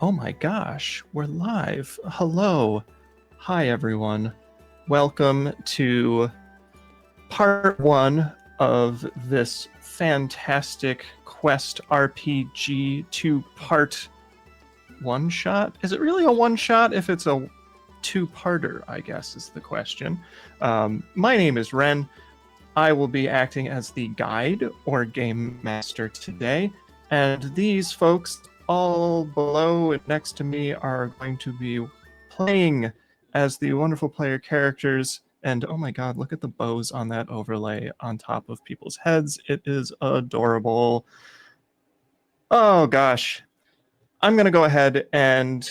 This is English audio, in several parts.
Oh my gosh, we're live. Hello. Hi, everyone. Welcome to part one of this fantastic Quest RPG two-part one-shot. Is it really a one-shot if it's a two-parter, I guess, is the question. My name is Wren. I will be acting as the guide or game master today, and these folks all below and next to me are going to be playing as the wonderful player characters. And oh my god, look at the bows on that overlay on top of people's heads. It is adorable. Oh gosh. I'm going to go ahead and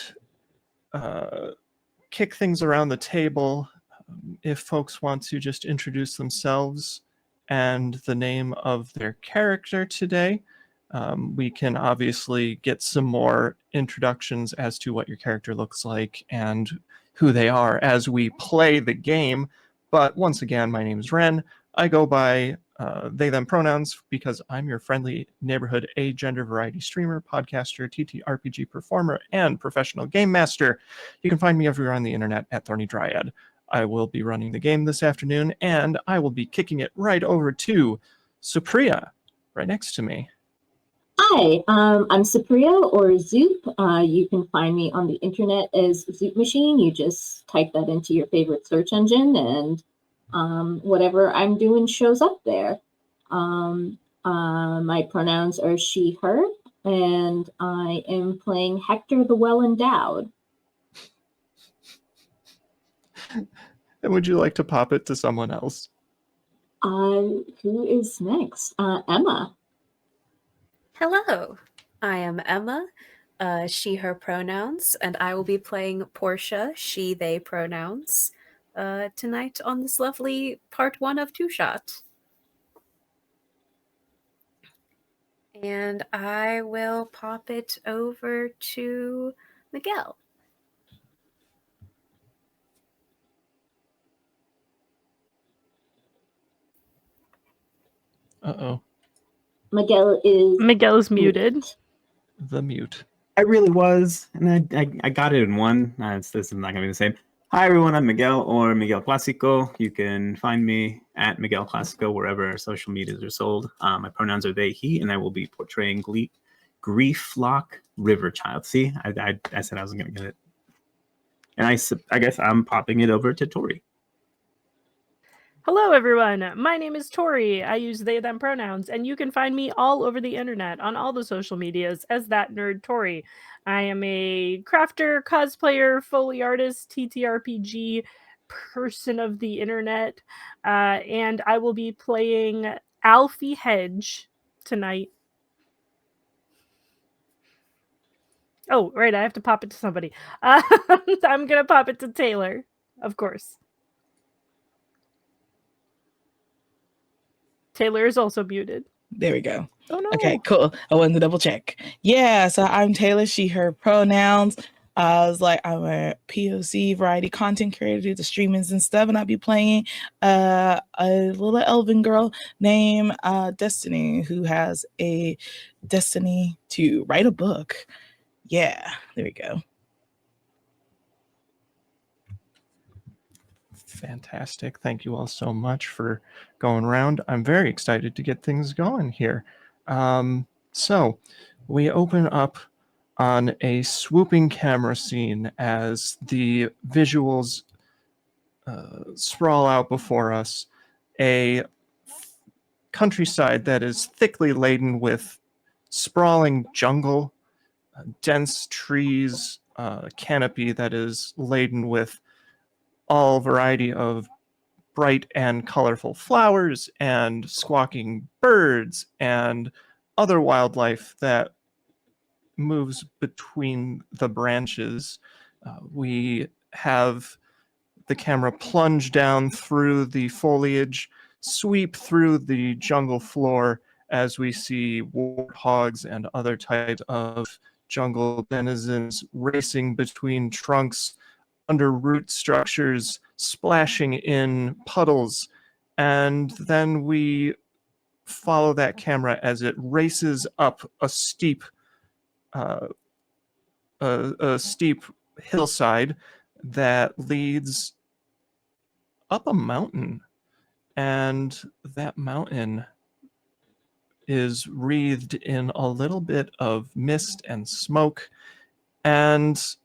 kick things around the table. If folks want to just introduce themselves and the name of their character today, we can obviously get some more introductions as to what your character looks like and who they are as we play the game. But once again, my name is Wren. I go by they, them pronouns because I'm your friendly neighborhood agender variety streamer, podcaster, TTRPG performer, and professional game master. You can find me everywhere on the internet at thornydryad. I will be running the game this afternoon, and I will be kicking it right over to Supriya, right next to me. Hi, I'm Supriya or Zoop. You can find me on the internet as zoupmachine. You just type that into your favorite search engine and whatever I'm doing shows up there. My pronouns are she, her, and I am playing Hector the Well-Endowed. And would you like to pop it to someone else? Who is next? Emma. Hello, I am Emma, she, her pronouns, and I will be playing Portia, she, they pronouns, tonight on this lovely part one of Two Shot. And I will pop it over to Miguel. Uh-oh. Miguel is muted. The mute. I really was, and I got it in one. This is not going to be the same. Hi, everyone. I'm Miguel, or Miguel Classico. You can find me at Miguel Classico wherever social medias are sold. My pronouns are they, he, and I will be portraying Grieflock Riverchild. See, I said I wasn't going to get it. And I guess I'm popping it over to Tori. Hello, everyone. My name is Tori. I use they, them pronouns, and you can find me all over the internet on all the social medias as ThatNerdTori. I am a crafter, cosplayer, Foley artist, TTRPG person of the internet, and I will be playing Alfie Hedge tonight. Oh, right, I have to pop it to somebody. I'm going to pop it to Taylor, of course. Taylor is also muted. There we go. Oh, no. Okay, cool. I wanted to double check. Yeah, so I'm Taylor, she, her pronouns. I was like, I'm a POC variety content creator, do the streamings and stuff, and I'll be playing a little elven girl named Destiny, who has a destiny to write a book. Yeah, there we go. Fantastic. Thank you all so much for going around. I'm very excited to get things going here. So we open up on a swooping camera scene as the visuals sprawl out before us. A countryside that is thickly laden with sprawling jungle, dense trees, canopy that is laden with all variety of bright and colorful flowers and squawking birds and other wildlife that moves between the branches. We have the camera plunge down through the foliage, sweep through the jungle floor as we see warthogs and other types of jungle denizens racing between trunks, under root structures, splashing in puddles, and then we follow that camera as it races up a steep a steep hillside that leads up a mountain, and that mountain is wreathed in a little bit of mist and smoke, and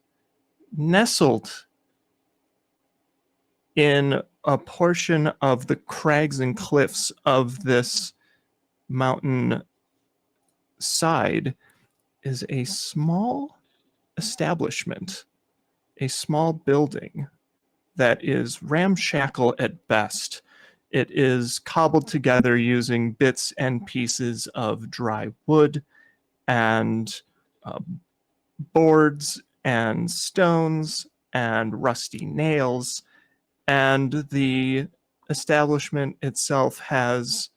nestled in a portion of the crags and cliffs of this mountain side is a small establishment, a small building that is ramshackle at best. It is cobbled together using bits and pieces of dry wood and boards and stones and rusty nails. And the establishment itself has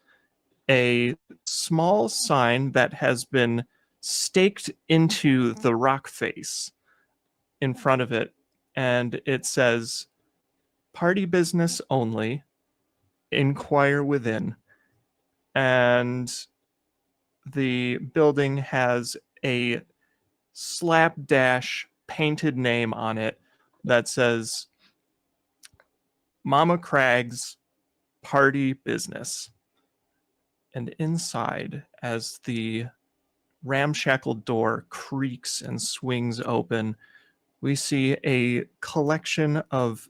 a small sign that has been staked into the rock face in front of it. And it says, "Party business only. Inquire within." And the building has a slapdash painted name on it that says Mama Crag's Party Business. And inside, as the ramshackle door creaks and swings open, we see a collection of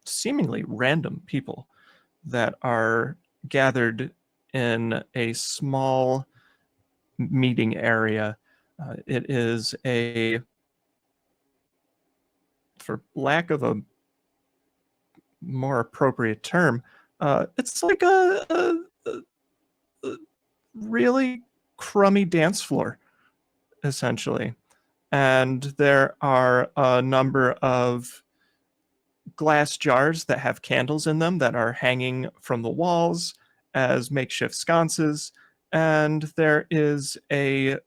seemingly random people that are gathered in a small meeting area. It is a, for lack of a more appropriate term, it's like a really crummy dance floor, essentially. And there are a number of glass jars that have candles in them that are hanging from the walls as makeshift sconces. And there is a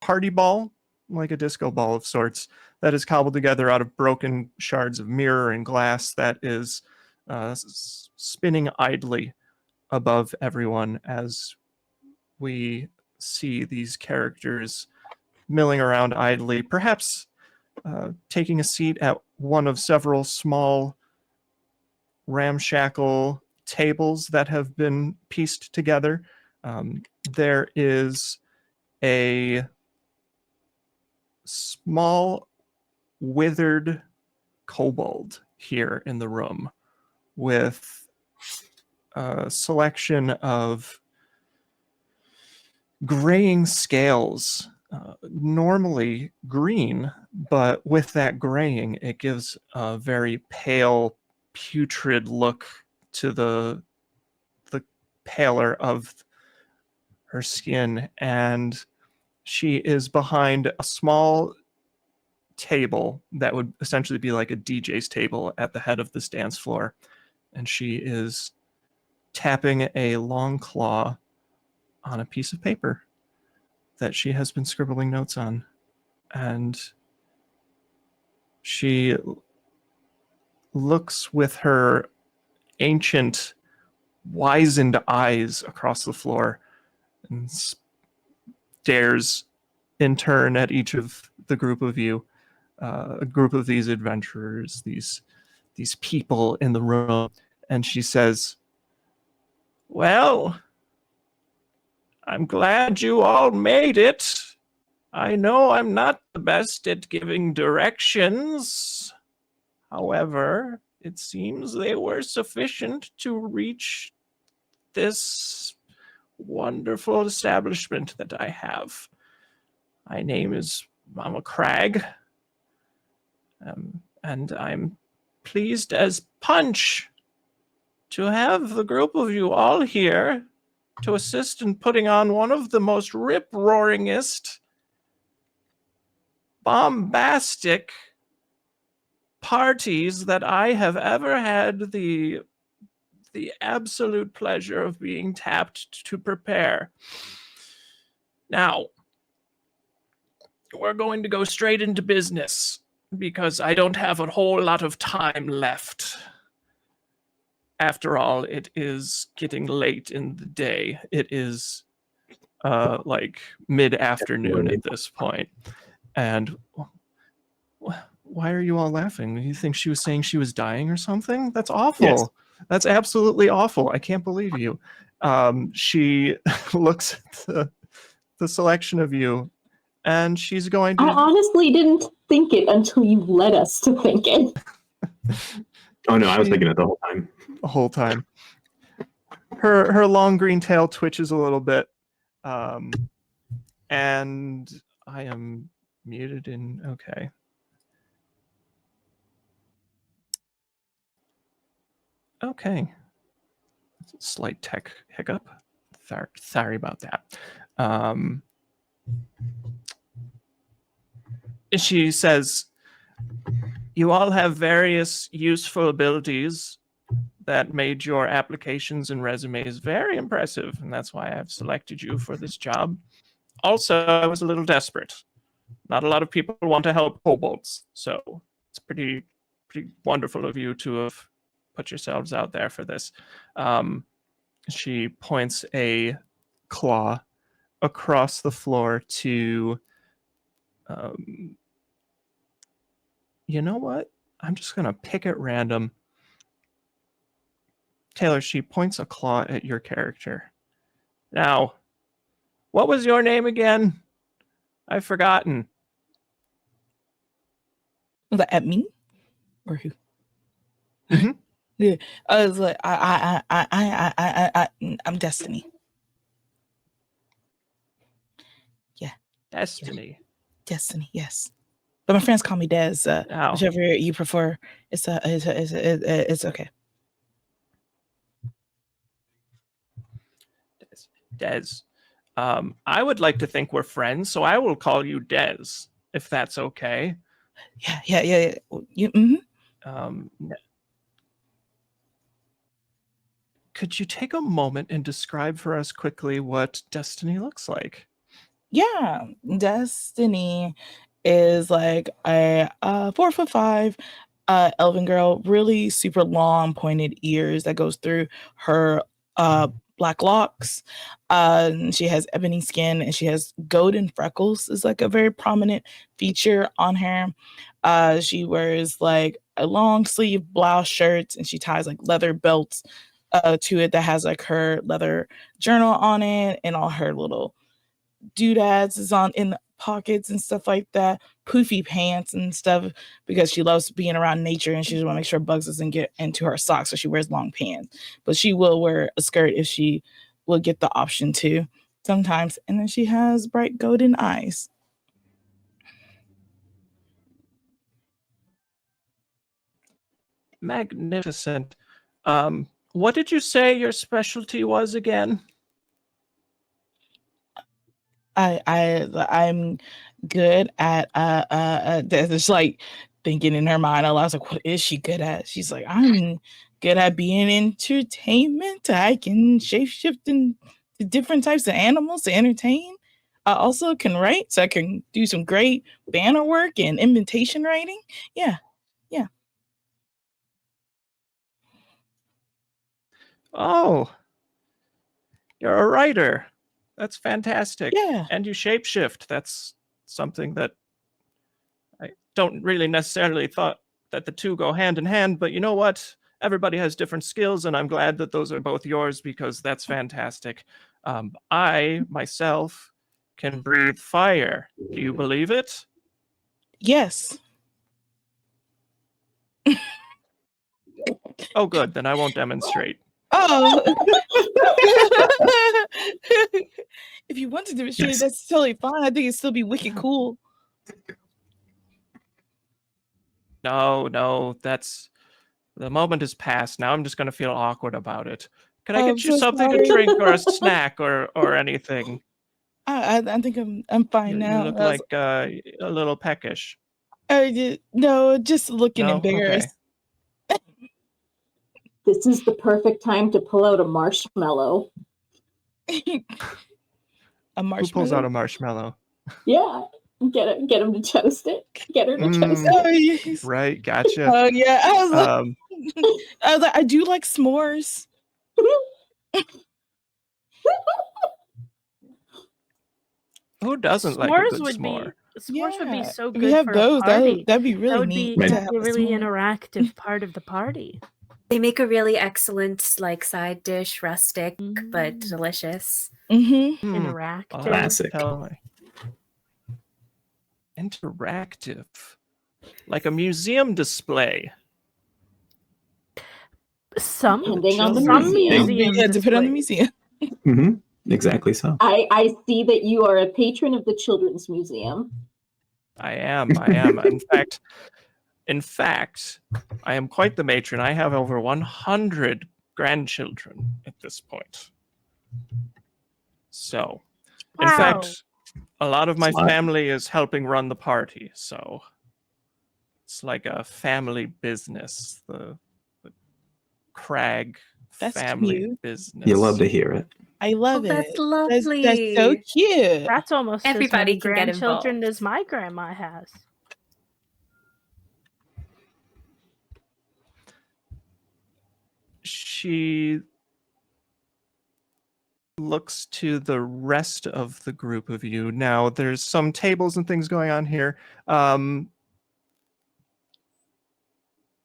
party ball, like a disco ball of sorts, that is cobbled together out of broken shards of mirror and glass that is spinning idly above everyone as we see these characters milling around idly, perhaps taking a seat at one of several small ramshackle tables that have been pieced together. There is a small withered kobold here in the room with a selection of graying scales, normally green, but with that graying, it gives a very pale, putrid look to the pallor of her skin. And she is behind a small table that would essentially be like a DJ's table at the head of this dance floor. And she is tapping a long claw on a piece of paper that she has been scribbling notes on. And she looks with her ancient, wizened eyes across the floor and stares in turn at each of the group of you, a group of these adventurers, these people in the room. And she says, "Well, I'm glad you all made it. I know I'm not the best at giving directions. However, it seems they were sufficient to reach this wonderful establishment that I have. My name is Mama Crag, and I'm pleased as punch to have the group of you all here to assist in putting on one of the most rip-roaringest, bombastic parties that I have ever had the absolute pleasure of being tapped to prepare. Now, we're going to go straight into business because I don't have a whole lot of time left. After all, it is getting late in the day. It is like mid-afternoon at this point. And why are you all laughing? You think she was saying she was dying or something? That's awful. Yes. That's absolutely awful. I can't believe you. She looks at the selection of you, and she's going to... I honestly didn't think it until you led us to think it. Oh no, I was thinking it the whole time. The whole time. Her long green tail twitches a little bit. And I am muted in... Okay. Okay. Slight tech hiccup. Sorry about that. She says, you all have various useful abilities that made your applications and resumes very impressive, and that's why I've selected you for this job. Also, I was a little desperate. Not a lot of people want to help kobolds, so it's pretty wonderful of you to have put yourselves out there for this. She points a claw across the floor to... you know what? I'm just going to pick at random. Taylor, she points a claw at your character. Now, what was your name again? I've forgotten. Was that at me? Or who? Mm-hmm. Yeah. I was like, I'm Destiny. Yeah. Destiny. Destiny, yes. But my friends call me Des. Whichever you prefer. It's okay. Des. I would like to think we're friends, so I will call you Des, if that's okay. Yeah. Could you take a moment and describe for us quickly what Destiny looks like? Yeah, Destiny is like a 4'5" elven girl, really super long pointed ears that goes through her black locks. She has ebony skin and she has golden freckles. Is like a very prominent feature on her. She wears like a long sleeve blouse shirts and she ties like leather belts to it that has like her leather journal on it and all her little doodads is on in the pockets and stuff like that, poofy pants and stuff because she loves being around nature and she just want to make sure bugs doesn't get into her socks, so she wears long pants. But she will wear a skirt if she will get the option to sometimes. And then she has bright golden eyes. Magnificent. What did you say your specialty was again? I'm good at it's like thinking in her mind. I was like, what is she good at? She's like, I'm good at being entertainment. I can shapeshift into different types of animals to entertain. I also can write, so I can do some great banner work and invitation writing. Yeah. Oh, you're a writer. That's fantastic. Yeah. And you shapeshift. That's something that I don't really necessarily thought that the two go hand in hand, but you know what? Everybody has different skills, and I'm glad that those are both yours because that's fantastic. I, myself, can breathe fire. Do you believe it? Yes. Oh, good. Then I won't demonstrate. Oh. If you want to demonstrate, Yes. that's totally fine. I think it'd still be wicked cool. No, that's... The moment has passed. Now I'm just going to feel awkward about it. Can I Oh, get I'm you so something to sorry. drink or a snack or anything? I think I'm fine You now. look like a little peckish. No, just looking No? embarrassed. This is the perfect time to pull out a marshmallow. A Who marshmallow. pulls out a marshmallow? Yeah. Get him to toast it. Get her to toast it. Oh, yes. Right, gotcha. Oh yeah. I was like, I do like s'mores. Who doesn't like a S'mores good would s'more? s'mores would be Yeah, so if we good have for those, a party. that'd be That really would neat be Right. to have a a really s'more. interactive part of the party. They make a really excellent like side dish, rustic but Mm. delicious. Mm-hmm. Interactive. Classic. Totally. Interactive. Like a museum display. Some Depending on the some museum. museum Yeah, depending on the displays. museum. Exactly so. I see that you are a patron of the Children's Museum. I am. In fact, I am quite the matron. I have over 100 grandchildren at this point. So, in Wow. fact, a lot of my Smart. family is helping run the party. So, it's like a family business. The Crag That's family cute. business. You love to hear it. I love Oh, it. that's That's so lovely. cute. That's almost Everybody as can many get grandchildren involved. as my grandma has. She looks to the rest of the group of you. Now, there's some tables and things going on here.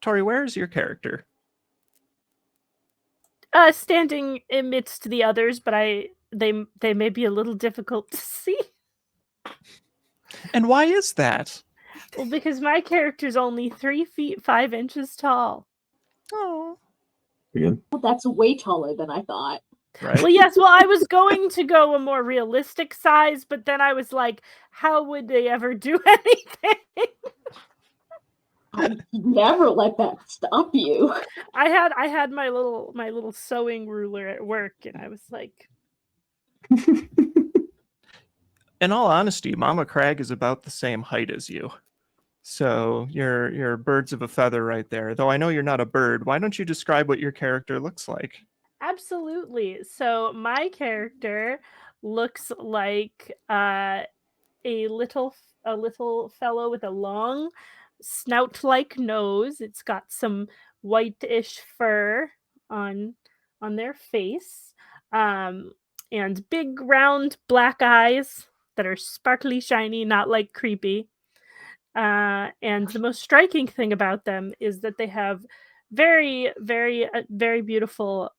Tori, where is your character? Standing amidst the others, but they may be a little difficult to see. And why is that? Well, because my character's only 3 feet 5 inches tall. Oh, You're good. Well, that's way taller than I thought. right. Well, yes, I was going to go a more realistic size, but then I was like, how would they ever do anything? I never let that stop you. I had my little sewing ruler at work, and I was like, In all honesty, Mama Crag is about the same height as you. So you're birds of a feather right there. Though I know you're not a bird. Why don't you describe what your character looks like? absolutely. So my character looks like a little fellow with a long snout-like nose. It's got some whitish fur on their face, and big round black eyes that are sparkly shiny, not like creepy. And the most striking thing about them is that they have very beautiful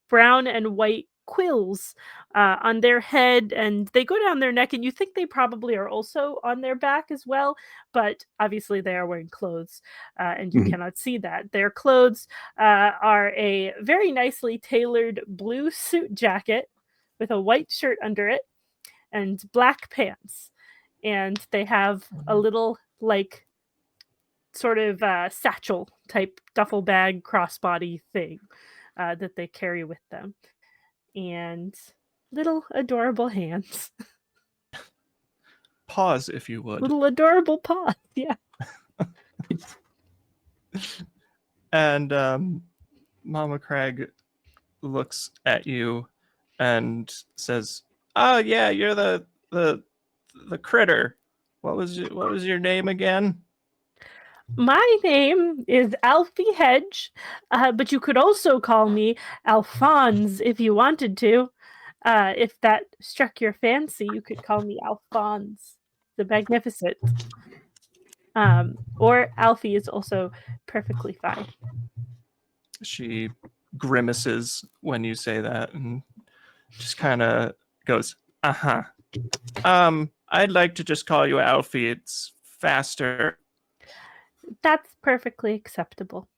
brown and white quills on their head, and they go down their neck, and you think they probably are also on their back as well, but obviously they are wearing clothes, and you Mhm. cannot see that. Their clothes are a very nicely tailored blue suit jacket with a white shirt under it and black pants, and they have a little like sort of satchel type duffel bag crossbody thing that they carry with them, and little adorable hands. Pause, if you would. Little adorable paws. Yeah. And Mama Crag looks at you and says, "Oh yeah, you're the critter. What was your name again?" My name is Alfie Hedge, but you could also call me Alphonse if you wanted to. If that struck your fancy, you could call me Alphonse the Magnificent. Or Alfie is also perfectly fine. She grimaces when you say that and just kind of goes, "Uh-huh. I'd like to just call you Alfie. It's faster." That's perfectly acceptable.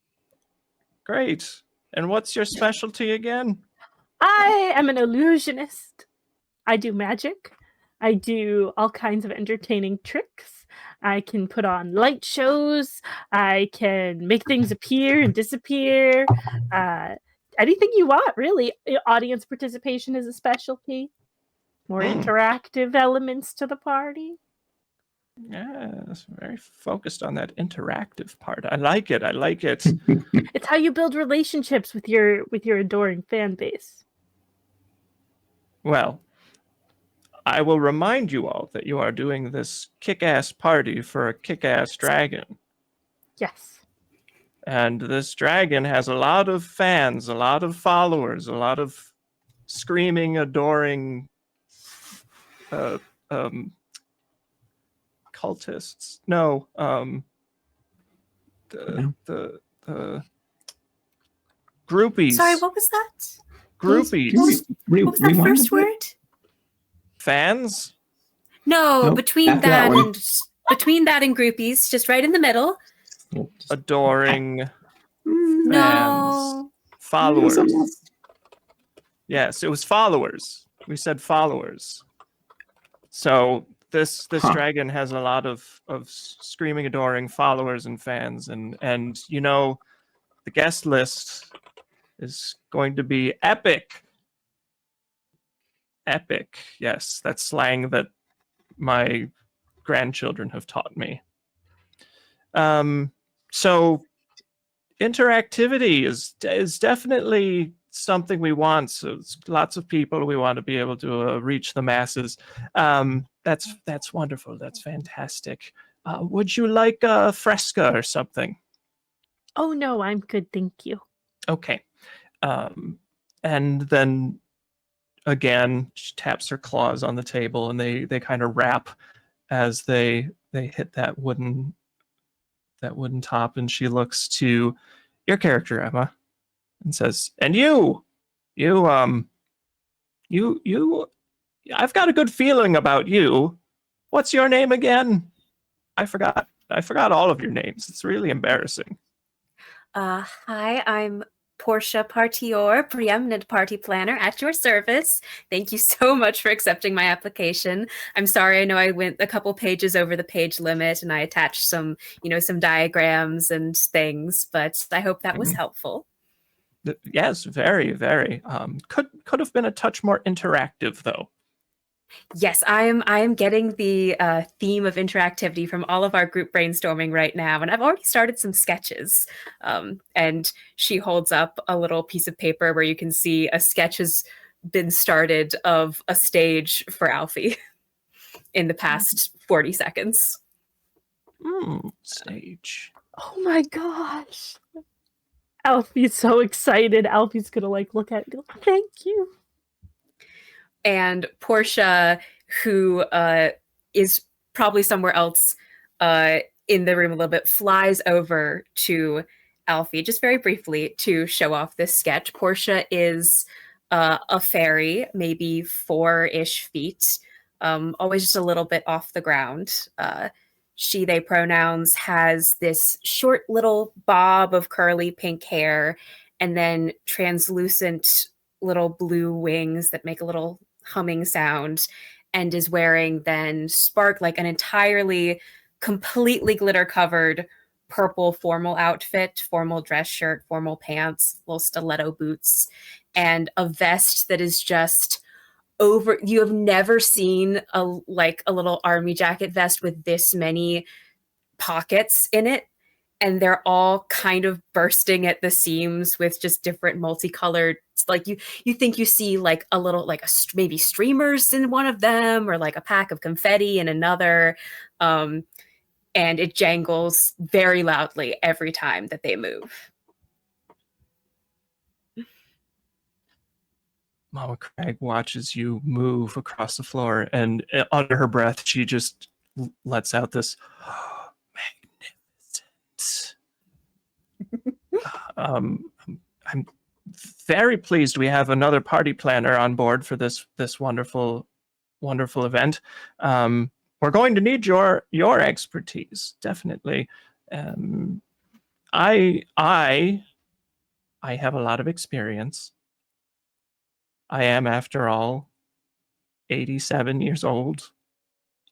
Great. And what's your specialty again? I am an illusionist. I do magic. I do all kinds of entertaining tricks. I can put on light shows. I can make things appear and disappear. Anything you want, really. Audience participation is a specialty. More interactive elements to the party. Yes, very focused on that interactive part. I like it. It's how you build relationships with your adoring fan base. Well, I will remind you all that you are doing this kick-ass party for a kick-ass dragon. Yes. And this dragon has a lot of fans, a lot of followers, a lot of screaming, adoring cultists. No, No. the groupies. Sorry, what was that? Groupies. What was that Rewind first a bit. word? Fans. No, Nope, between that one. and groupies, just right in the middle. Adoring No. followers. Something else. Yes, it was followers. We said followers. So this dragon has a lot of screaming, adoring followers and fans, and you know, the guest list is going to be epic. Epic, yes, that's slang that my grandchildren have taught me. So interactivity is definitely something we want. So it's lots of people. We want to be able to reach the masses. That's wonderful. That's fantastic. Would you like a fresca or something? Oh no, I'm good, thank you. Okay. And then again, she taps her claws on the table, and they kind of rap as they hit that wooden top, and she looks to your character, Emma, and says, "And you, I've got a good feeling about you. What's your name again? I forgot all of your names. It's really embarrassing." Hi, I'm Portia Partior, preeminent party planner at your service. Thank you so much for accepting my application. I'm sorry, I know I went a couple pages over the page limit and I attached some diagrams and things, but I hope that was helpful. Yes, very, very. Could have been a touch more interactive, though. Yes, I am getting the theme of interactivity from all of our group brainstorming right now, and I've already started some sketches. And she holds up a little piece of paper where you can see a sketch has been started of a stage for Alfie in the past 40 seconds. Stage. Oh my gosh. Alfie's so excited. Alfie's gonna look at it and go, thank you. And Portia, who is probably somewhere else in the room a little bit, flies over to Alfie just very briefly to show off this sketch. Portia is a fairy, maybe 4-ish feet, always just a little bit off the ground. She, they pronouns, has this short little bob of curly pink hair and then translucent little blue wings that make a little humming sound, and is wearing then an entirely completely glitter covered purple formal outfit, formal dress shirt, formal pants, little stiletto boots, and a vest that is just over. You have never seen a little army jacket vest with this many pockets in it, and they're all kind of bursting at the seams with just different multicolored, you think you see a little maybe streamers in one of them, or a pack of confetti in another, and it jangles very loudly every time that they move. Mama Crag watches you move across the floor, and under her breath, she just lets out this magnificent. I'm very pleased we have another party planner on board for this wonderful event. We're going to need your expertise, definitely. I have a lot of experience. I am, after all, 87 years old.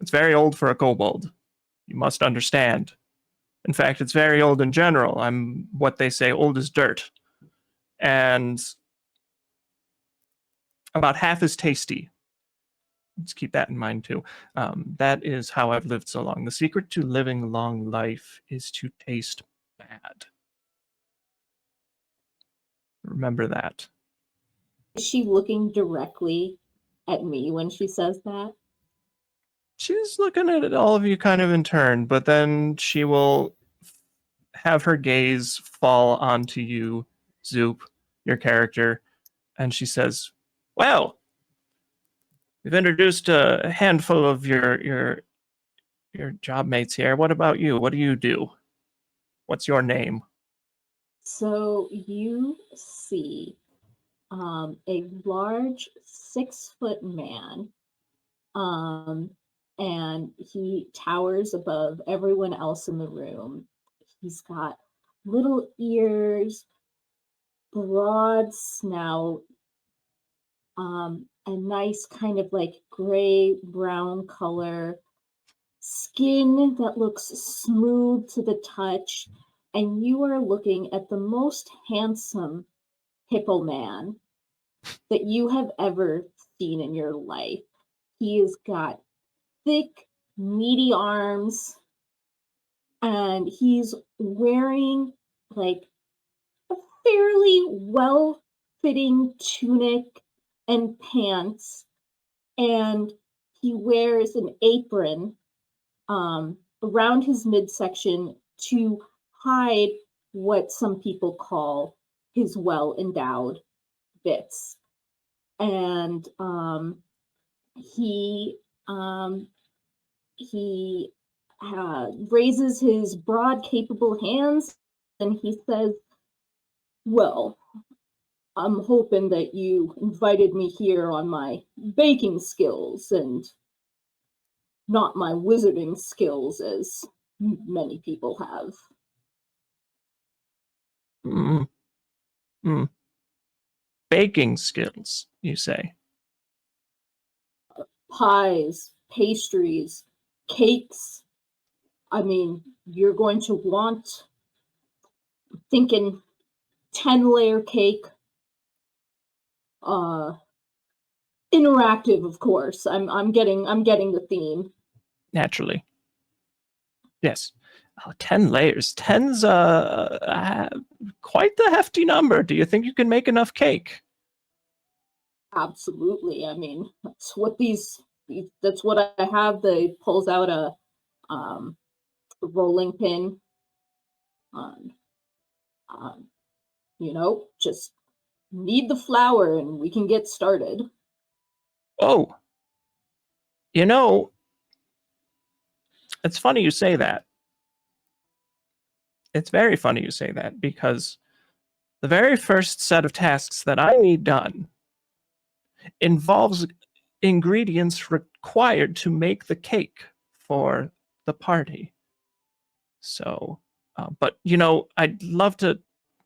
It's very old for a kobold. You must understand. In fact, it's very old in general. I'm what they say old as dirt. And about half as tasty. Let's keep that in mind too. That is how I've lived so long. The secret to living a long life is to taste bad. Remember that. Is she looking directly at me when she says that? She's looking at all of you kind of in turn, but then she will have her gaze fall onto you, Zoop, your character, and she says, "Well, We've introduced a handful of your job mates here. What about you? What do you do? What's your name? So you see a large 6-foot man, and he towers above everyone else in the room. He's got little ears, broad snout, a nice kind of like gray brown color, skin that looks smooth to the touch, and you are looking at the most handsome hippo man that you have ever seen in your life. He has got thick, meaty arms, and he's wearing like a fairly well fitting tunic and pants, and he wears an apron around his midsection to hide what some people call his well endowed bits. And he raises his broad, capable hands and he says, "Well, I'm hoping that you invited me here on my baking skills and not my wizarding skills, as many people have." Mm, mm. Baking skills, you say? Pies, pastries, cakes. I mean, you're going to want, thinking 10-layer cake. Interactive, of course. I'm getting the theme. Naturally. Yes. 10 layers. 10's quite the hefty number. Do you think you can make enough cake? Absolutely. I mean, that's what I have. They pulls out a rolling pin. Just need the flour and we can get started. Oh. You know, it's funny you say that. It's very funny you say that because the very first set of tasks that I need done involves ingredients required to make the cake for the party. So, but I'd love to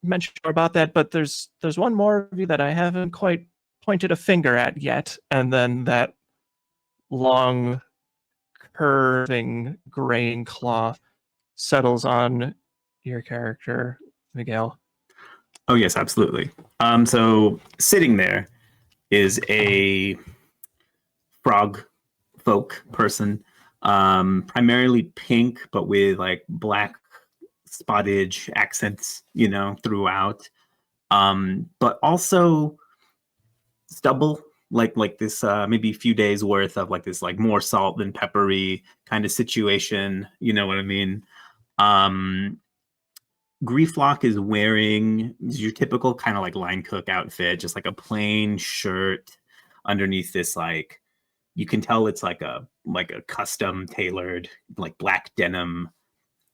mention more about that, but there's one more of you that I haven't quite pointed a finger at yet, and then that long, curving, graying claw settles on your character, Miguel. Oh yes, absolutely. So sitting there is a frog folk person, primarily pink, but with like black spottage accents, throughout. But also stubble, like this maybe a few days worth of like this like more salt than peppery kind of situation. You know what I mean? Grieflock is wearing your typical kind of like line cook outfit, just like a plain shirt underneath this, like you can tell it's like a custom tailored like black denim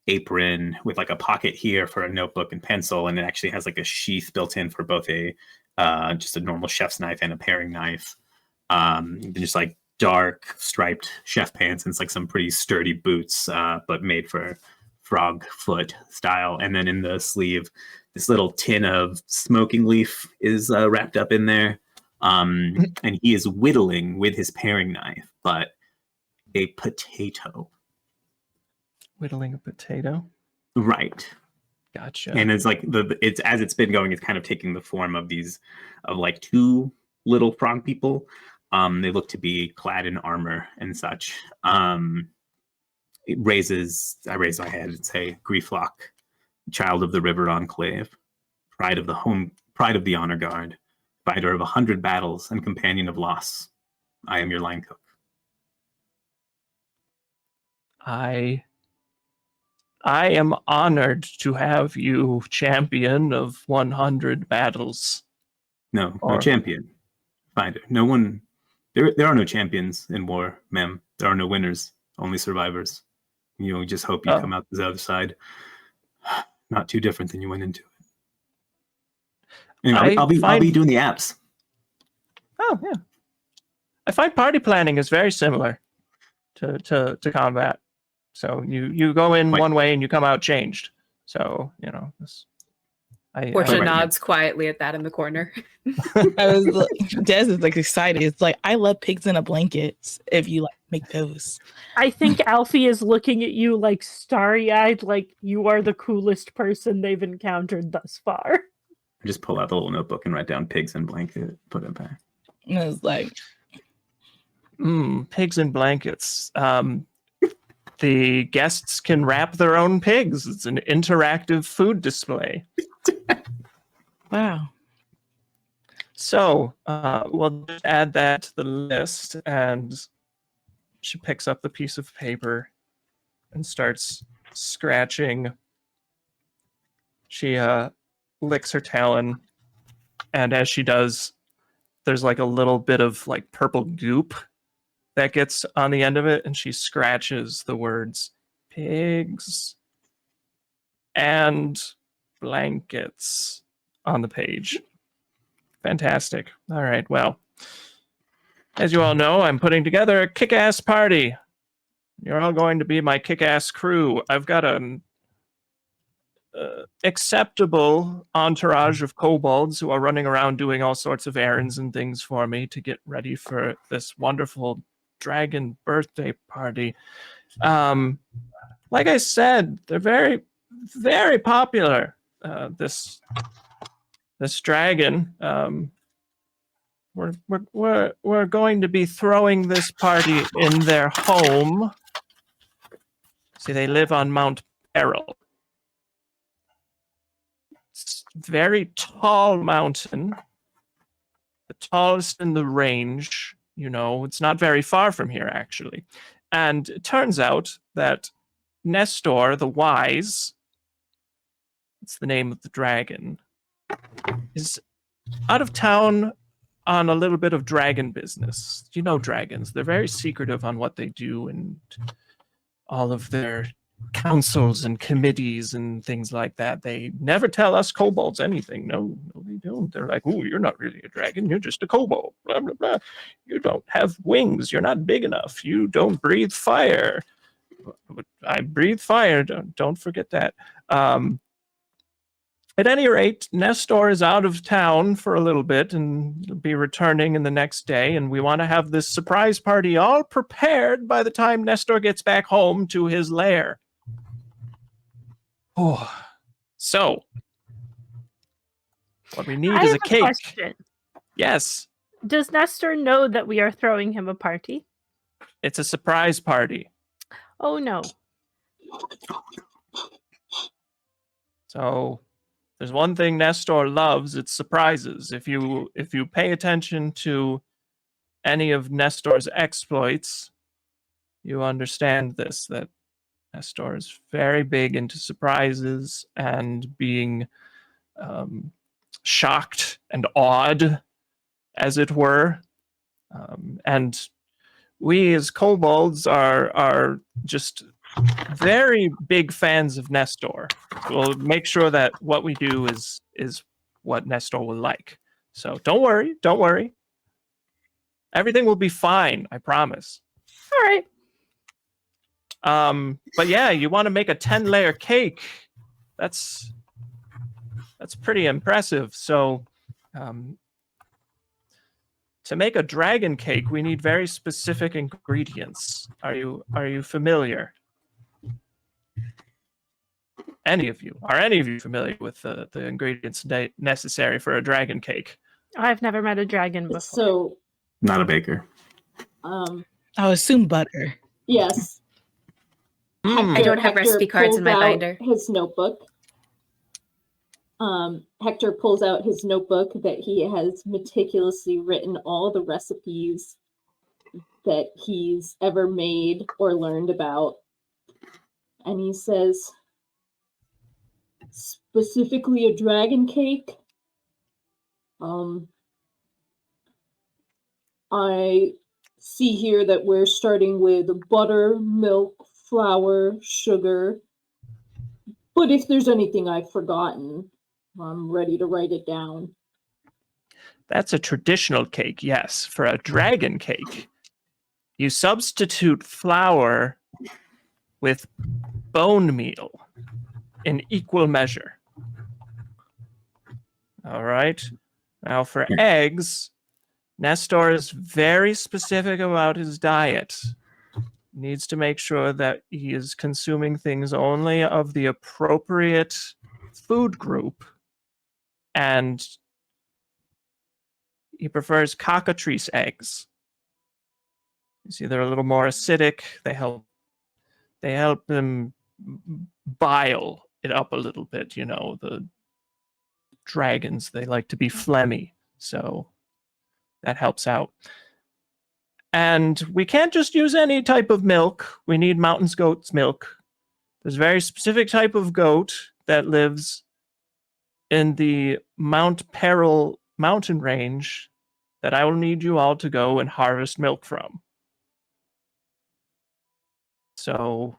apron with like a pocket here for a notebook and pencil, and it actually has like a sheath built in for both a just a normal chef's knife and a paring knife. Just like dark striped chef pants and it's like some pretty sturdy boots, but made for frog foot style. And then in the sleeve, this little tin of smoking leaf is wrapped up in there. And he is whittling with his paring knife, but a potato. Whittling a potato? Right. Gotcha. And it's like it's as it's been going, it's kind of taking the form of these of like two little frog people. They look to be clad in armor and such. I raise my head and say, Grieflock, child of the River Enclave, pride of the home, pride of the honor guard, fighter of 100 battles and companion of loss. I am your line cook. I am honored to have you champion of 100 battles. No champion. Fighter. No one There are no champions in war, ma'am. There are no winners, only survivors. You just hope you come out the other side not too different than you went into it. Anyway, I'll be doing the apps. Oh yeah, I find party planning is very similar to combat. So you go in one way and you come out changed. So Portia nods quietly at that in the corner. Des is like excited. It's like, I love pigs in a blanket. If you like make those, I think Alfie is looking at you like starry-eyed, like you are the coolest person they've encountered thus far. Just pull out the little notebook and write down pigs in blanket, put it back. And it's like, pigs in blankets. The guests can wrap their own pigs. It's an interactive food display. Wow. So we'll just add that to the list, and she picks up the piece of paper and starts scratching. She licks her talon, and as she does, there's like a little bit of like purple goop that gets on the end of it, and she scratches the words pigs and blankets on the page. Fantastic. All right, well, as you all know, I'm putting together a kick-ass party. You're all going to be my kick-ass crew. I've got an acceptable entourage of kobolds who are running around doing all sorts of errands and things for me to get ready for this wonderful dragon birthday party. Like I said, they're very, very popular. This dragon. We're going to be throwing this party in their home. See, they live on Mount Peril. It's a very tall mountain, the tallest in the range. It's not very far from here, actually. And it turns out that Nestor the Wise, it's the name of the dragon, is out of town on a little bit of dragon business. You know dragons. They're very secretive on what they do and all of their councils and committees and things like that. They never tell us kobolds anything. No, they don't. They're like, "Ooh, you're not really a dragon. You're just a kobold. Blah, blah, blah. You don't have wings. You're not big enough. You don't breathe fire." I breathe fire. Don't forget that. At any rate, Nestor is out of town for a little bit and will be returning in the next day, and we want to have this surprise party all prepared by the time Nestor gets back home to his lair. Oh, so what we need is a cake. Question. Yes. Does Nestor know that we are throwing him a party? It's a surprise party. Oh no. So there's one thing Nestor loves, it's surprises. If you pay attention to any of Nestor's exploits, you understand this, that Nestor is very big into surprises and being shocked and awed, as it were. And we as kobolds are just very big fans of Nestor. We'll make sure that what we do is what Nestor will like. So don't worry. Everything will be fine, I promise. All right. But yeah, you want to make a 10-layer cake. That's pretty impressive. So to make a dragon cake, we need very specific ingredients. Are you familiar? Are any of you familiar with the ingredients necessary for a dragon cake? I've never met a dragon before. So, Not a baker. I would assume butter. yes. I don't have recipe cards in my binder. His notebook. Hector pulls out his notebook that he has meticulously written all the recipes that he's ever made or learned about. And he says, specifically a dragon cake. I see here that we're starting with butter, milk, flour, sugar. But if there's anything I've forgotten, I'm ready to write it down. That's a traditional cake, yes. For a dragon cake, you substitute flour with bone meal in equal measure. All right. Now for eggs, Nestor is very specific about his diet. Needs to make sure that he is consuming things only of the appropriate food group, and he prefers cockatrice eggs. You see, they're a little more acidic. They help him bile it up a little bit. You know, the dragons, they like to be phlegmy, so that helps out. And we can't just use any type of milk. We need mountain's goat's milk. There's a very specific type of goat that lives in the Mount Peril mountain range that I will need you all to go and harvest milk from. So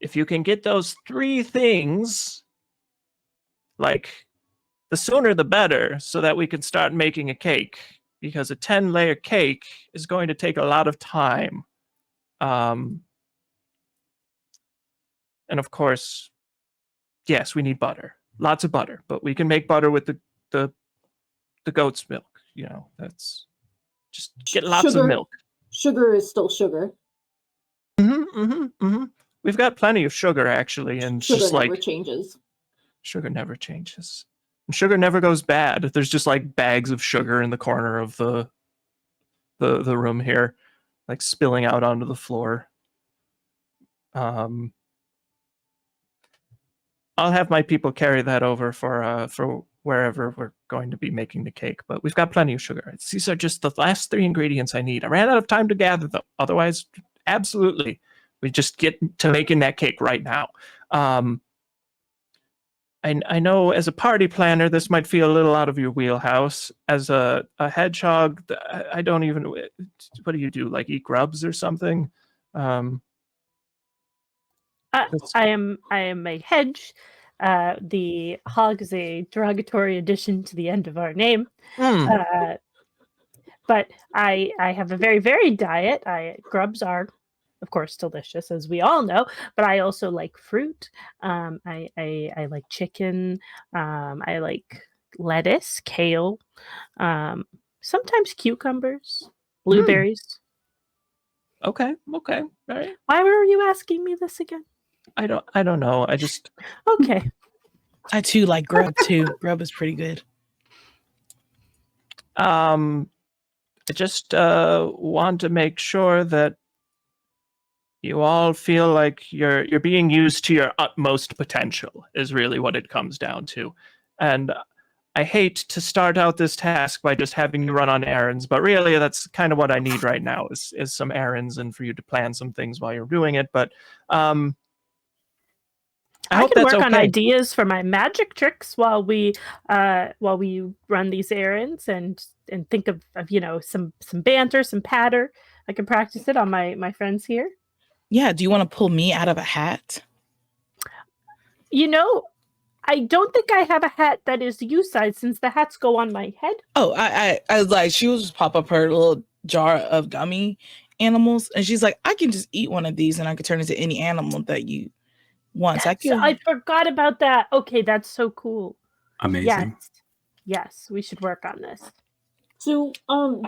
if you can get those 3 things, like, the sooner the better, so that we can start making a cake, because a 10-layer cake is going to take a lot of time. And of course, yes, we need butter. Lots of butter, but we can make butter with the goat's milk. You know, that's just get lots of milk. Sugar is still sugar. We've got plenty of sugar, actually, and sugar just never changes. Sugar never changes. And sugar never goes bad. There's just like bags of sugar in the corner of the room here, like spilling out onto the floor. I'll have my people carry that over for wherever we're going to be making the cake. But we've got plenty of sugar. These are just the last 3 ingredients I need. I ran out of time to gather them. Otherwise, absolutely, we just get to making that cake right now. I know as a party planner, this might feel a little out of your wheelhouse. As a hedgehog, I don't even... What do you do, like eat grubs or something? I am a hedge. The hog is a derogatory addition to the end of our name. But I have a very varied diet. Grubs are, of course, delicious, as we all know, but I also like fruit. I like chicken. I like lettuce, kale, sometimes cucumbers, blueberries. Okay. All right. Why were you asking me this again? I don't know. I just... Okay. I too like grub too. Grub is pretty good. I just want to make sure that you all feel like you're being used to your utmost potential is really what it comes down to. And I hate to start out this task by just having you run on errands, but really that's kind of what I need right now is some errands and for you to plan some things while you're doing it. But I hope can that's work okay. on ideas for my magic tricks while we run these errands and think of some banter, some patter. I can practice it on my friends here. Yeah, do you want to pull me out of a hat? I don't think I have a hat that is U-size since the hats go on my head. Oh, I was like, she will just pop up her little jar of gummy animals, and she's like, I can just eat one of these and I can turn into any animal that you want. I forgot about that. Okay, that's so cool. Amazing. Yes, we should work on this. So,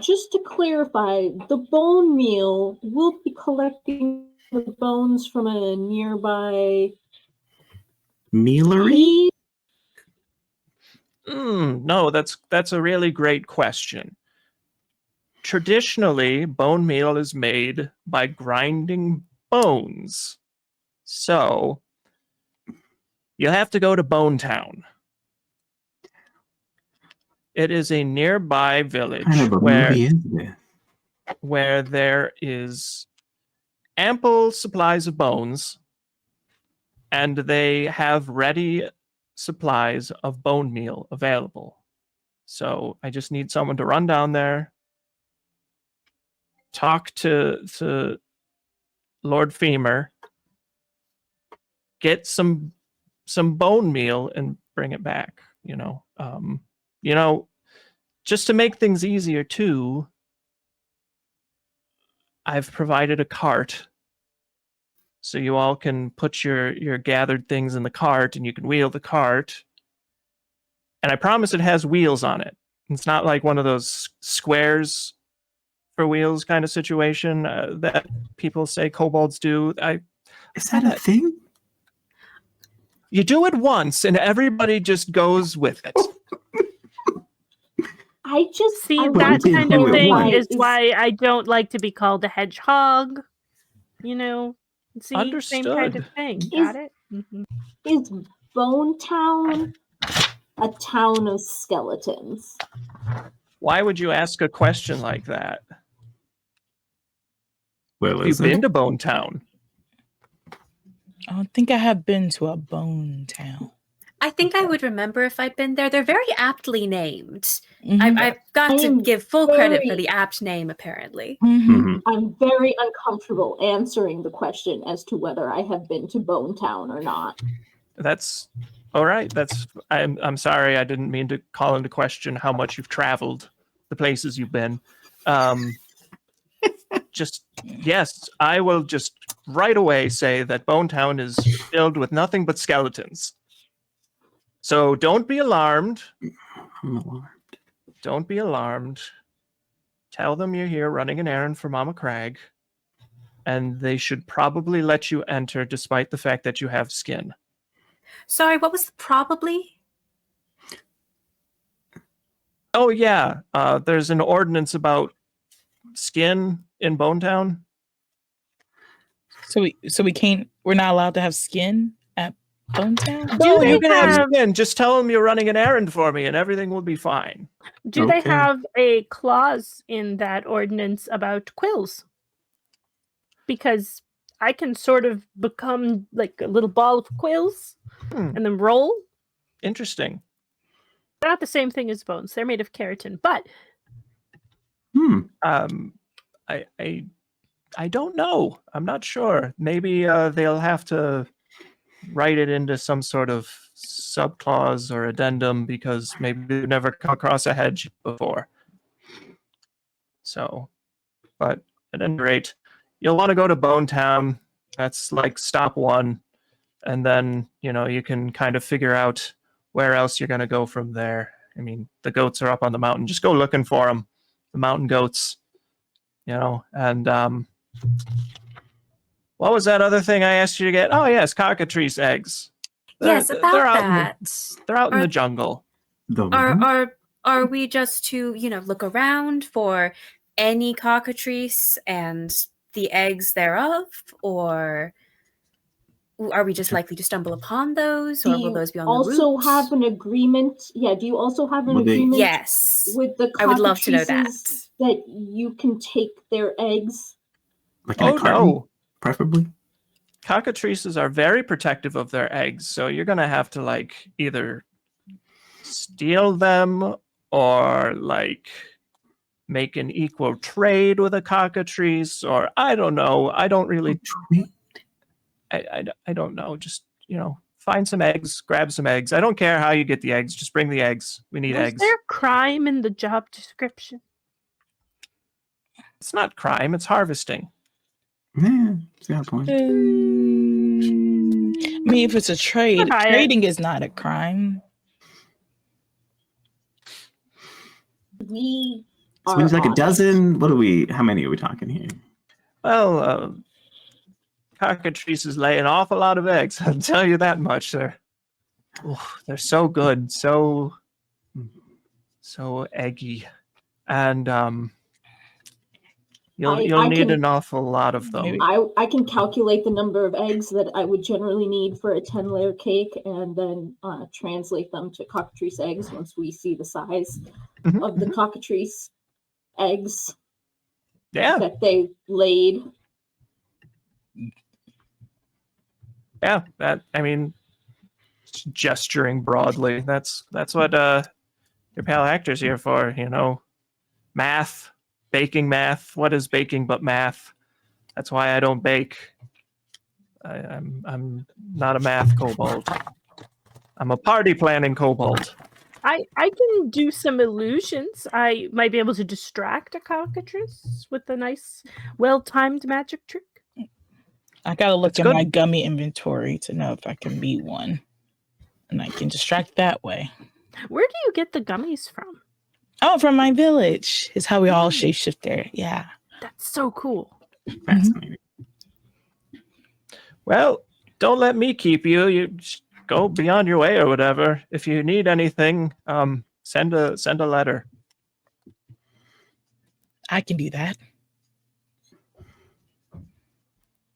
just to clarify, the bone meal will be collecting the bones from a nearby mealery? No, that's a really great question. Traditionally, bone meal is made by grinding bones. So, you have to go to Bone Town. It is a nearby village where there is ample supplies of bones, and they have ready supplies of bone meal available. So I just need someone to run down there, talk to Lord Femur, get some bone meal and bring it back. Just to make things easier too, I've provided a cart so you all can put your gathered things in the cart and you can wheel the cart. And I promise it has wheels on it. It's not like one of those squares for wheels kind of situation that people say kobolds do. Is that a thing? You do it once and everybody just goes with it. I just See, I that want to kind of do it thing once. is why I don't like to be called a hedgehog. You know, see, same kind of Understood. thing. Got it? Mhm. Is Bone Town a town of skeletons? Why would you ask a question like that? Well, Have is you been it? to Bone Town? I don't think I have been to a bone town. I think I would remember if I'd been there. They're very aptly named. Mhm. I've got I to am give full credit for very- the apt name, apparently. Mhm. Mhm. I'm very uncomfortable answering the question as to whether I have been to Bone Town or not. That's all right. I'm sorry. I didn't mean to call into question how much you've traveled, the places you've been. Yes, I will just right away say that Bone Town is filled with nothing but skeletons. So don't be alarmed. I'm alarmed. Don't be alarmed. Tell them you're here running an errand for Mama Crag, and they should probably let you enter despite the fact that you have skin. Sorry, what was the probably? Oh yeah, there's an ordinance about skin in Bone Town. So we can't. We're not allowed to have skin at Bone Town. No, they you can have have- skin. Just tell them you're running an errand for me, and everything will be fine. Do they Okay. have a clause in that ordinance about quills? Because I can sort of become like a little ball of quills Hmm. and then roll. Interesting. They're not the same thing as bones. They're made of keratin. But I don't know. I'm not sure. Maybe they'll have to write it into some sort of subclause or addendum because maybe they've never come across a hedge before. So, but at any rate, you'll want to go to Bone Town. That's like stop one. And then, you can kind of figure out where else you're going to go from there. I mean, the goats are up on the mountain. Just go looking for them. The mountain goats, and what was that other thing I asked you to get? Oh, yes, cockatrice eggs. Yes, They're about out that. They're out in Are- the jungle. Are we just to, look around for any cockatrice and the eggs thereof, or are we just likely to stumble upon those, Do or will you those be on the also route? have an agreement? Yeah, do you also have an Well, agreement Yes, with the I would love to know that. cockatrices that you can take their eggs? Like in Oh, a carton, no. preferably. Cockatrices are very protective of their eggs, so you're going to have to, either steal them or, make an equal trade with a cockatrice, or I don't know. I don't really... I don't know. Just, find some eggs, grab some eggs. I don't care how you get the eggs. Just bring the eggs. We need was eggs. there crime in the job description? It's not crime. It's harvesting. Yeah, that's a point. I mean, if it's a trade, Buy it. trading is not a crime. We So are there's like a honest. dozen. How many are we talking here? Well, cockatrices lay an awful lot of eggs. I'll tell you that much. They're so good, so eggy, and you'll I need can- an awful lot of them. Maybe. I can calculate the number of eggs that I would generally need for a 10-layer cake and then translate them to cockatrice eggs once we see the size Mhm, of the cockatrice eggs Yeah, that they laid. yeah. Gesturing broadly. That's what your pal Hector's here for. Math, baking math. What is baking but math? That's why I don't bake. I'm not a math kobold. I'm a party planning kobold. I can do some illusions. I might be able to distract a cockatrice with a nice, well-timed magic trick. I gotta look That's at good. my gummy inventory to know if I can be one. And I can distract that way. Where do you get the gummies from? Oh, from my village. Is how we all shapeshift there. Yeah. That's so cool. Fascinating. Well, don't let me keep you. You just go beyond your way or whatever. If you need anything, send a letter. I can do that.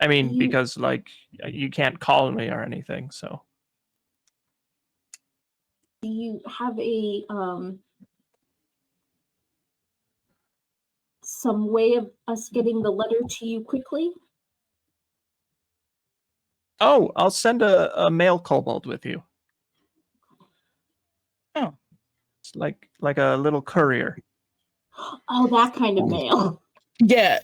I mean, because like you can't call me or anything, so. Do you have a some way of us getting the letter to you quickly? Oh, I'll send a male kobold with you. Oh. It's like a little courier. Oh, that kind of mail. Yeah.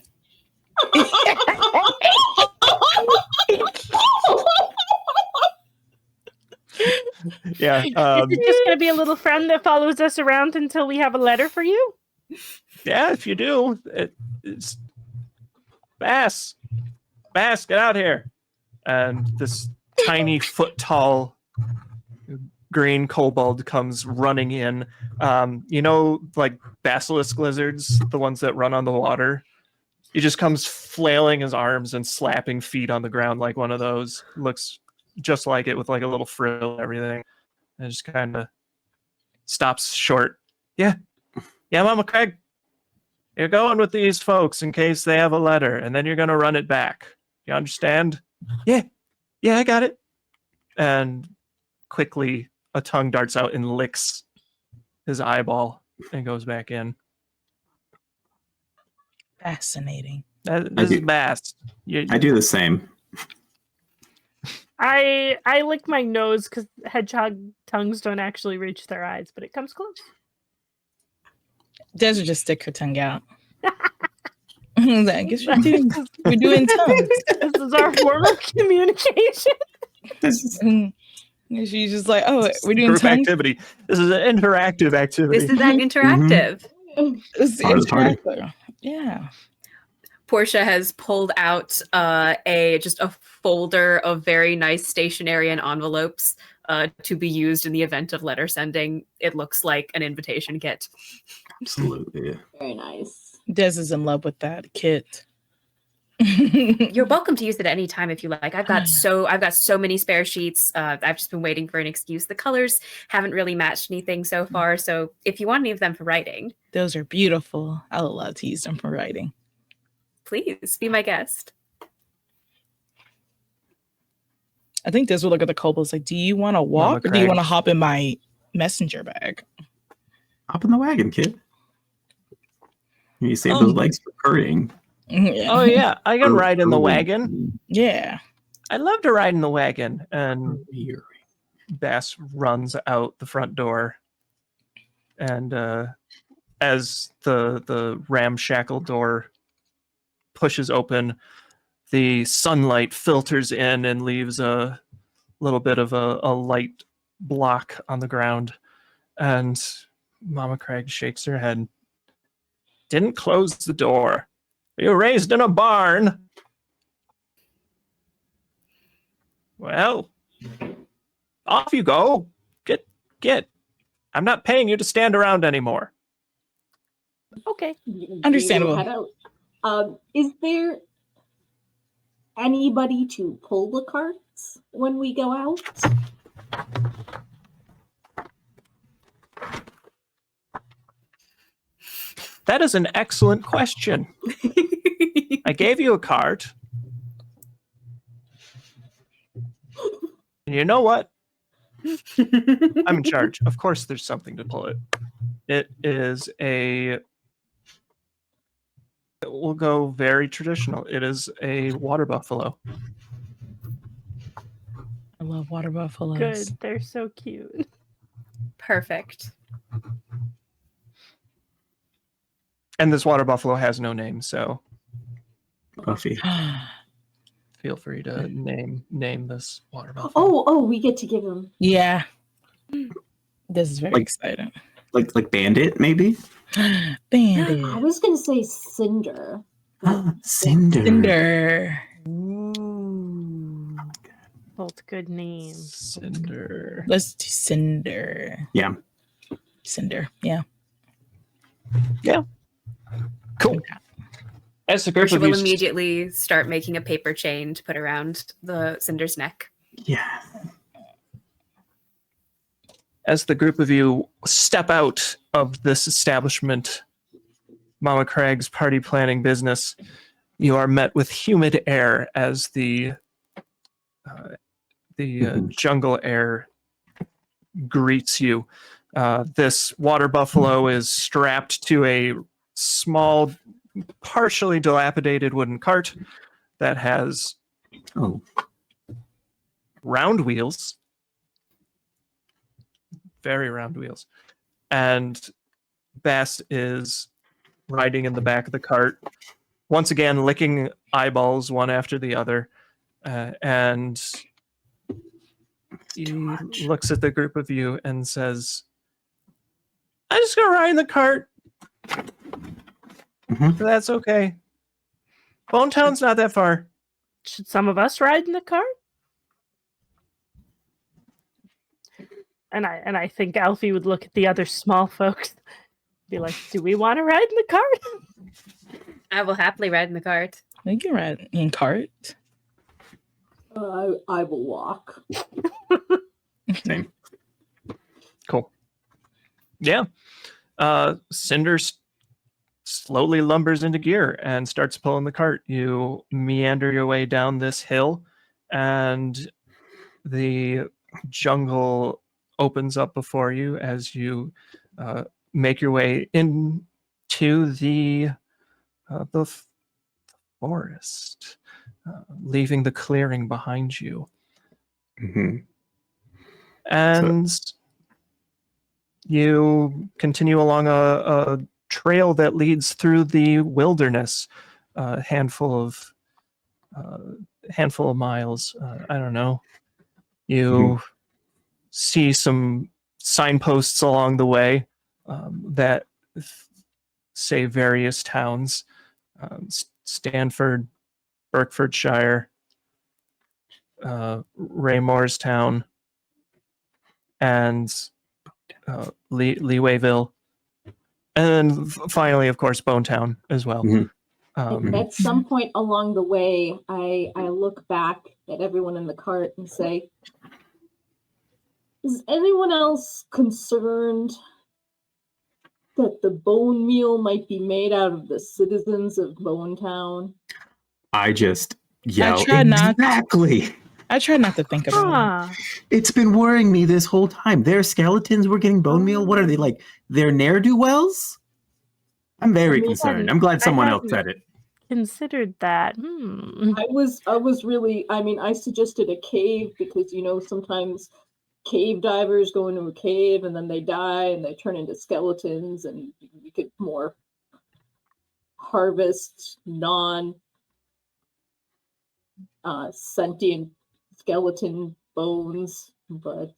Yeah. Is it just going to be a little friend that follows us around until we have a letter for you? Yeah, if you do, it's Bass, get out here. And this tiny foot-tall green kobold comes running in. You know, like basilisk lizards, the ones that run on the water? He just comes flailing his arms and slapping feet on the ground like one of those. Looks just like it with like a little frill and everything. And just kind of stops short. Yeah, Mama Craig. You're going with these folks in case they have a letter, and then you're going to run it back. You understand? Yeah, I got it. And quickly, a tongue darts out and licks his eyeball and goes back in. Fascinating. This is Bass. I do the same. I lick my nose because hedgehog tongues don't actually reach their eyes, but it comes close. Des would just stick her tongue out. I guess we're doing tongues. This is our form of communication. And she's just like, oh, we're doing group tongues? activity. This is an interactive activity. This is that interactive. It's Part of the party. interactive. Yeah. Portia has pulled out a folder of very nice stationery and envelopes to be used in the event of letter sending. It looks like an invitation kit. Absolutely. Yeah. Very nice. Des is in love with that kit. You're welcome to use it at any time if you like. I've got so many spare sheets. I've just been waiting for an excuse. The colors haven't really matched anything so far. So if you want any of them for writing, Those are beautiful. I would love to use them for writing. please be my guest. I think Des would look at the kobolds like, do you want to walk or do you want to hop in my messenger bag? Hop in the wagon, kid. You save those legs for currying. Yeah. Oh yeah, I can ride in the wagon. Yeah. I'd love to ride in the wagon. And Bass runs out the front door, and as the ramshackle door pushes open, the sunlight filters in and leaves a little bit of a light block on the ground. And Mama Craig shakes her head. Didn't close the door. You were raised in a barn. Well, off you go. Get. I'm not paying you to stand around anymore. Okay. Understandable. Is there anybody to pull the carts when we go out? That is an excellent question. I gave you a cart. And you know what? I'm in charge. Of course there's something to pull it. It is we'll go very traditional. It is a water buffalo. I love water buffaloes. Good. They're so cute. Perfect. And this water buffalo has no name, so Buffy. feel free to name this water buffalo. Oh, we get to give him. Yeah. This is very Like- exciting. Like Bandit, maybe? Bandit. I was gonna say Cinder. Cinder. Cinder. Both good names. Cinder. Let's do Cinder. Yeah. Cinder. Yeah. Cool. As the group Portia of will you immediately start making a paper chain to put around the Cinder's neck. Yeah. as the group of you step out of this establishment, Mama Craig's party planning business, you are met with humid air as the jungle air greets you. This water buffalo is strapped to a small, partially dilapidated wooden cart that has round wheels, very round wheels, and Bass is riding in the back of the cart, once again licking eyeballs one after the other, and he looks at the group of you and says, I'm just gonna ride in the cart. That's okay. Bone Town's not that far. Should some of us ride in the cart? And I think Alfie would look at the other small folks, be like, "Do we want to ride in the cart?" I will happily ride in the cart. We can ride in cart. I will walk. Same. Cool. Yeah. Cinder slowly lumbers into gear and starts pulling the cart. You meander your way down this hill, and the jungle opens up before you as you make your way into the forest, leaving the clearing behind you. And you continue along a trail that leads through the wilderness, a handful of miles. I don't know. You see some signposts along the way that say various towns: Stanford, Berkfordshire, Raymorstown, and Leewayville, and then finally, of course, Bonetown as well. At some point along the way, I look back at everyone in the cart and say, is anyone else concerned that the bone meal might be made out of the citizens of Bonetown? I just yell, I try not exactly. I try not to think about it. It's been worrying me this whole time. Their skeletons were getting bone meal. What are they like? They're ne'er-do-wells? I'm very concerned. I'm glad someone else said it. Considered that. I was really, I suggested a cave because, sometimes cave divers go into a cave and then they die and they turn into skeletons, and you could more harvest sentient skeleton bones, but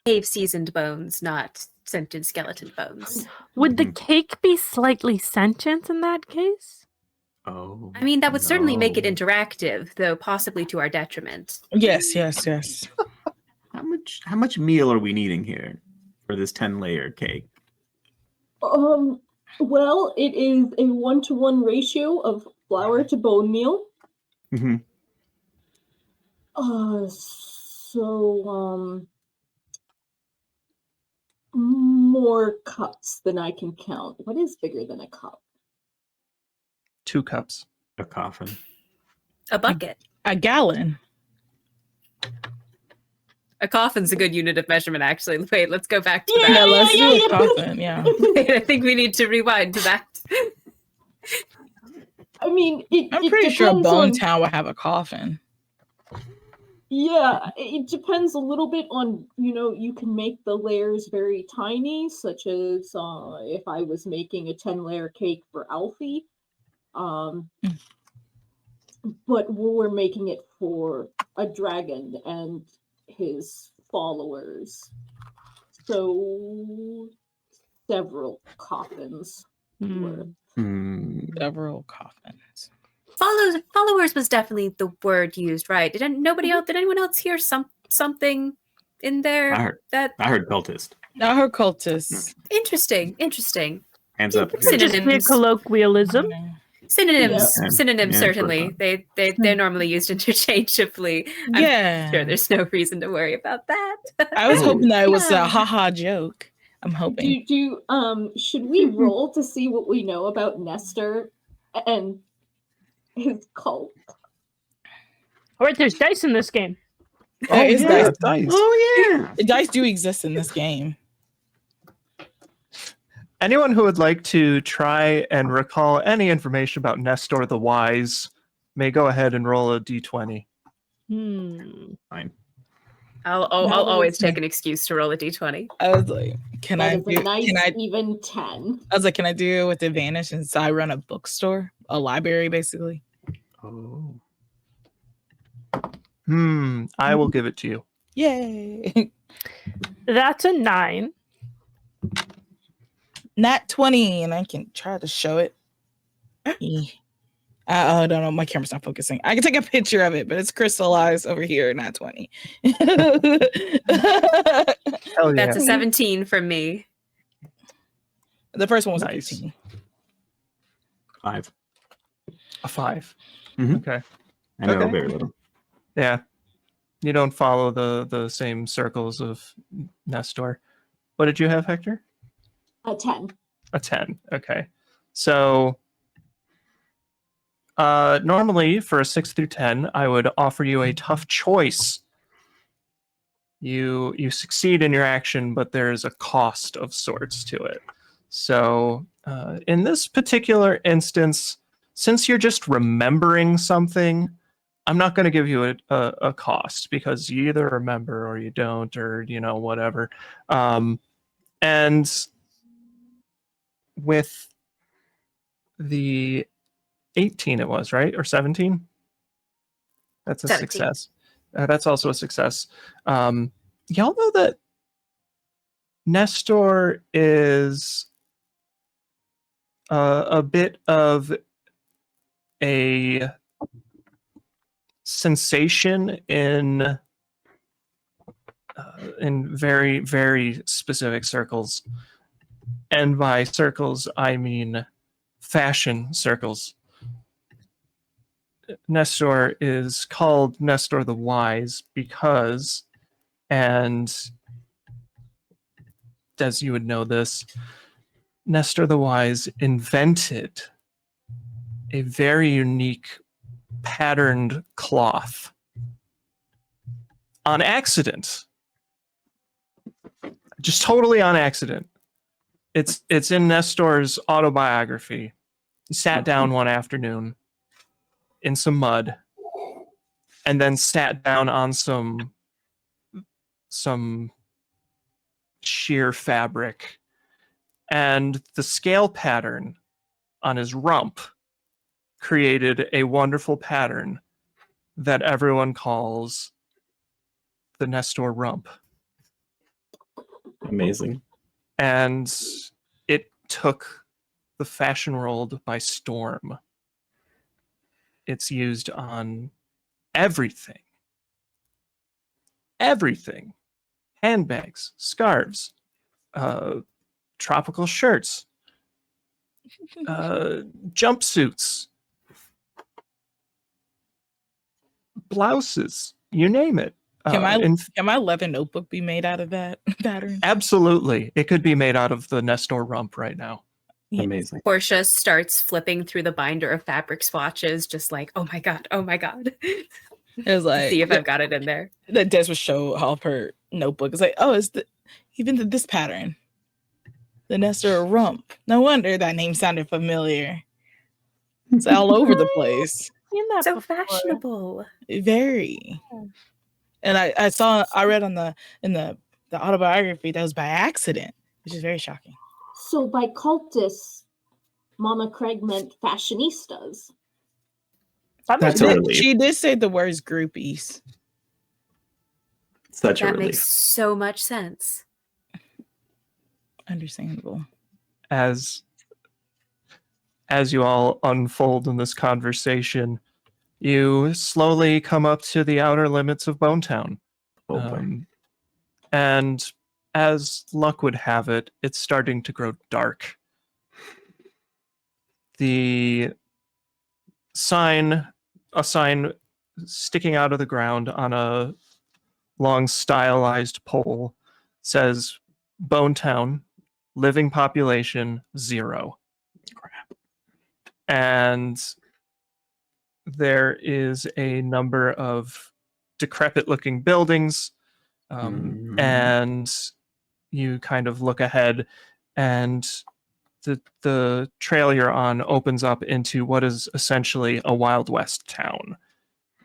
Cave seasoned bones, not sentient skeleton bones. Would the cake be slightly sentient in that case? Oh, I mean, that would certainly make it interactive, though possibly to our detriment. Yes. How much meal are we needing here for this 10-layer cake? Well, it is a 1-to-1 ratio of flour to bone meal. More cups than I can count. What is bigger than a cup? 2 cups. A coffin. A bucket. A gallon. A coffin's a good unit of measurement, actually. Wait, let's go back to Yeah, that. let's do a coffin. Yeah. Wait, I think we need to rewind to that. I mean, I'm pretty sure Bone Town would have a coffin. Yeah, it depends a little bit on, you can make the layers very tiny, such as if I was making a 10-layer cake for Alfie. But we're making it for a dragon and his followers. So several coffins worth. Several coffins. Followers was definitely the word used, right? Did anyone else hear something in there? I heard cultist. Not her cultists. Interesting. Hands up. Could just be a colloquialism. Synonyms, Yeah, certainly. They're normally used interchangeably. I'm sure there's no reason to worry about that. I was hoping that it was a haha joke. I'm hoping. Should we roll to see what we know about Nestor and his cult? All right, there's dice in this game. Dice. Oh yeah. Dice do exist in this game. Anyone who would like to try and recall any information about Nestor the Wise may go ahead and roll a d20. Fine. I'll always take an excuse to roll a d20. I was like, can I even 10? I was like, can I do it with advantage since I run a bookstore, a library, basically? Oh. I will give it to you. Yay! That's a 9. Nat 20, and I can try to show it. I don't know. My camera's not focusing. I can take a picture of it, but it's crystallized over here, not 20. Hell yeah. That's a 17 from me. The first one was Nice. a 15. 5. A 5. Mhm. Okay. I know Okay. very little. Yeah. You don't follow the same circles of Nestor. What did you have, Hector? A 10. A 10. Okay. So normally for a 6 through 10, I would offer you a tough choice. You succeed in your action, but there's a cost of sorts to it. So in this particular instance, since you're just remembering something, I'm not going to give you a cost because you either remember or you don't, or whatever. And with the 18 it was, right? Or 17? That's a 17. success. That's also a success. Y'all know that Nestor is a bit of a sensation in very, very specific circles. And by circles, I mean fashion circles. Nestor is called Nestor the Wise because, and as you would know this, Nestor the Wise invented a very unique patterned cloth on accident. Just totally on accident. It's in Nestor's autobiography. He sat down one afternoon in some mud and then sat down on some sheer fabric, and the scale pattern on his rump created a wonderful pattern that everyone calls the Nestor rump. Amazing. And it took the fashion world by storm. It's used on everything. Everything. Handbags, scarves, tropical shirts, jumpsuits, blouses, you name it. Can my leather notebook be made out of that pattern? Absolutely. It could be made out of the Nestor rump right now. Amazing. Portia starts flipping through the binder of fabric swatches, just like, oh my god. It was like, See if I've got it in there. The Des would show off her notebook. It's like, oh, it's even this pattern. The Nestor rump. No wonder that name sounded familiar. It's all over the place. Seen that So before. fashionable. Very. And I read in the autobiography that was by accident, which is very shocking. So by cultists, Mama Craig meant fashionistas. That's a relief. She did say the words groupies. Such a That relief. makes so much sense. Understandable. As you all unfold in this conversation, you slowly come up to the outer limits of Bonetown. Oh, boy. And as luck would have it, it's starting to grow dark. A sign sticking out of the ground on a long stylized pole says Bonetown, living population 0. Crap. And there is a number of decrepit looking buildings, and you kind of look ahead, and the trail you're on opens up into what is essentially a Wild West town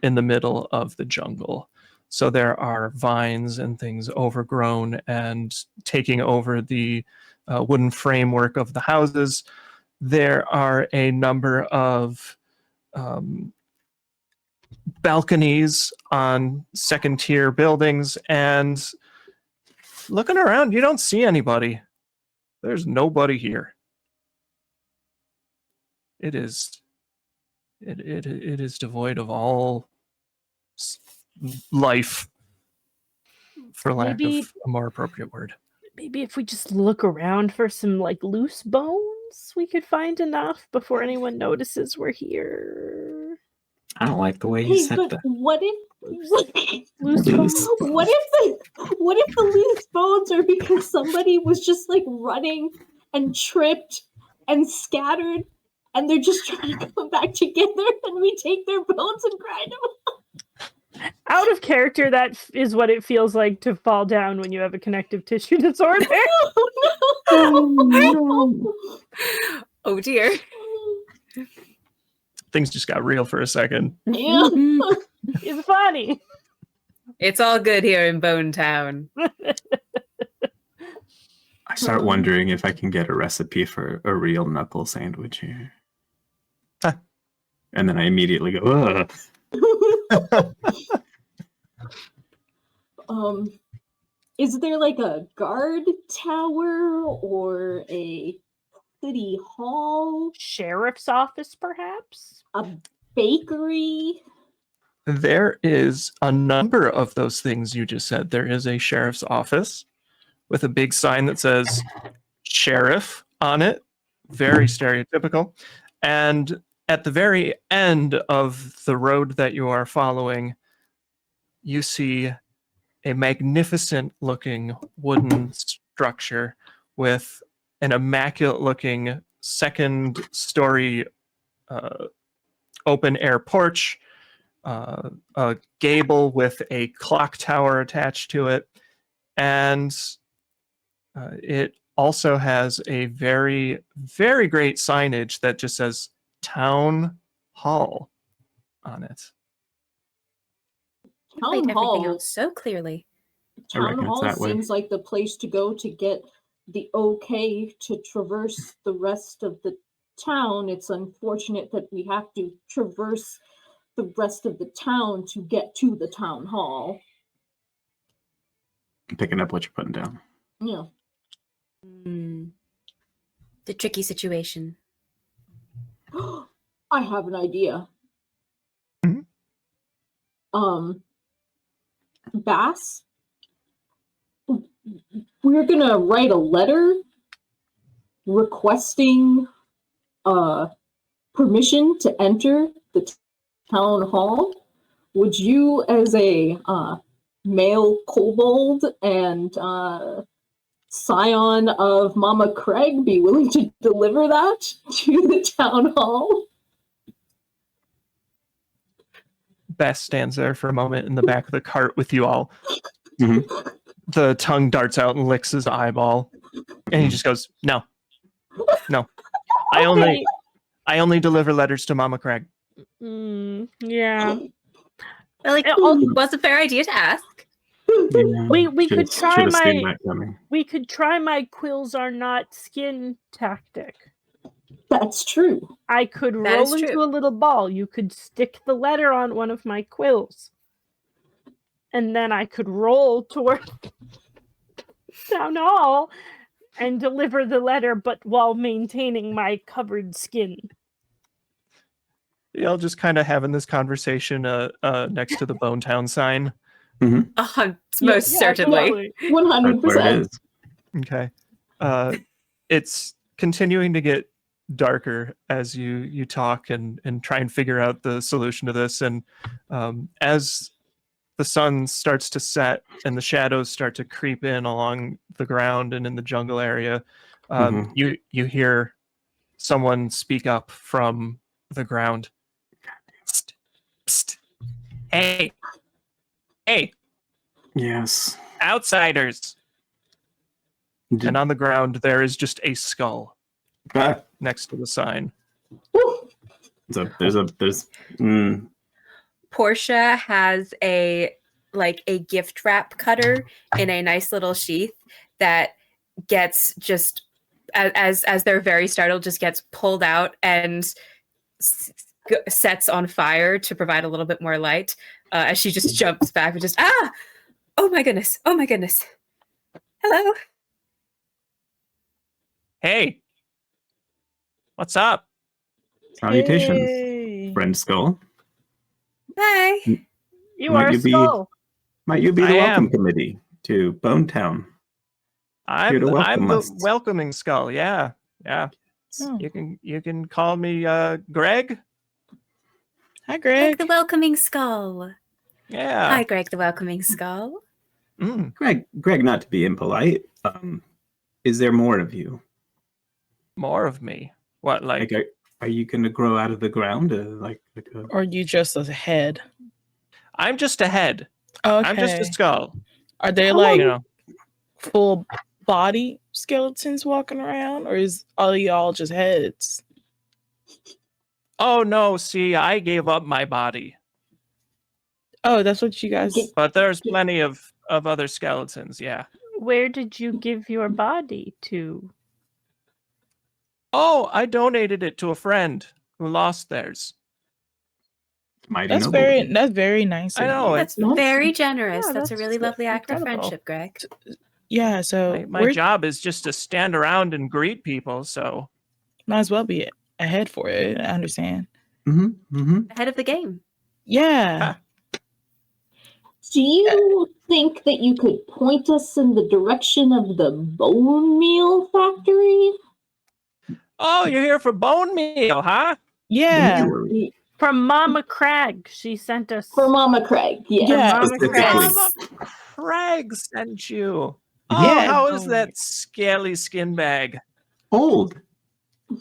in the middle of the jungle. So there are vines and things overgrown and taking over the wooden framework of the houses. There are a number of balconies on second-tier buildings, and looking around, you don't see anybody. There's nobody here. It is devoid of all life, for lack of a more appropriate word. Maybe if we just look around for some like loose bones, we could find enough before anyone notices we're here. I don't like the way you said that. What if Loose bones? what if the loose bones are because somebody was just like running and tripped and scattered, and they're just trying to come back together, and we take their bones and grind them? Out of character, that is what it feels like to fall down when you have a connective tissue disorder. Oh dear. Things just got real for a second. Yeah. It's funny. It's all good here in Bone Town. I start wondering if I can get a recipe for a real knuckle sandwich here. Huh. And then I immediately go, ugh. Is there like a guard tower or a city hall? Sheriff's office, perhaps? A bakery? There is a number of those things you just said. There is a sheriff's office with a big sign that says sheriff on it. Very stereotypical. And at the very end of the road that you are following, you see a magnificent looking wooden structure with an immaculate looking second story open air porch, a gable with a clock tower attached to it, and it also has a very, very great signage that just says Town Hall on it. Played Town everything hall. out so clearly. I reckon Town it's hall that way. seems like the place to go to get the okay to traverse the rest of the town. It's unfortunate that we have to traverse the rest of the town to get to the town hall. I'm picking up what you're putting down. Yeah. The tricky situation. I have an idea. Bass, we're gonna write a letter requesting permission to enter the town hall. Would you, as a male kobold and scion of Mama Craig, be willing to deliver that to the town hall? Bess stands there for a moment in the back of the cart with you all. Mm-hmm. The tongue darts out and licks his eyeball, and he just goes, "No, no. I only deliver letters to Mama Craig." Yeah. Well, like, And was a fair idea to ask. Yeah, We could try should've seen my that coming. we could try my quills are not skin tactic. That's true. I could That roll is into true. a little ball. You could stick the letter on one of my quills. And then I could roll toward town hall and deliver the letter, but while maintaining my covered skin. Y'all just kind of having this conversation next to the Bone Town sign. Most certainly. Totally. 100%. Where it is. Okay. It's continuing to get darker as you talk and try and figure out the solution to this. And as the sun starts to set and the shadows start to creep in along the ground and in the jungle area, you hear someone speak up from the ground. Psst, psst. Hey, Yes. outsiders. And on the ground, there is just a skull Ah, next to the sign. there's Portia has a gift wrap cutter in a nice little sheath that gets just as they're very startled, just gets pulled out and sets on fire to provide a little bit more light. As she just jumps back and just oh my goodness, hello. Hey, what's up? salutations, Yay. friend skull. Hi. You Might are a you be- skull. Might you be the I welcome am. committee to Bone Town? Here to I'm welcome the us. welcoming skull. Yeah. Oh. You can call me Greg. Hi, Greg Greg. the welcoming skull. Yeah. Hi, Greg the welcoming skull. Mm. Greg, not to be impolite. Is there more of you? More of me. What, like? Are you going to grow out of the ground? Or you just a head? I'm just a head. Okay. I'm just a skull. Are they How like You know. full body skeletons walking around, or is all y'all just heads? Oh no! See, I gave up my body, Oh, that's what you guys. but there's plenty of other skeletons. Yeah. Where did you give your body to? Oh, I donated it to a friend who lost theirs. Mighty That's noble. very nice. I of know you. That's nice. very generous. Yeah, that's a that's really lovely act of incredible. friendship, Greg. Yeah. So My we're job is just to stand around and greet people. So might as well be ahead for it. I understand. Ahead of the game. Yeah. Do you think that you could point us in the direction of the bone meal factory? oh, you're here for bone meal, huh? Yeah. From Mama Crag, she sent us. For Mama Craig, yes. Yeah. Mama Specifically. Crag. Mama Craig sent you. Oh, Yeah. how is that scaly skin bag? Old.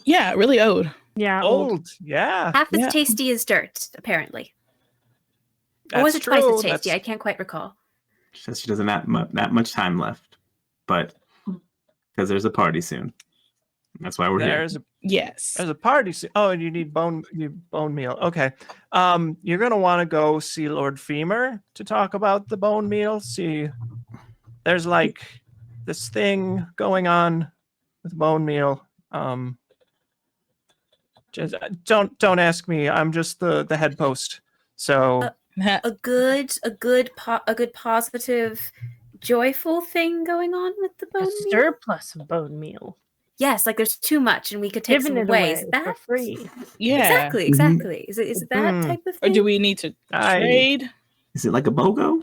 Yeah. Really old. Yeah, old. Old, yeah. Half as Yeah. tasty as dirt, apparently. Or That's was it twice true. as tasty? That's- I can't quite recall. She says she doesn't have that much time left, but because there's a party soon. That's why we're There's Yes. a party. Oh, and you need bone meal. Okay. You're gonna want to go see Lord Femur to talk about the bone meal. See, there's like this thing going on with bone meal. Just don't ask me. I'm just the head post. So A good positive, joyful thing going on with the A bone meal. surplus of bone meal. Yes, like there's too much and we could take Giving some it away. away Is that for free. Yeah. Exactly. Is it that Mhm. type of Or thing? do we need to trade? Is it like a BOGO?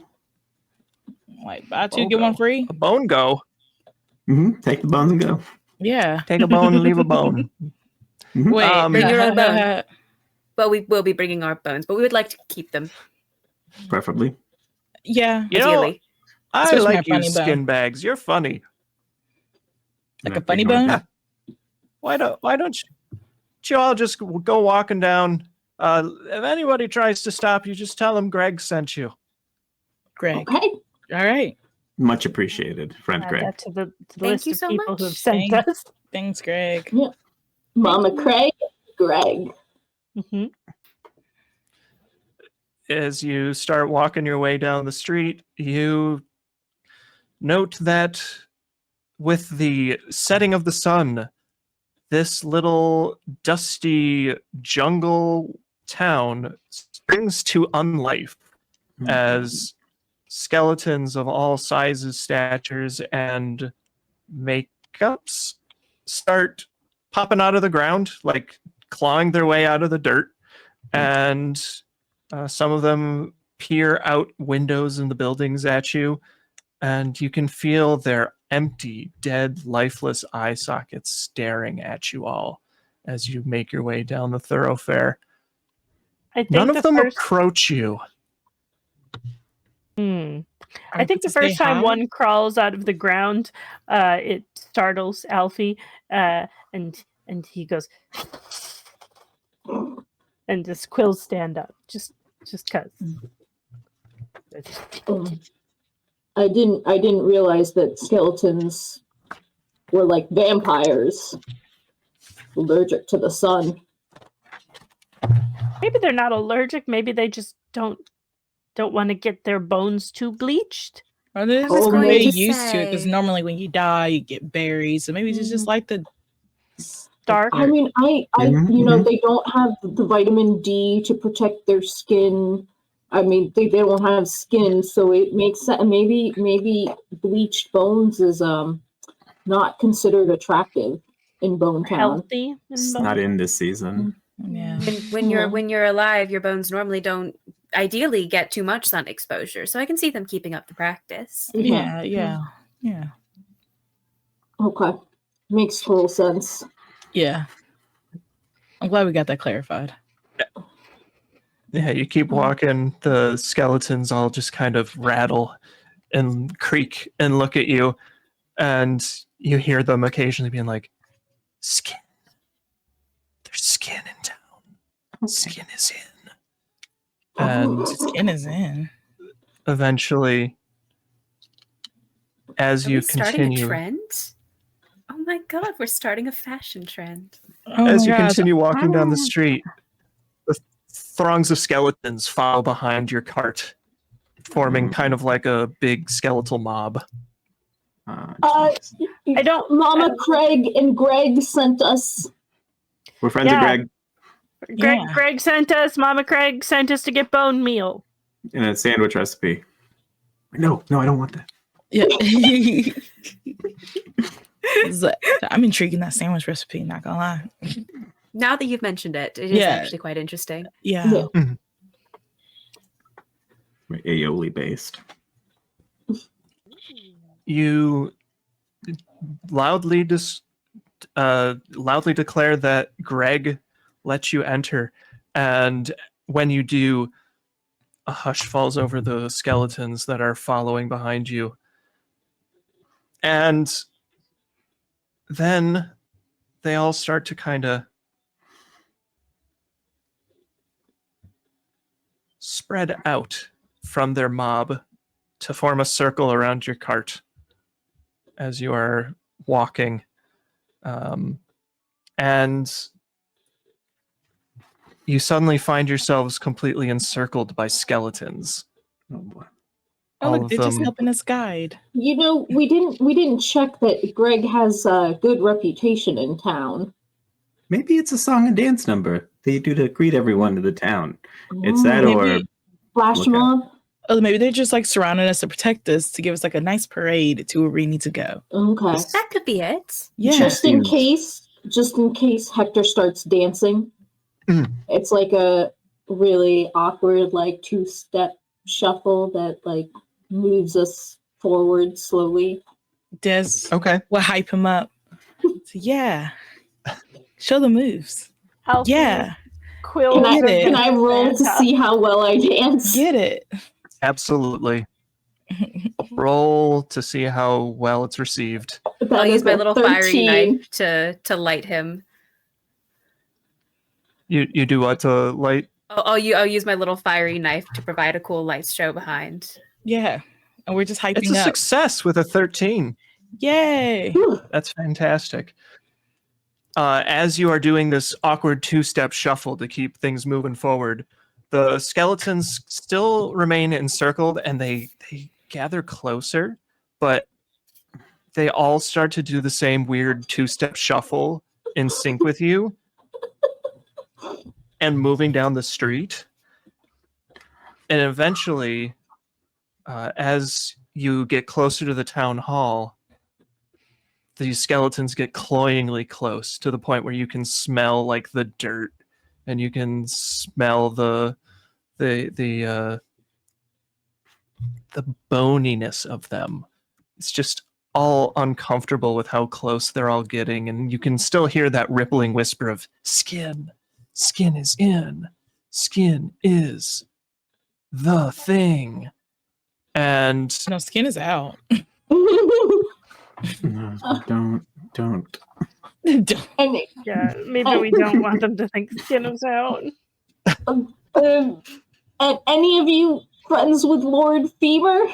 Like buy two, get one BOGO. free? a bone go. Take the bones and go. Yeah. Take a bone, leave a bone. Wait. Bring your own bone. Well, we will be bringing our bones, but we would like to keep them, Preferably. Yeah. You know, ideally. I Especially my like you funny bone. skin bags. You're funny. Like Not a funny taking bone? like Why don't you all just go walking down? If anybody tries to stop you, just tell them Greg sent you. Greg. Okay. All right. Much appreciated, friend Add Greg. that to the Thank list you of so people who have much. sent Thank- us. Thanks, Greg. Mama Craig, Greg. Mhm. As you start walking your way down the street, you note that with the setting of the sun, this little dusty jungle town springs to unlife as skeletons of all sizes, statures, and makeups start popping out of the ground, like clawing their way out of the dirt. And some of them peer out windows in the buildings at you, and you can feel their empty, dead, lifeless eye sockets staring at you all as you make your way down the thoroughfare. I think None of the them first... approach you. I think the first time one crawls out of the ground, it startles Alfie, and he goes, and just quills stand up, just cause. I didn't realize that skeletons were like vampires, allergic to the sun. Maybe they're not allergic. Maybe they just don't want to get their bones too bleached. Or they're I was just going way to used to it, because say- normally when you die, you get buried. So maybe it's just like the Dark. I mean, Mhm, you know, mhm. they don't have the vitamin D to protect their skin. I mean, they don't have skin, so it makes sense. Maybe bleached bones is not considered attractive in Bone Town. Healthy. It's not in this season. Yeah. When you're alive, your bones normally don't ideally get too much sun exposure. So I can see them keeping up the practice. Yeah. Okay, makes total sense. Yeah. I'm glad we got that clarified. Yeah, you keep walking, the skeletons all just kind of rattle and creak and look at you, and you hear them occasionally being like, skin. There's skin in town. Skin is in. And Skin is in. eventually, as Are you we starting continue, a trend? Oh my god, we're starting a fashion trend. as you my gosh. continue walking down the street, the throngs of skeletons follow behind your cart, forming kind of like a big skeletal mob. Jeez. I don't- Mama Craig and Greg sent us. We're friends Yeah. of Greg Yeah. Greg sent us. Mama Craig sent us to get bone meal. in a sandwich recipe. No, I don't want that. Yeah. So, I'm intrigued in that sandwich recipe, not gonna lie. Now that you've mentioned it, it is Yeah. actually quite interesting. Yeah. Aioli based. You loudly declare that Greg lets you enter, and when you do, a hush falls over the skeletons that are following behind you. And then they all start to kind of spread out from their mob to form a circle around your cart as you are walking. And you suddenly find yourselves completely encircled by skeletons. Oh boy. Oh, All look, of they're just them- helping us guide. You know, we didn't check that Greg has a good reputation in town. Maybe it's a song and dance number they do to greet everyone to the town. It's that Maybe- or Flash Okay. mob. Oh, maybe they're just like surrounding us to protect us, to give us like a nice parade to where we need to go. Okay. That could be it. Yeah. Just in case Hector starts dancing. Mm. It's like a really awkward, like 2-step shuffle that like moves us forward slowly. Des Okay. will hype him up. So, yeah. Show the moves. Alfie, Yeah. Quill. Can I, get it. can I roll to see how well I dance? Get it. Absolutely. Roll to see how well it's received. That I'll is use my a little fiery 13. knife to light him. You do what to light? I'll use my little fiery knife to provide a cool light show behind. Yeah. And we're just hyping It's a up. success with a 13. Yay. Whew. That's fantastic. As you are doing this awkward 2-step shuffle to keep things moving forward, the skeletons still remain encircled and they gather closer, but they all start to do the same weird two-step shuffle in sync with you and moving down the street. And eventually, as you get closer to the town hall, these skeletons get cloyingly close to the point where you can smell like the dirt, and you can smell the boniness of them. It's just all uncomfortable with how close they're all getting, and you can still hear that rippling whisper of skin. Skin is in. Skin is the thing. And No, skin is out. No, don't. Don't. And Yeah, maybe we don't want them to think skin is out. and any of you friends with Lord Femur?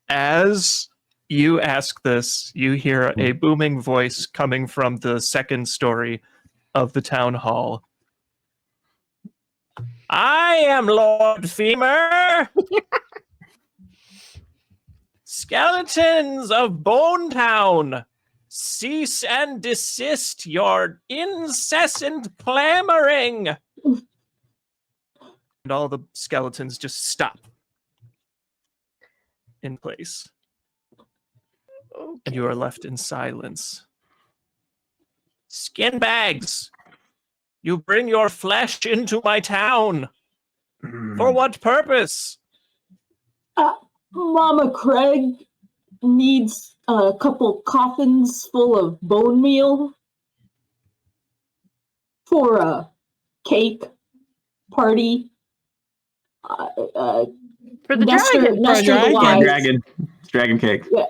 as you ask this, you hear a booming voice coming from the second story of the town hall. I am Lord Femur. Skeletons of Bone Town, cease and desist your incessant clamoring. And all the skeletons just stop in place. Okay. And you are left in silence. Skin bags, you bring your flesh into my town. For what purpose? Mama Craig needs a couple coffins full of bone meal for a cake party. For the Nestor- dragon. Nestor For a the dragon. Wise. Dragon cake. Yeah,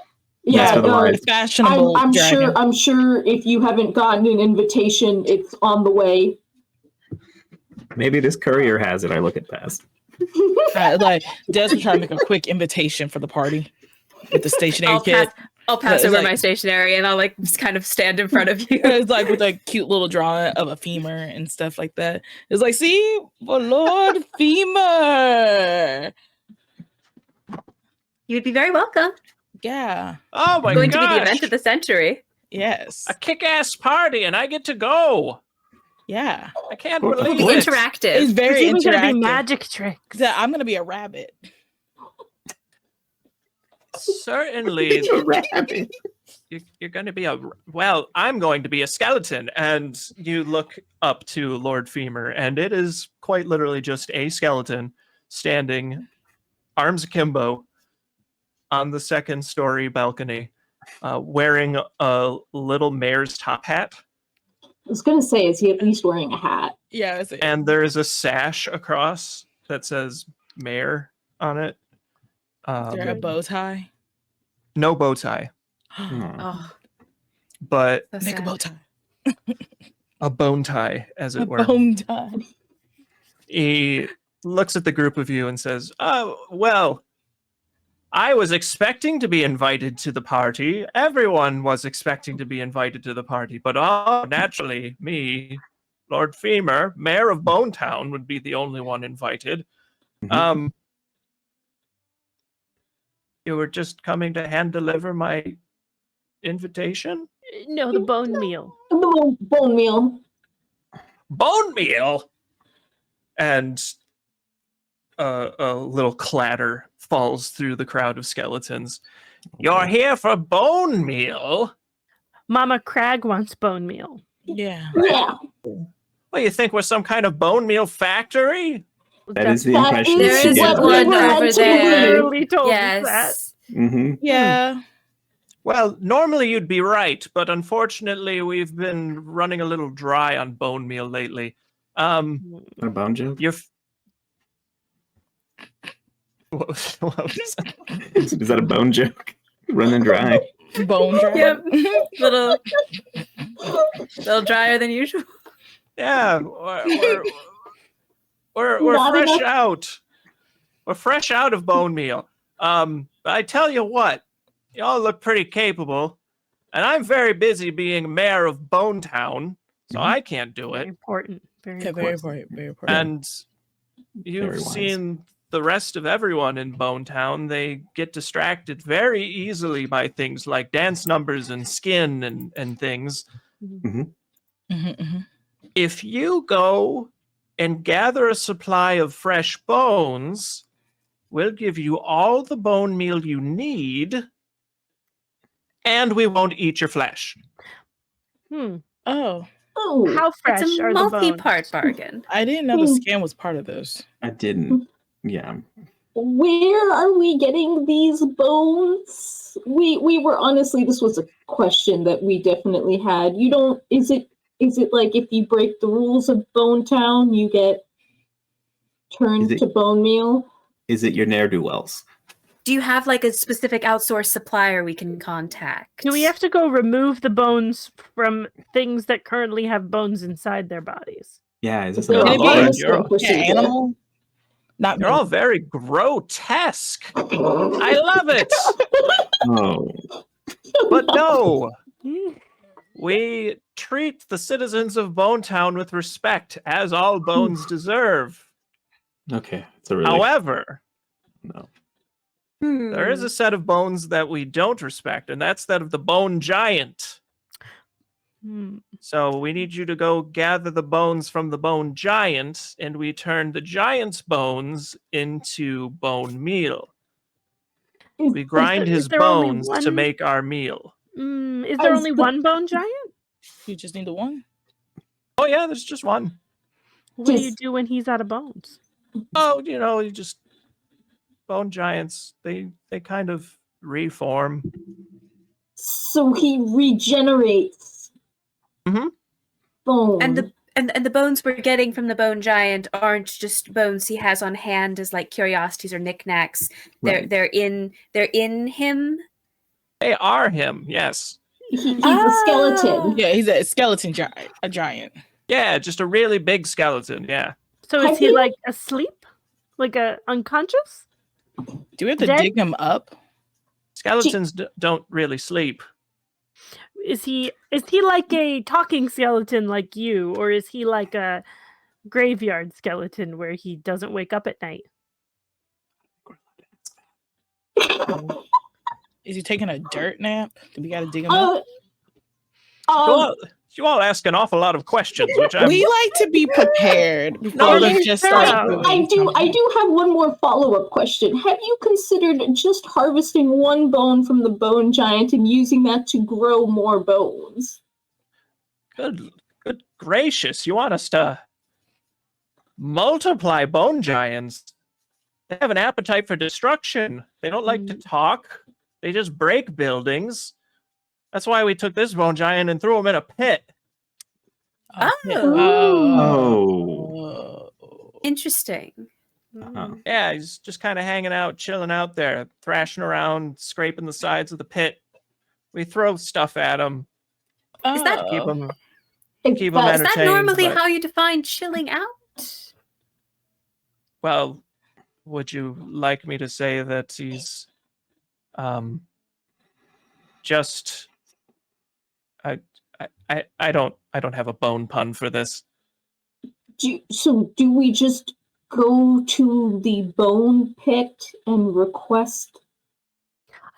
Nestor the no, Wise. Fashionable I'm dragon. sure. I'm sure if you haven't gotten an invitation, it's on the way. Maybe this courier has it. I look it past. Like Des was trying to make a quick invitation for the party with the stationary kit. I'll pass It's over like- my stationery and I'll like just kind of stand in front of you. It's like with a cute little drawing of a femur and stuff like that. It's like, see, for Lord Femur. You'd be very welcome. Yeah. Oh my Going to be the gosh! event of the century. Yes. A kick-ass party, and I get to go. Yeah. I can't Well, believe It'll be it. interactive. It's very It's even gonna be interactive. magic tricks. Yeah, I'm gonna be a rabbit. Certainly, It's a rabbit. you're going to be I'm going to be a skeleton. And you look up to Lord Femur, and it is quite literally just a skeleton standing, arms akimbo, on the second story balcony, wearing a little mare's top hat. I was gonna say, is he at least wearing a hat? Yeah, that's it. And there is a sash across that says mayor on it. Is there a bow tie? No bow tie, Oh, but so Make a sad. bow tie. a bone tie, as A it were. bone tie. He looks at the group of you and says, "Oh, well, I was expecting to be invited to the party. Everyone was expecting to be invited to the party. But naturally, me, Lord Femur, Mayor of Bone Town, would be the only one invited. Mhm. You were just coming to hand deliver my invitation? No, the bone meal. The bone meal. Bone meal!" And a little clatter falls through the crowd of skeletons. "You're here for bone meal? Mama Crag wants bone meal. Yeah. Yeah, What, you think we're some kind of bone meal factory? That is the that impression is you There is get. what one we were over led to there. believe. Literally told us that. Yes. Mm-hmm. Yeah. Well, normally you'd be right, but unfortunately we've been running a little dry on bone meal lately. A bone joke? You're... What was that? Is that a bone joke? Running dry. Bone dry. Yep. little drier than usual. Yeah, we're Not fresh enough. out. We're fresh out of bone meal. But I tell you what, y'all look pretty capable, and I'm very busy being mayor of Bone Town, so Mhm. I can't do Very it. important. Very Okay, important. very important. Very important. And you've Very wise. seen the rest of everyone in Bone Town, they get distracted very easily by things like dance numbers and skin and things. If you go and gather a supply of fresh bones, we'll give you all the bone meal you need, and we won't eat your flesh. Oh, How fresh It's a are the bones? multi-part bargain. I didn't know the skin was part of this. I didn't. Yeah. Where are we getting these bones? We were honestly, this was a question that we definitely had. You don't, is it like if you break the rules of Bone Town, you get turned to bone meal? Is it your ne'er-do-wells? Do you have like a specific outsourced supplier we can contact? Do we have to go remove the bones from things that currently have bones inside their bodies? Yeah, is this They're something? all Lord, bonus you're- procedure. Animal? Not You're all very grotesque. I love it. Oh. But no, we treat the citizens of Bone Town with respect, as all bones deserve. Okay. It's a really However, no. there is a set of bones that we don't respect, and that's that of the bone giant. So we need you to go gather the bones from the bone giant, and we turn the giant's bones into bone meal. We grind his there only bones to one- make our meal. Is there only one bone giant? You just need the one? Oh yeah, there's just one. What do you do when he's out of bones? Oh, you just bone giants, they kind of reform. So he regenerates bone. And the bones we're getting from the bone giant aren't just bones he has on hand as like curiosities or knickknacks. Right. They're in him. They are him, yes. He's a skeleton. Yeah, he's a skeleton giant. A giant. Yeah, just a really big skeleton, yeah. So Have is he you- like asleep? Like unconscious? Do we have to Dead? dig him up? Skeletons don't really sleep. Is he like a talking skeleton like you, or is he like a graveyard skeleton where he doesn't wake up at night? Is he taking a dirt nap? Do we gotta dig him up? You all ask an awful lot of questions, which I'm... We like to be prepared before No, we that's just fair start enough. doing I do something. have one more follow-up question. Have you considered just harvesting one bone from the bone giant and using that to grow more bones? Good gracious, you want us to multiply bone giants? They have an appetite for destruction. They don't like to talk. They just break buildings. That's why we took this bone giant and threw him in a pit. Oh. Interesting. Uh-huh. Yeah, he's just kind of hanging out, chilling out there, thrashing around, scraping the sides of the pit. We throw stuff at him, Is that- keep him If Keep 'em that's- Is that entertained, normally but- how you define chilling out? Well, would you like me to say that he's just I don't have a bone pun for this. So do we just go to the bone pit and request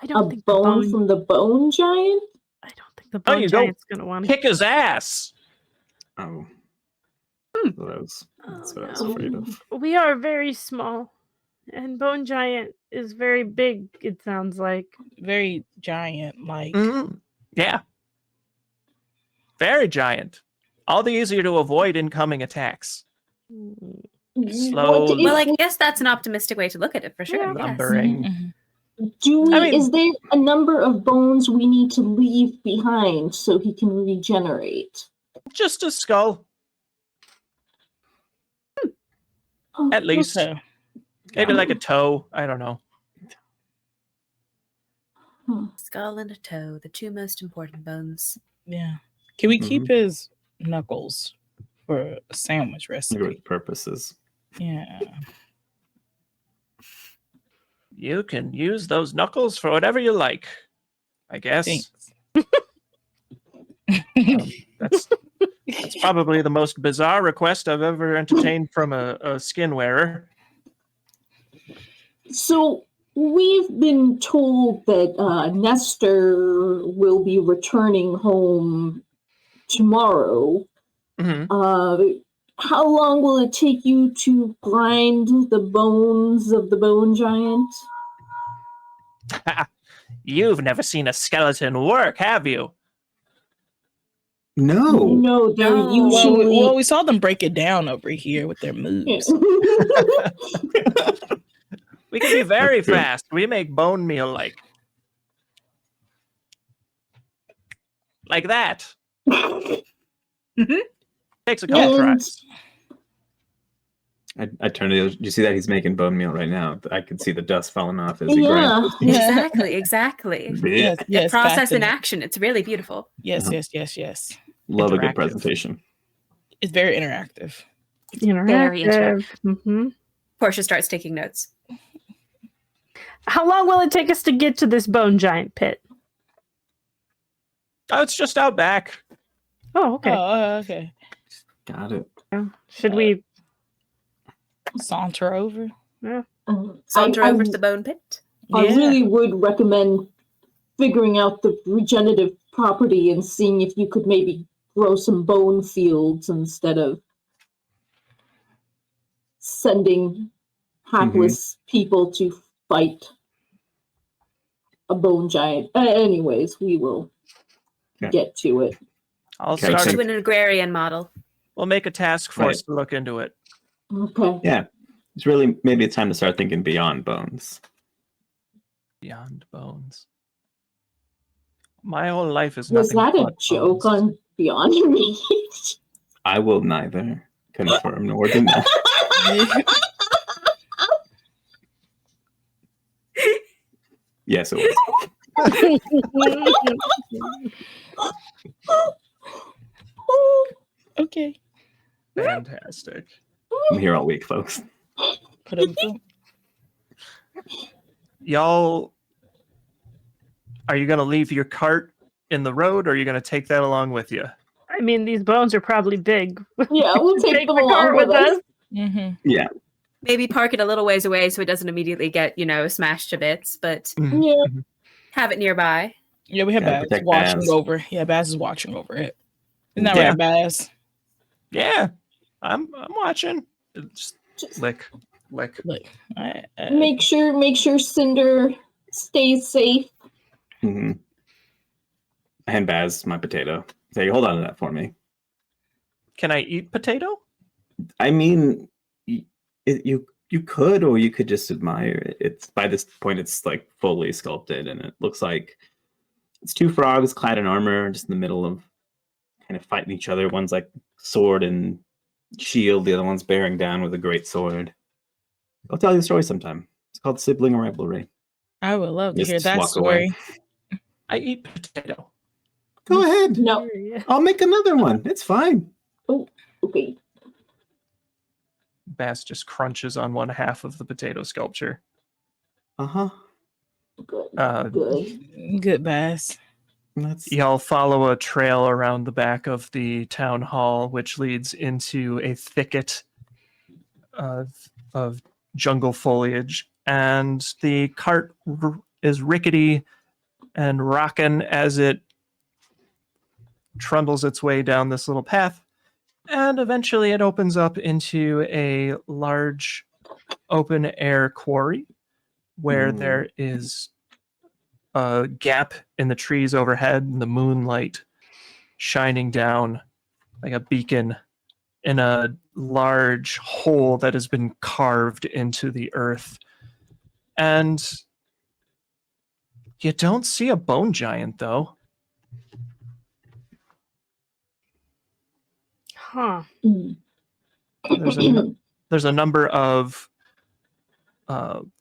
I a don't think bone from the bone giant? I don't think the Oh, bone you go giant's gonna want to. Kick his ass. Oh. That's what I was no. afraid of. We are very small, and bone giant is very big. It sounds like. Very giant, like Mhm. Yeah. Very giant. All the easier to avoid incoming attacks. Slow What if Well, I we- guess that's an optimistic way to look at it for sure. Yeah. Yes. Lumbering. Mhm. I mean- is there a number of bones we need to leave behind so he can regenerate? Just a skull, Oh, at least. Okay. Maybe like a toe. I don't know. Skull and a toe, the two most important bones. Yeah. Can we keep his knuckles for a sandwich recipe? Good purposes. Yeah. You can use those knuckles for whatever you like, I guess. Thanks. That's probably the most bizarre request I've ever entertained from a skin wearer. So we've been told that Nestor will be returning home tomorrow. Mhm. How long will it take you to grind the bones of the bone giant? You've never seen a skeleton work, have you? No. No, they're No. usually. Well, we saw them break it down over here with their moves. We can be very That's true. fast. We make bone meal like that. Takes a couple And- tries. I turned to you see that he's making bone meal right now. I could see the dust falling off as he Yeah. grinds. Exactly. Yes, yes. Process in fascinating. action. It's really beautiful. Yes, Uh-huh. yes. Love a good Interactive. presentation. It's very interactive. Very Interactive. Mhm. Portia starts taking notes. How long will it take us to get to this bone giant pit? Oh, it's just out back. Oh, okay. Okay. Got it. Should we? Saunter over. Saunter I over to the bone pit. I Yeah. really would recommend figuring out the regenerative property and seeing if you could maybe grow some bone fields instead of sending hapless people to fight a bone giant. Anyways, we will Yeah. get to it. I'll Okay, start. To an agrarian model. We'll make a task force to look into it. Okay. Yeah. It's really maybe it's time to start thinking beyond bones. Beyond bones. My whole life is Was nothing that a but joke bones. on Beyond Me? I will neither confirm nor deny. Yes, it was. Okay. Fantastic. I'm here all week, folks. Put them. Y'all, are you going to leave your cart in the road or are you going to take that along with you? I mean, these bones are probably big. Yeah, we'll take them the along car with us. Mm-hmm. Yeah. Maybe park it a little ways away so it doesn't immediately get, smashed to bits, but Yeah. have it nearby. Yeah, we have Gotta Baz protect watching Baz. over. Yeah, Baz is watching over it. Isn't that Yeah. right, Baz? Yeah, I'm watching. Just Just lick. Look, make sure Cinder stays safe. Mm-hmm. I hand Baz my potato. Say, hold on to that for me. Can I eat potato? I mean, you could, or you could just admire it. It's by this point, it's like fully sculpted, and it looks like it's two frogs clad in armor, just in the middle of kind of fighting each other. One's like sword and shield, the other one's bearing down with a great sword. I'll tell you the story sometime. It's called Sibling Rivalry. I would love to Just hear that walk away. story. I eat potato. Go ahead. No. I'll make another one. It's fine. Okay. Bass just crunches on one half of the potato sculpture. Uh-huh. Good. Good. Good, Baz. That's Y'all follow a trail around the back of the town hall, which leads into a thicket of jungle foliage. And the cart is rickety and rocking as it trundles its way down this little path. And eventually it opens up into a large open air quarry where there is a gap in the trees overhead and the moonlight shining down like a beacon in a large hole that has been carved into the earth. And you don't see a bone giant, though. Huh. There's a number of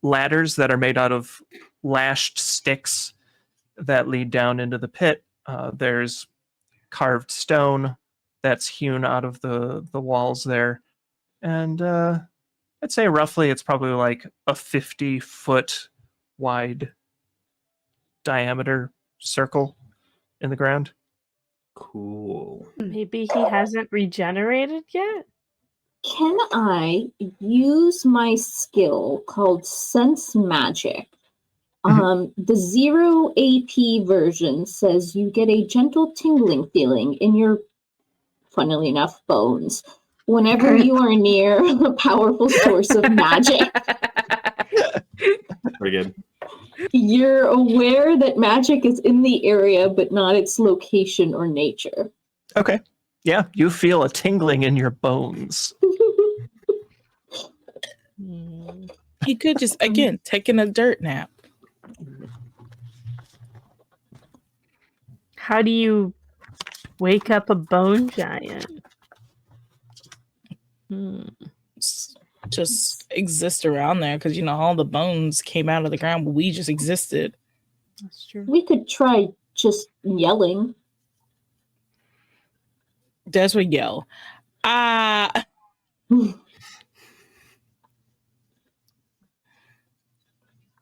ladders that are made out of lashed sticks that lead down into the pit. There's carved stone that's hewn out of the walls there. And I'd say roughly it's probably like a 50-foot wide diameter circle in the ground. cool. Maybe he hasn't regenerated yet? Can I use my skill called Sense Magic? The 0 AP version says you get a gentle tingling feeling in your, funnily enough, bones whenever you are near a powerful source of magic. Pretty good. You're aware that magic is in the area, but not its location or nature. Okay. Yeah, you feel a tingling in your bones. He could just, again, taking a dirt nap. How do you wake up a bone giant? Just exist around there because, all the bones came out of the ground, but we just existed. That's true. We could try just yelling. That's what yell.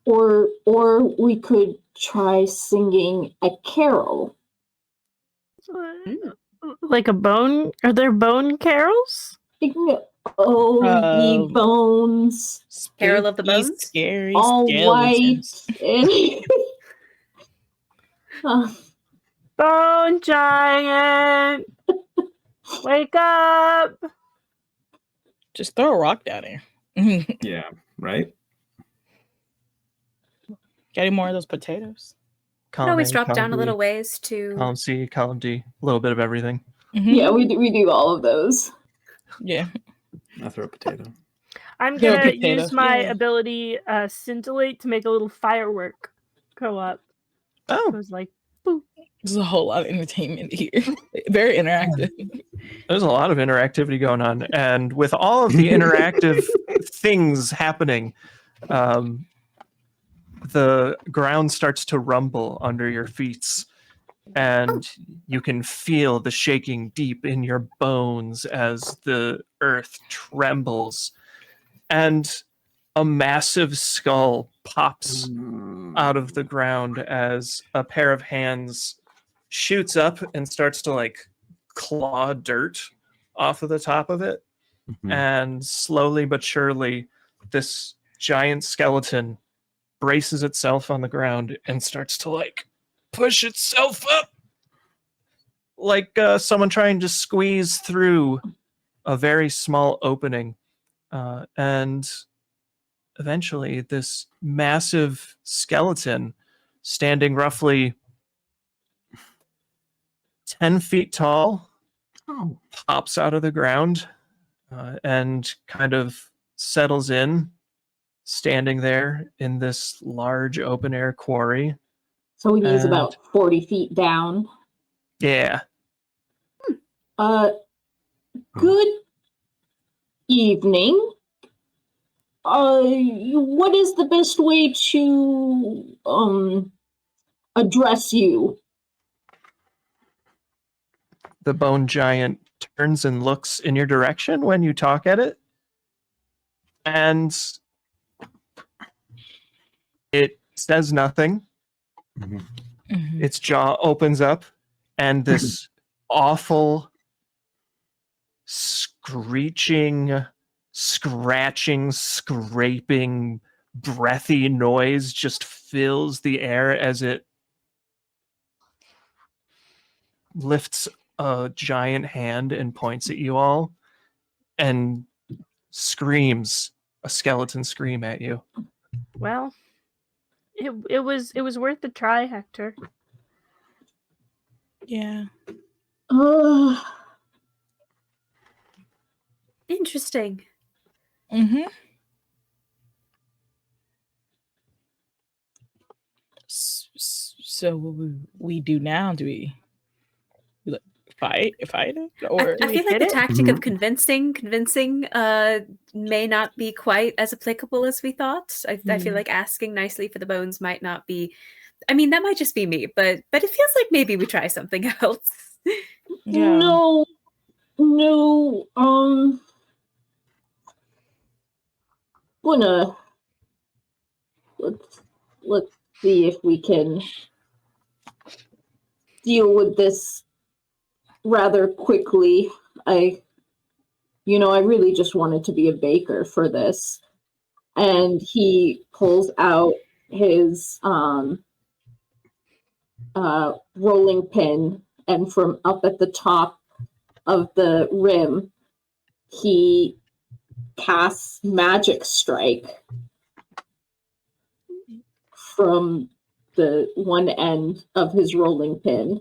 Or we could try singing a carol. Like a bone? Are there bone carols? Oh, ye bones. Carol of the Spooky, Bones? Scary All skeletons. white. Bone giant! Wake up! Just throw a rock down there. Yeah, right? Got any more of those potatoes? Can always drop down a little ways to. Column C, column D, a little bit of everything. Yeah, we do all of those. Yeah. I'll throw a potato. I'm Throw a gonna potato. use my Yeah. ability scintillate to make a little firework go up. Oh, It was like, boop. There's a whole lot of entertainment here. Very interactive. there's a lot of interactivity going on. And with all of the interactive things happening, the ground starts to rumble under your feet. And you can feel the shaking deep in your bones as the earth trembles. And a massive skull pops out of the ground as a pair of hands shoots up and starts to claw dirt off of the top of it. And slowly but surely, this giant skeleton braces itself on the ground and starts to push itself up like someone trying to squeeze through a very small opening. And eventually this massive skeleton, standing roughly 10 feet tall, pops out of the ground and kind of settles in, standing there in this large open air quarry. So he is And- about 40 feet down. Yeah. Good evening. What is the best way to address you? The bone giant turns and looks in your direction when you talk at it. And it says nothing. Its jaw opens up, and this awful, screeching, scratching, scraping, breathy noise just fills the air as it lifts a giant hand and points at you all and screams a skeleton scream at you. Well, it was worth the try, Hector. Yeah. Interesting. So what we do now? Do we fight it? Or I feel like the tactic of convincing may not be quite as applicable as we thought. I feel like asking nicely for the bones might not be. I mean, that might just be me, but it feels like maybe we try something else. Yeah. No. Let's see if we can deal with this rather quickly. I I really just wanted to be a baker for this. And he pulls out his rolling pin, and from up at the top of the rim, he casts Magic Strike from the one end of his rolling pin.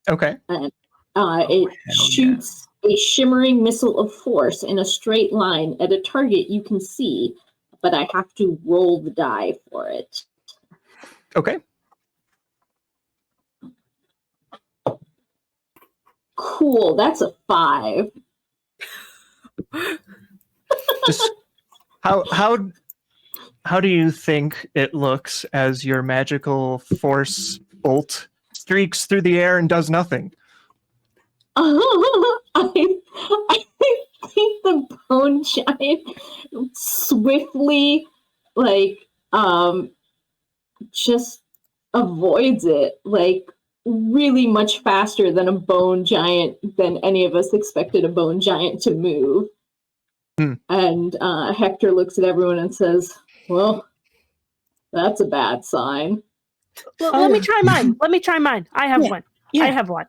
Okay. And it shoots a shimmering missile of force in a straight line at a target you can see, but I have to roll the die for it. Okay. Cool, that's a 5. Just how do you think it looks as your magical force bolt streaks through the air and does nothing? I think the bone giant swiftly, just avoids it, really much faster than than any of us expected a bone giant to move. And Hector looks at everyone and says, well, that's a bad sign. Well, let me try mine. I have one. Yeah. I have one.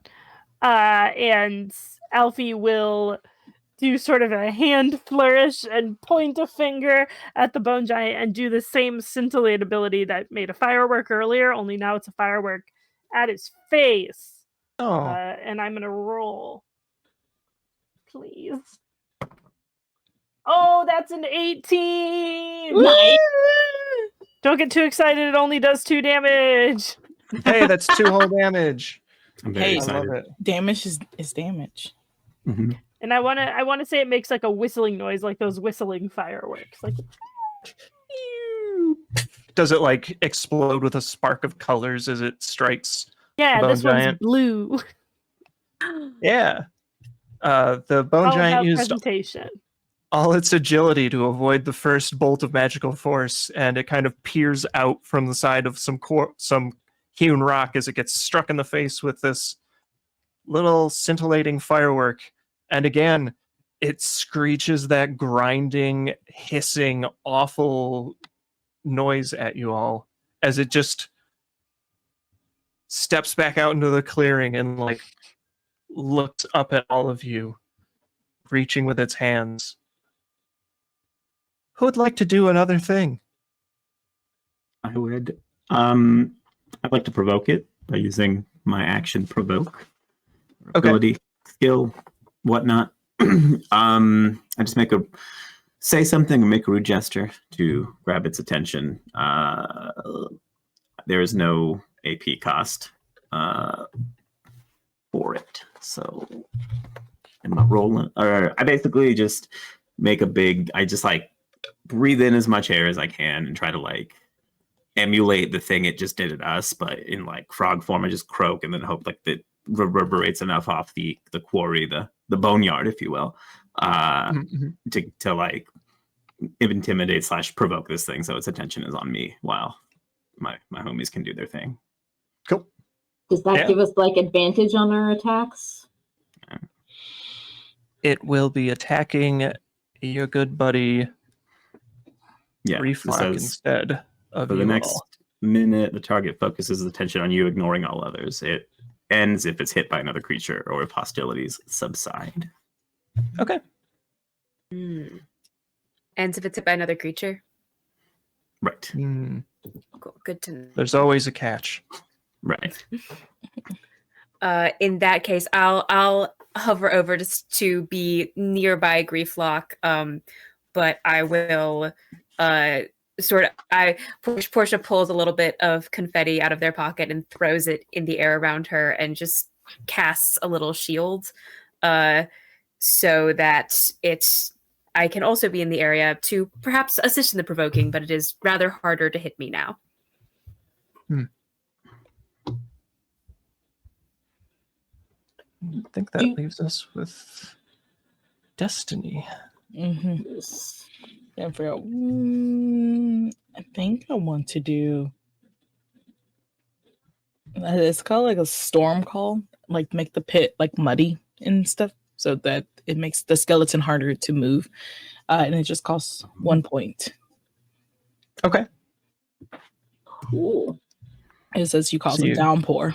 And Alfie will do sort of a hand flourish and point a finger at the bone giant and do the same scintillate ability that made a firework earlier, only now it's a firework at his face. Oh. And I'm going to roll. Please. Oh, that's an 18! Nice. Don't get too excited, it only does 2 damage. Hey, that's 2 whole damage. I'm very Hey, I love excited. it. Damage is damage. Mm-hmm. And I wanna say it makes like a whistling noise, like those whistling fireworks. Like Does it like explode with a spark of colors as it strikes? yeah, bone this giant. one's blue. Yeah. The bone All giant about used presentation. all its agility to avoid the first bolt of magical force, and it kind of peers out from the side of some hewn rock as it gets struck in the face with this little scintillating firework. And again, it screeches that grinding, hissing, awful noise at you all as it just steps back out into the clearing and like looks up at all of you, reaching with its hands. Who would like to do another thing? I would. I'd like to provoke it by using my action provoke ability, skill, whatnot. I just say something or make a rude gesture to grab its attention. There is no AP cost for it, so I'm not rolling. Or I basically just make I just like breathe in as much air as I can and try to like emulate the thing it just did at us, but in like frog form. I just croak and then hope like that reverberates enough off the quarry, the boneyard, if you will, to like intimidate / provoke this thing so its attention is on me while my homies can do their thing. Cool. Does that give us like advantage on our attacks? It will be attacking your good buddy Grieflock instead of for you the next all. minute. The target focuses attention on you, ignoring all others. It ends if it's hit by another creature or if hostilities subside. Okay. Ends if it's hit by another creature. Right. Cool. Good to know. There's always a catch. Right. In that case, I'll hover over just to be nearby Grieflock. But I will Portia pulls a little bit of confetti out of their pocket and throws it in the air around her and just casts a little shield so that I can also be in the area to perhaps assist in the provoking, but it is rather harder to hit me now. I think that leaves us with Destiny. I forgot. I think I want to do. It's called like a storm call, like make the pit like muddy and stuff. So so that it makes the skeleton harder to move. And it just costs 1 point. Okay. Cool. It says you cause So a downpour.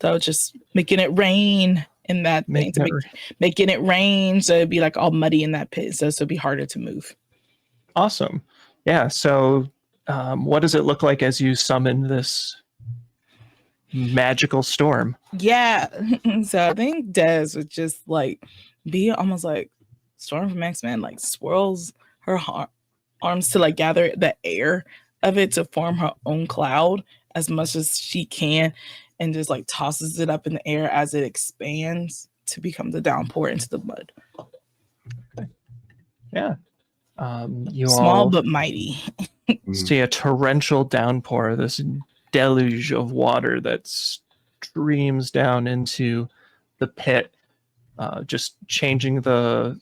So just making it rain in that thing. Making it rain, so it'd be like all muddy in that pit. So it'd be harder to move. Awesome. Yeah. So what does it look like as you summon this magical storm? Yeah. So I think Des would just like be almost like Storm from X-Men, like swirls her arms to like gather the air of it to form her own cloud as much as she can, and just like tosses it up in the air as it expands to become the downpour into the mud. Okay. Yeah. You Small all but mighty. see a torrential downpour, this deluge of water that streams down into the pit, just changing the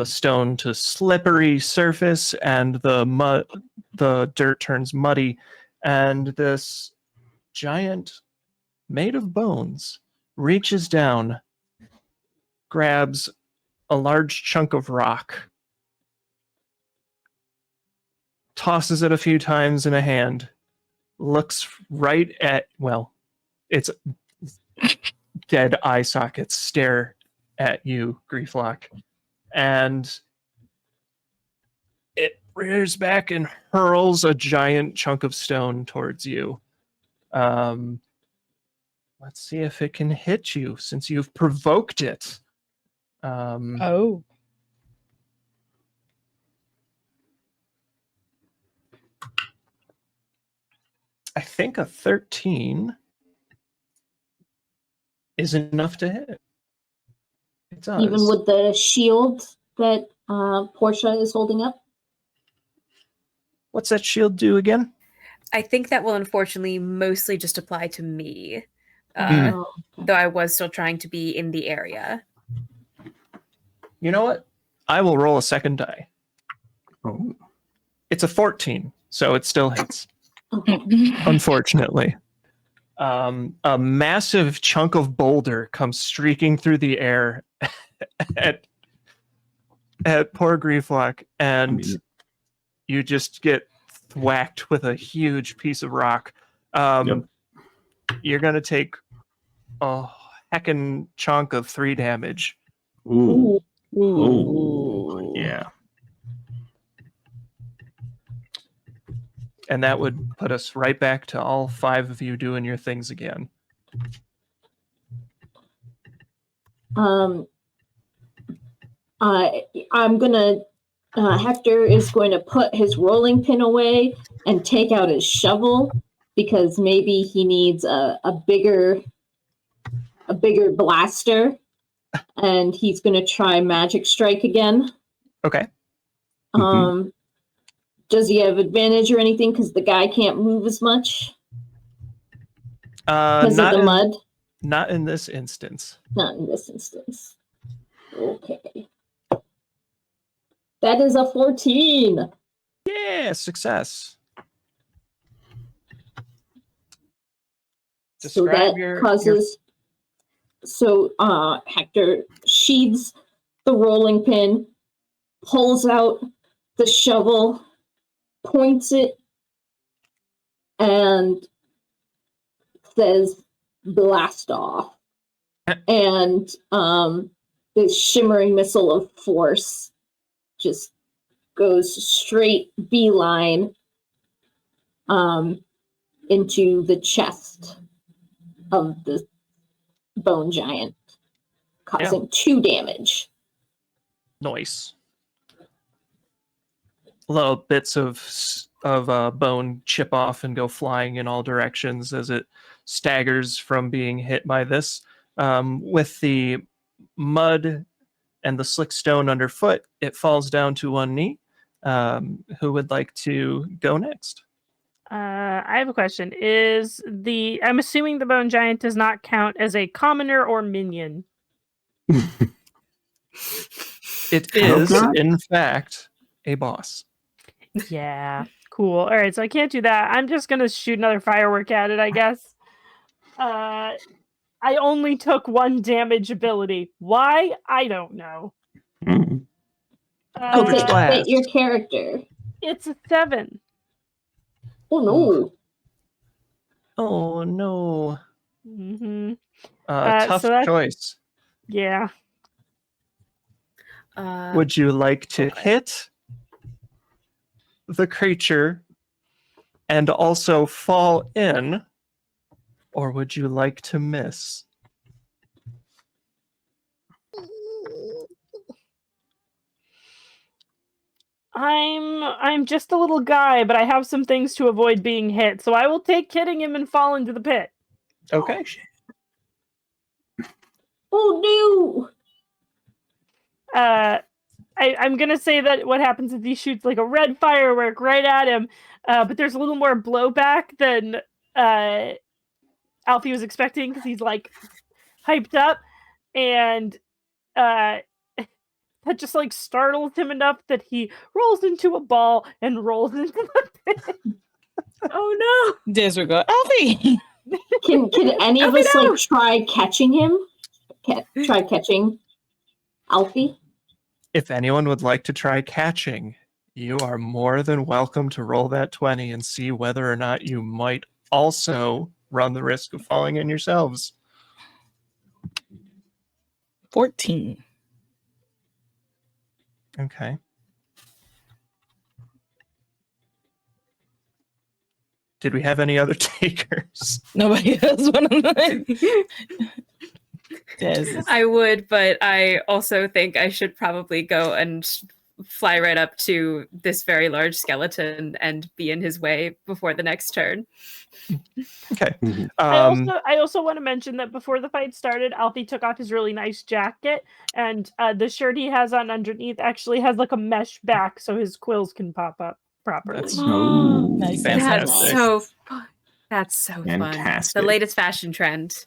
stone to slippery surface, and the dirt turns muddy, and this giant made of bones reaches down, grabs a large chunk of rock, tosses it a few times in a hand, looks right at, well, its dead eye sockets stare at you, Grieflock, and it rears back and hurls a giant chunk of stone towards you. Let's see if it can hit you, since you've provoked it. Oh. I think a 13 is enough to hit. It does. Even with the shield that Portia is holding up? What's that shield do again? I think that will unfortunately mostly just apply to me, Oh, though I was still trying to be in the area. You know what? I will roll a second die. Oh. It's a 14, so it still hits. okay. Unfortunately. A massive chunk of boulder comes streaking through the air at poor Grieflock, and you just get whacked with a huge piece of rock. You're going to take a heckin' chunk of 3 damage. Ooh. Ooh. Ooh. Yeah. And that would put us right back to all 5 of you doing your things again. I'm gonna. Hector is going to put his rolling pin away and take out his shovel, because maybe he needs a bigger blaster, and he's going to try Magic Strike again. Okay. Does he have advantage or anything because the guy can't move as much because of the mud? Not in this instance. Not in this instance. Okay. That is a 14. Yeah, success. So that causes... So Hector sheathes the rolling pin, pulls out the shovel, points it, and says, "Blast off." And this shimmering missile of force just goes straight beeline into the chest of the bone giant, causing 2 damage. Nice. Little bits of bone chip off and go flying in all directions as it staggers from being hit by this. With the mud and the slick stone underfoot, it falls down to 1 knee. Who would like to go next? I have a question. I'm assuming the bone giant does not count as a commoner or minion. It is, in fact, a boss. Yeah, cool. All right, so I can't do that. I'm just gonna shoot another firework at it, I guess. I I only took 1 damage ability. Why? I don't know. Mm. Eldritch Blast. Fit your character. It's a 7. Oh no. Oh no. Mm-hmm. Tough so that's- choice. Yeah. Would you like to hit the creature and also fall in, or would you like to miss? I'm just a little guy, but I have some things to avoid being hit, so I will take hitting him and fall into the pit. Okay. Oh no. I'm gonna say that what happens is he shoots like a red firework right at him, but there's a little more blowback than Alfie was expecting because he's like hyped up, and that just like startles him enough that he rolls into a ball and rolls into the pit. Oh no! Disregard. Alfie! Can any of us like try catching him? Try catching Alfie? If anyone would like to try catching, you are more than welcome to roll that 20 and see whether or not you might also run the risk of falling in yourselves. 14. Okay. Did we have any other takers? Nobody else want to. Yes. I would, but I also think I should probably go and fly right up to this very large skeleton and be in his way before the next turn. Okay. I also want to mention that before the fight started, Alfie took off his really nice jacket, and the shirt he has on underneath actually has like a mesh back, so his quills can pop up properly. That's Nice. fantastic. That's so fun. Fantastic. The latest fashion trend.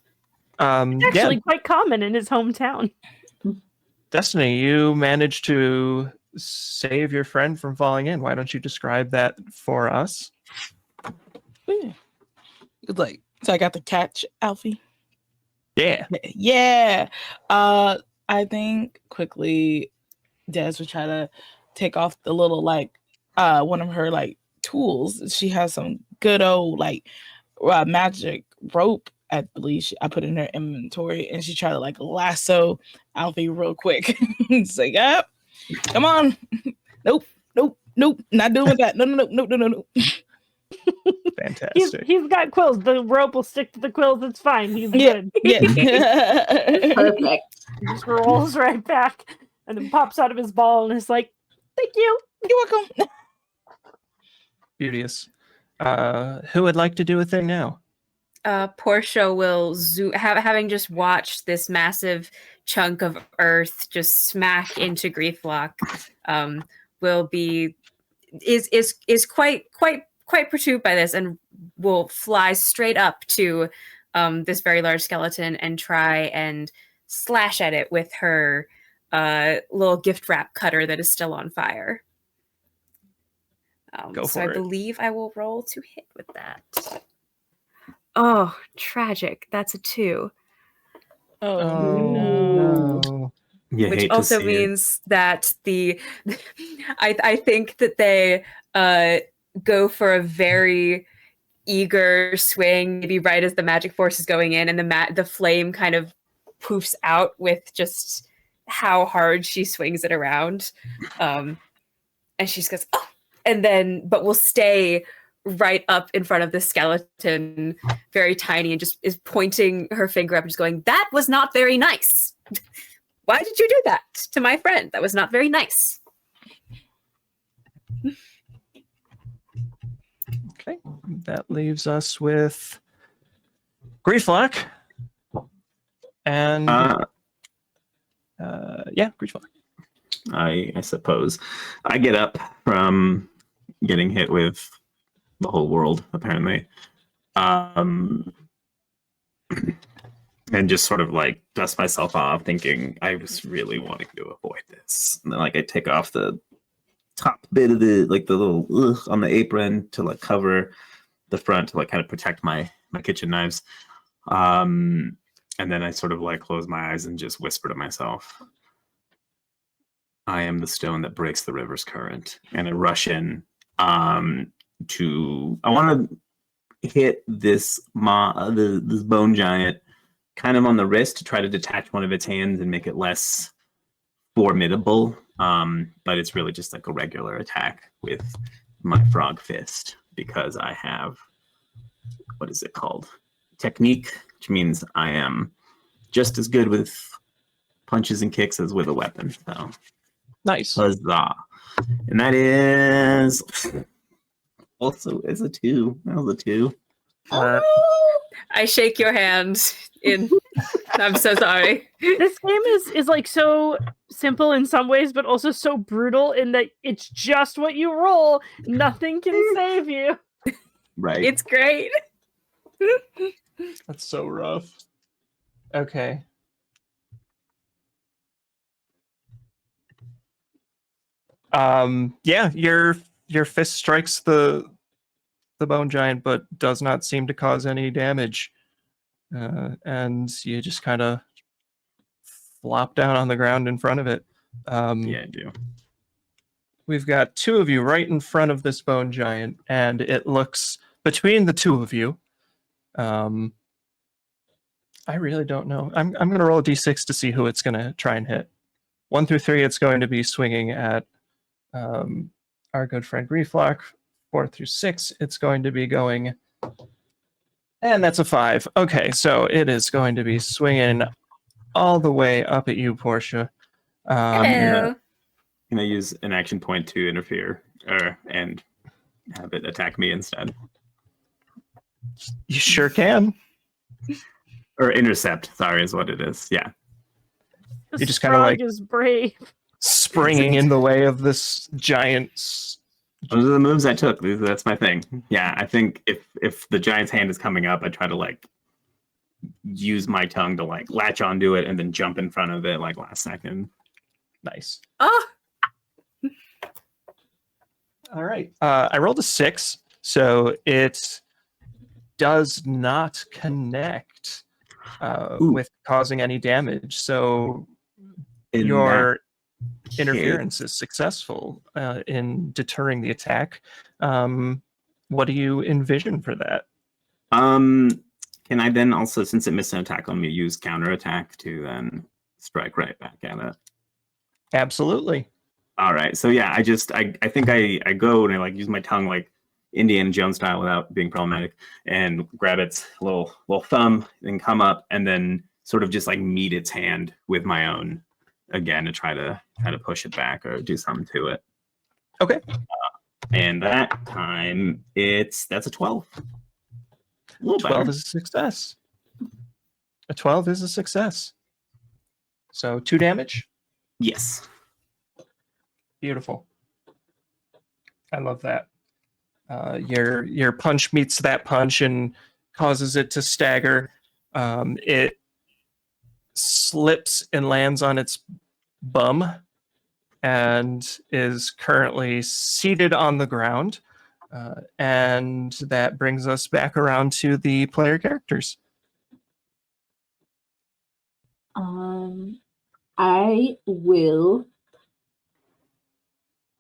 Actually quite common in his hometown. Destiny, you managed to save your friend from falling in. Why don't you describe that for us? It's like, so I got the catch, Alfie. Yeah. Yeah. I think quickly Des would try to take off the little like one of her like tools. She has some good old like magic rope. I believe I put in her inventory, and she tried to like lasso Alfie real quick. It's like, yep, come on, nope, not doing that. No. Fantastic. He's got quills. The rope will stick to the quills. It's fine. He's good. Yeah. Perfect. He just rolls right back and then pops out of his ball and is like, "Thank you. You're welcome." Beauteous. Who would like to do a thing now? Portia will having just watched this massive chunk of earth just smack into Grieflock, is quite perturbed by this and will fly straight up to this very large skeleton and try and slash at it with her little gift wrap cutter that is still on fire. Go so for I it. believe I will roll to hit with that. Oh, tragic. That's a 2. No. You Which hate to also see means that I think that they go for a very eager swing, maybe right as the magic force is going in, and the flame kind of poofs out with just how hard she swings it around. And she just goes, oh, and then, but will stay right up in front of the skeleton, very tiny, and just is pointing her finger up and just going, that was not very nice. Why did you do that to my friend? That was not very nice. Okay. That leaves us with Grieflock. And Grieflock. I suppose. I get up from getting hit with the whole world, apparently. And just sort of like dust myself off, thinking I was really wanting to avoid this. And then like I take off the top bit of the little on the apron to like cover the front to like kind of protect my kitchen knives. And And then I sort of like close my eyes and just whisper to myself, I am the stone that breaks the river's current. And I rush in I want to hit this this bone giant kind of on the wrist to try to detach one of its hands and make it less formidable. But it's really just like a regular attack with my frog fist because I have, what is it called? Technique, which means I am just as good with punches and kicks as with a weapon. So Nice. huzzah. And that is also is a 2. That was a 2. I shake your hand in. I'm so sorry. This game is like so simple in some ways, but also so brutal in that it's just what you roll. Nothing can save you. Right. It's great. That's so rough. Okay. Yeah, your fist strikes the bone giant, but does not seem to cause any damage. And you just kind of flop down on the ground in front of it. Yeah, I do. We've got 2 of you right in front of this bone giant, and it looks between the 2 of you. I really don't know. I'm going to roll a d6 to see who it's going to try and hit. 1 through 3, it's going to be swinging at our good friend Grieflock. 4 through 6, it's going to be going, and that's a 5. Okay, so it is going to be swinging all the way up at you, Portia. Hello. Can I use an action point to interfere and have it attack me instead? You sure can. Or intercept, sorry, is what it is. Yeah. You just kind of like is brave. springing in the way of this giant. Those are the moves I took. That's my thing. Yeah, I think if the giant's hand is coming up, I try to like use my tongue to like latch onto it and then jump in front of it like last second. Nice. Oh, All right. I rolled a 6, so it does not connect with causing any damage. So your interference is successful in deterring the attack. What do you envision for that? Can I then also, since it missed an attack on me, use counterattack to then strike right back at it? Absolutely. All right. So yeah, I think I go and I like use my tongue like Indiana Jones style without being problematic and grab its little thumb and come up and then sort of just like meet its hand with my own again to try to push it back or do something to it. Okay. And that time that's a 12. A little 12 better. is a success. A 12 is a success. So 2 damage. Yes. Beautiful. I love that. Your punch meets that punch and causes it to stagger. It slips and lands on its bum and is currently seated on the ground. And that brings us back around to the player characters. I will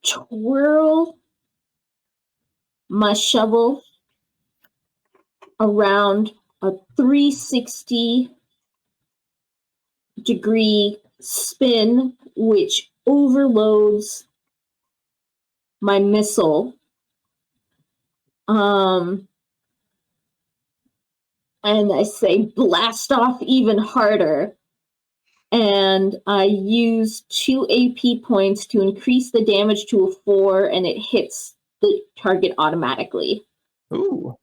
twirl my shovel around a 360-degree spin, which overloads my missile. And I say blast off even harder. And I use 2 AP points to increase the damage to a 4, and it hits the target automatically. Ooh.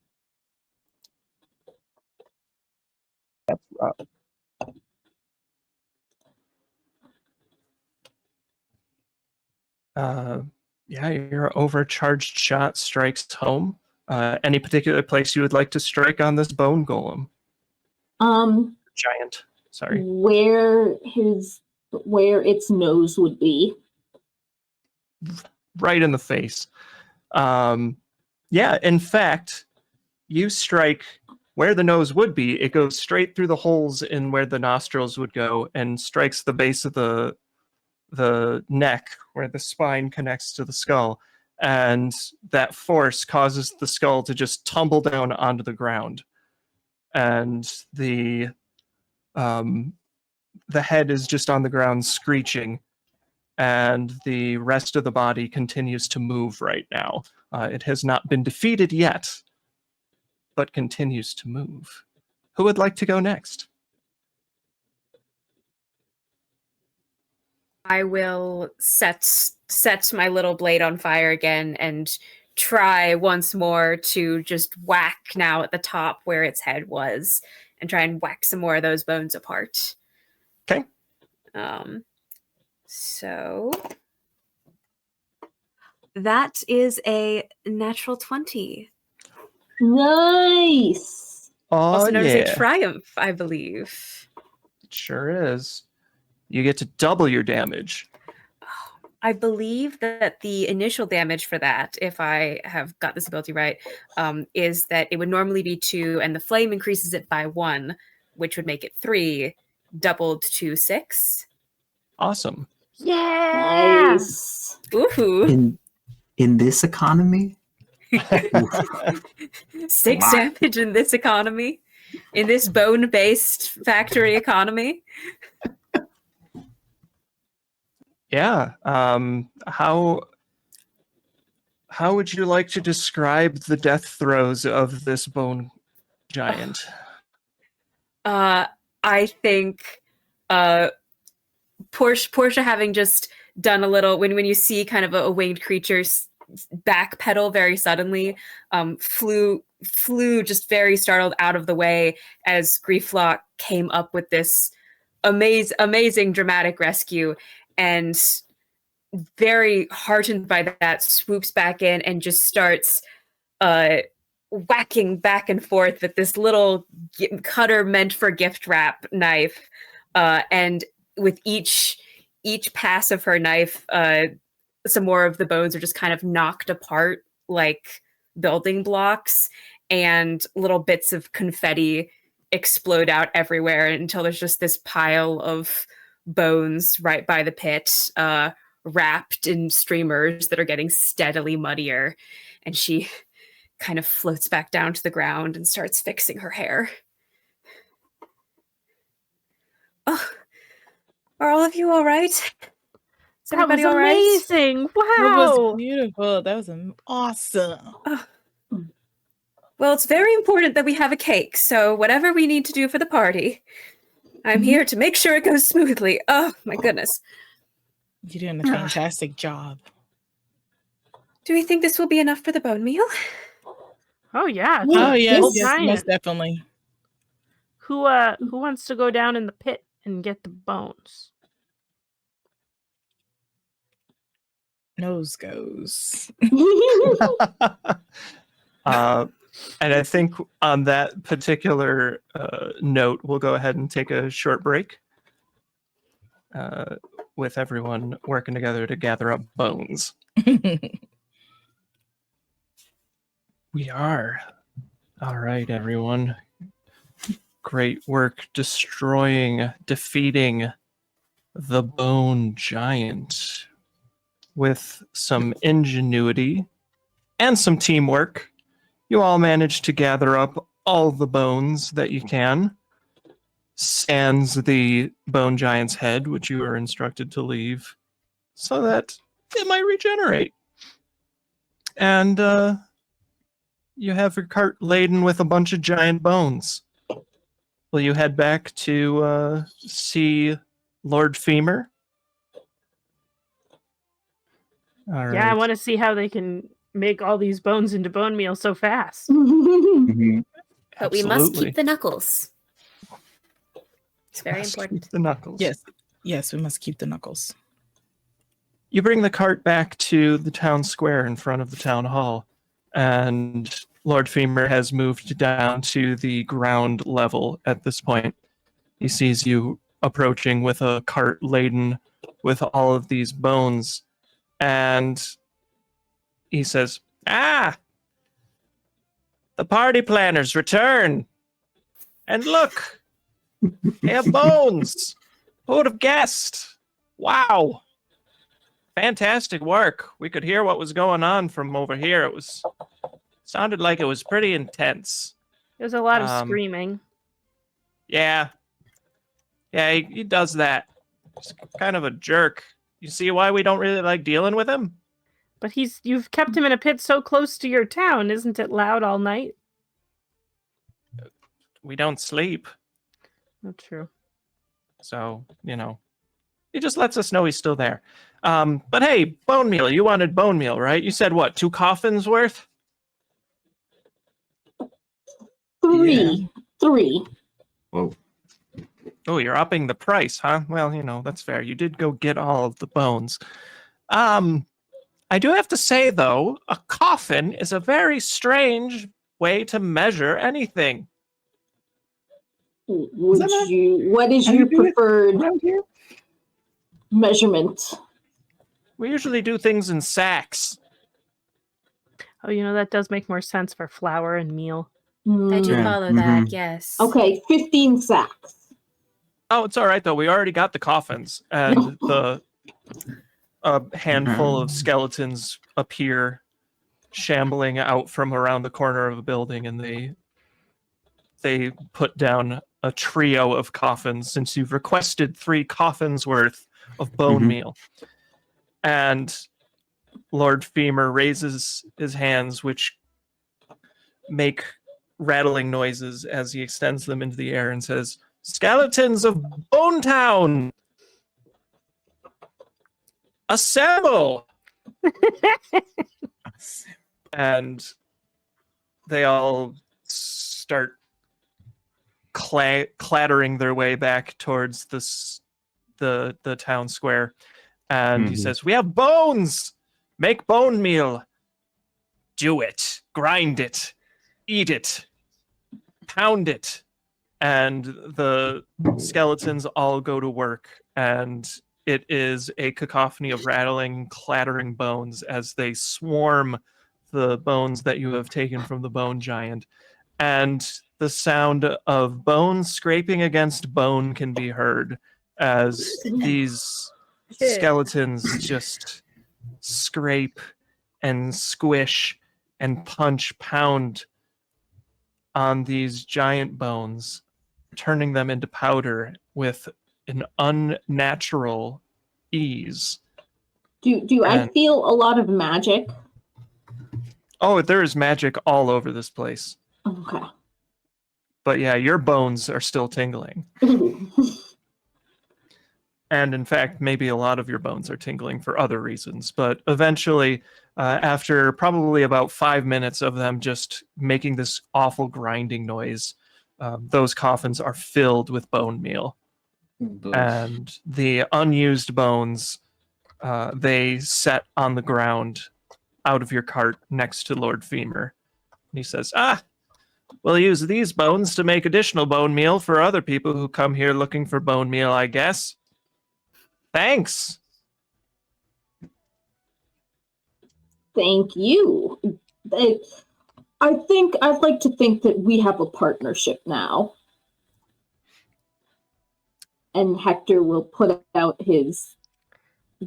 That's rough. Yeah, your overcharged shot strikes home. Any particular place you would like to strike on this bone golem? Giant. Sorry. Where its nose would be. Right in the face. Yeah, in fact, you strike where the nose would be, it goes straight through the holes in where the nostrils would go and strikes the base of the neck where the spine connects to the skull, and that force causes the skull to just tumble down onto the ground, and the head is just on the ground screeching, and the rest of the body continues to move right now. It has not been defeated yet, but continues to move. Who would like to go next? I will set my little blade on fire again and try once more to just whack now at the top where its head was and try and whack some more of those bones apart. Okay. So that is a natural 20. Nice. Also known as yeah. a triumph, I believe. It sure is. You get to double your damage. I believe that the initial damage for that, if I have got this ability right, is that it would normally be 2, and the flame increases it by 1, which would make it 3, doubled to 6. Awesome. Yeah. Nice. Ooh. In this economy? 6 Wow. damage in this economy, in this bone-based factory economy. Yeah. How would you like to describe the death throes of this bone giant? I think Portia having just done a little, when you see kind of a winged creature's backpedal very suddenly, flew just very startled out of the way as Grieflock came up with this amazing dramatic rescue, and very heartened by that, swoops back in and just starts whacking back and forth with this little cutter meant for gift wrap knife, and with each pass of her knife, some more of the bones are just kind of knocked apart like building blocks, and little bits of confetti explode out everywhere until there's just this pile of bones right by the pit, wrapped in streamers that are getting steadily muddier. And she kind of floats back down to the ground and starts fixing her hair. Oh, are all of you all right? Is That was everybody all right? amazing. That Wow. was beautiful. That was awesome. Well, it's very important that we have a cake, so whatever we need to do for the party, I'm here to make sure it goes smoothly. Oh, my goodness. You're doing a fantastic job. Do we think this will be enough for the bone meal? Oh yeah. Yeah. Oh yes, Yes. yes, Giant. most definitely. Who wants to go down in the pit and get the bones? Nose goes. And I think on that particular note, we'll go ahead and take a short break with everyone working together to gather up bones. We are. All right, everyone. Great work defeating the bone giant. With some ingenuity and some teamwork, you all managed to gather up all the bones that you can, sans the bone giant's head, which you were instructed to leave, so that it might regenerate. And you have your cart laden with a bunch of giant bones. Will you head back to see Lord Femur? All right. Yeah, I want to see how they can make all these bones into bone meal so fast. But we must Absolutely. keep the knuckles. It's very Must important. keep the knuckles. Yes, we must keep the knuckles. You bring the cart back to the town square in front of the town hall, and Lord Femur has moved down to the ground level at this point. He sees you approaching with a cart laden with all of these bones, and he says, "Ah! The party planners return! And look, they have bones. Who would have guessed? Wow. Fantastic work. We could hear what was going on from over here. It sounded like it was pretty intense. There's a lot of screaming. Yeah. Yeah, he does that. He's kind of a jerk. You see why we don't really like dealing with him? But you've kept him in a pit so close to your town. Isn't it loud all night? We don't sleep. Not true. So, he just lets us know he's still there. But hey, bone meal. You wanted bone meal, right? You said what, 2 coffins worth? 3. Yeah. 3. Whoa. Oh, you're upping the price, huh? Well, that's fair. You did go get all of the bones. I do have to say, though, a coffin is a very strange way to measure anything. What is your preferred measurement? We usually do things in sacks. Oh, that does make more sense for flour and meal. I do Yeah. follow that, yes. Okay, 15 sacks. Oh, it's all right, though. We already got the coffins, and a handful of skeletons appear shambling out from around the corner of a building, and they put down a trio of coffins, since you've requested 3 coffins worth of bone meal. And Lord Femur raises his hands, which make rattling noises as he extends them into the air and says, "Skeletons of Bone Town, assemble!" And they all start clattering their way back towards the town square. And he says, "We have bones! Make bone meal! Do it! Grind it! Eat it! Pound it!" And the skeletons all go to work, and it is a cacophony of rattling, clattering bones as they swarm the bones that you have taken from the bone giant. And the sound of bone scraping against bone can be heard as these skeletons just scrape and squish and pound on these giant bones, turning them into powder with an unnatural ease. Do I feel a lot of magic? Oh, there is magic all over this place. Okay. But yeah, your bones are still tingling. And in fact, maybe a lot of your bones are tingling for other reasons. But eventually, after probably about 5 minutes of them just making this awful grinding noise, those coffins are filled with bone meal. And the unused bones, they set on the ground out of your cart next to Lord Femur. And he says, we'll use these bones to make additional bone meal for other people who come here looking for bone meal, I guess. Thanks. Thank you. I'd like to think that we have a partnership now. And Hector will put out his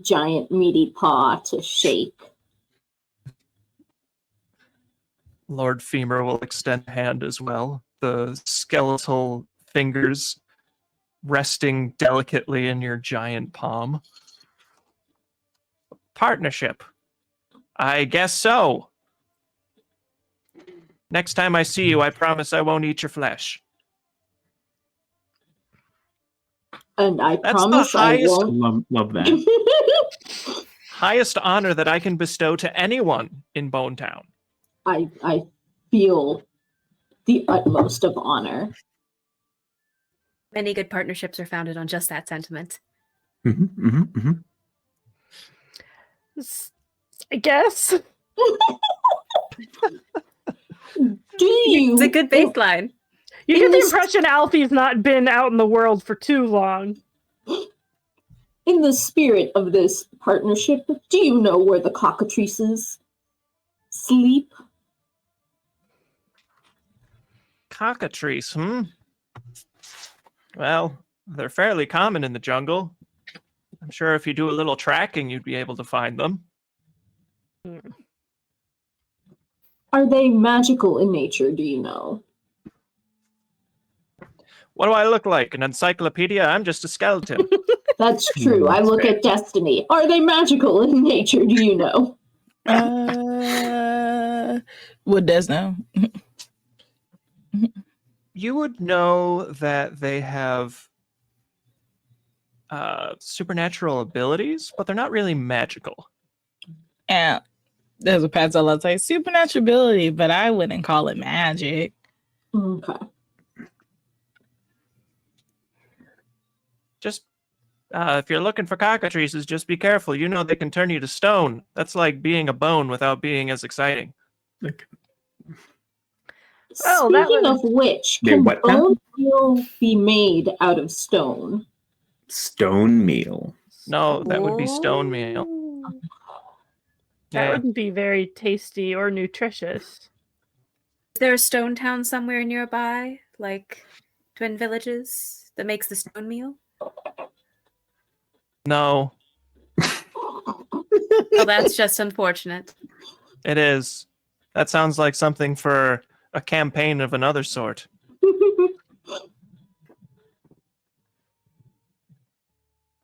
giant meaty paw to shake. Lord Femur will extend a hand as well, the skeletal fingers resting delicately in your giant palm. Partnership. I guess so. Next time I see you, I promise I won't eat your flesh. And I That's promise the I highest, won't. Love that. highest honor that I can bestow to anyone in Bone Town. I feel the utmost of honor. Many good partnerships are founded on just that sentiment. I guess. It's a good baseline. You get the impression Alfie's not been out in the world for too long. In the spirit of this partnership, do you know where the cockatrices sleep? Cockatrice, Well, they're fairly common in the jungle. I'm sure if you do a little tracking, you'd be able to find them. Are they magical in nature, do you know? What do I look like? An encyclopedia? I'm just a skeleton. That's true. I look at Destiny. Are they magical in nature, do you know? What does know? You would know that they have supernatural abilities, but they're not really magical. Yeah, there's a pass I'll say supernatural ability, but I wouldn't call it magic. Okay. Just if you're looking for cockatrices, just be careful. You know they can turn you to stone. That's like being a bone without being as exciting. Oh, that Speaking was- of which, Wait, can what now? bone meal be made out of stone? Stone meal. No, that would be stone meal. Ooh. That Yeah. wouldn't be very tasty or nutritious. Is there a stone town somewhere nearby, like Twin Villages, that makes the stone meal? No, Oh, that's just unfortunate. it is. That sounds like something for a campaign of another sort.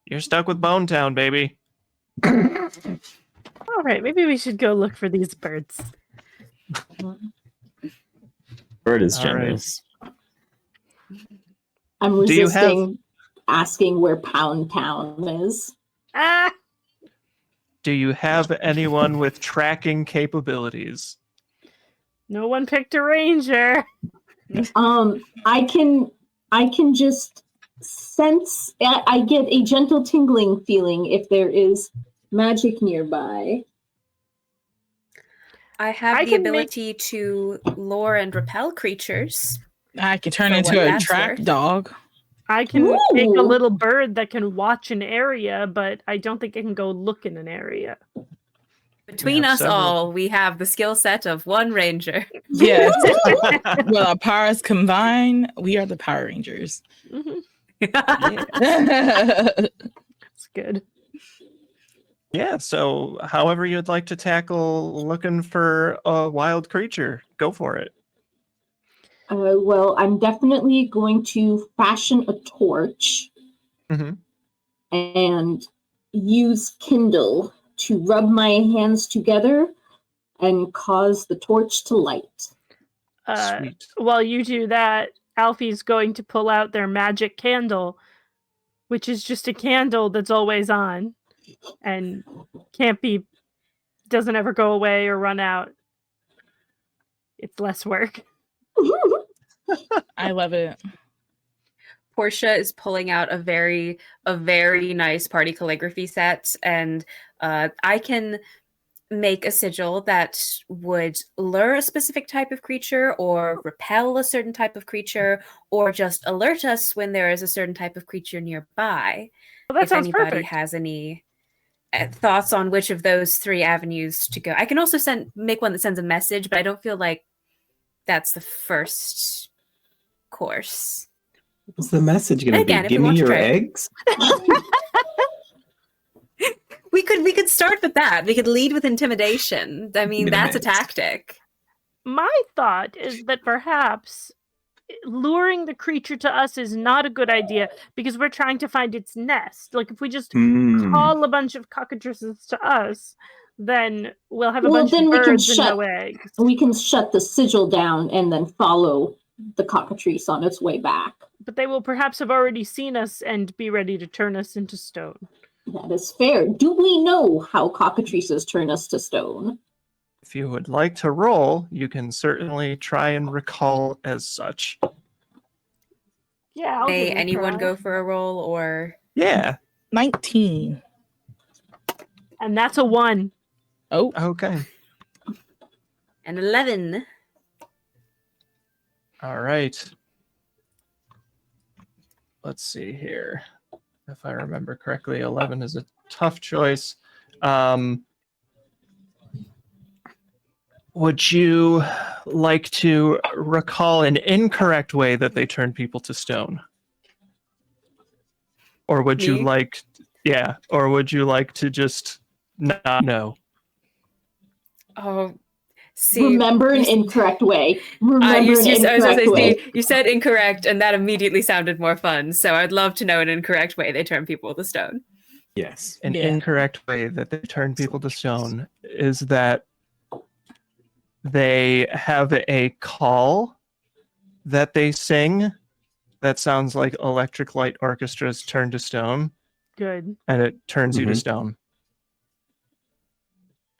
You're stuck with Bone Town, baby. All right, maybe we should go look for these birds. Bird is All right. generous. I'm Do you have- resisting asking where Pound Town is. Ah, Do you have anyone with tracking capabilities? no one picked a ranger. I can just sense. I get a gentle tingling feeling if there is magic nearby. I have I the can make- ability to lure and repel creatures. I could turn For into what a that's track worth. dog. I can make a Ooh. little bird that can watch an area, but I don't think it can go look in an area. Between have us several. all, we have the skill set of one ranger. Yes. Well, our powers combined, we are the Power Rangers. Mhm. Yeah. That's good. Yeah, so however you'd like to tackle looking for a wild creature, go for it. Well, I'm definitely going to fashion a torch Mhm. and use Kindle to rub my hands together and cause the torch to light. Sweet. While you do that, Alfie's going to pull out their magic candle, which is just a candle that's always on and doesn't ever go away or run out. It's less work. I love it. Portia is pulling out a very nice party calligraphy set, and I can make a sigil that would lure a specific type of creature or repel a certain type of creature or just alert us when there is a certain type of creature nearby. Well, that If sounds anybody perfect. has any thoughts on which of those three avenues to go. I can also make one that sends a message, but I don't feel like that's the first course. What's the message going to Again, be? if we Give me want to your try it. eggs? We could start with that. We could lead with intimidation. I mean, that's a Nice. tactic. My thought is that perhaps luring the creature to us is not a good idea because we're trying to find its nest. Like if we just call a bunch of cockatrices to us, then we'll have a Well, bunch then of we can birds and shut- no eggs. We can shut the sigil down and then follow the cockatrice on its way back. But they will perhaps have already seen us and be ready to turn us into stone. That is fair. Do we know how cockatrices turn us to stone? If you would like to roll, you can certainly try and recall as such. Yeah, I'll May give it a anyone try. go for a roll or 19. And that's a 1. Oh, Okay. an 11? All right. Let's see here. If I remember correctly, 11 is a tough choice. Would you like to recall an incorrect way that they turn people to stone? Or would you Me? like, or would you like to just not know? Oh, see. Remember an you- incorrect way. I Remember was an gonna incorrect say, way. see, you said incorrect, and that immediately sounded more fun. So I'd love to know an incorrect way they turn people to stone. Yes. An Yeah. incorrect way that they turn people to stone is that they have a call that they sing that sounds like Electric Light Orchestra's Turn to Stone, Good. and it turns you to Mhm. stone.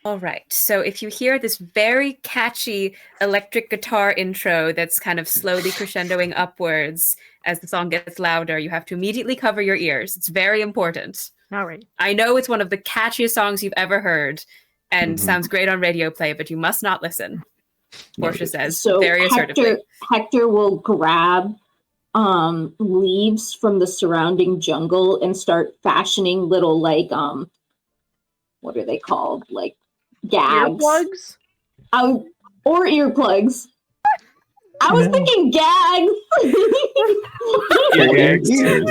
All right. So if you hear this very catchy electric guitar intro that's kind of slowly crescendoing upwards as the song gets louder, you have to immediately cover your ears. It's very important. All right. I know it's one of the catchiest songs you've ever heard and sounds great on radio play, but you must not listen. Portia says So very assertively. Hector will grab leaves from the surrounding jungle and start fashioning little like what are they called? Like gags. Earplugs? Or earplugs. I was thinking gags.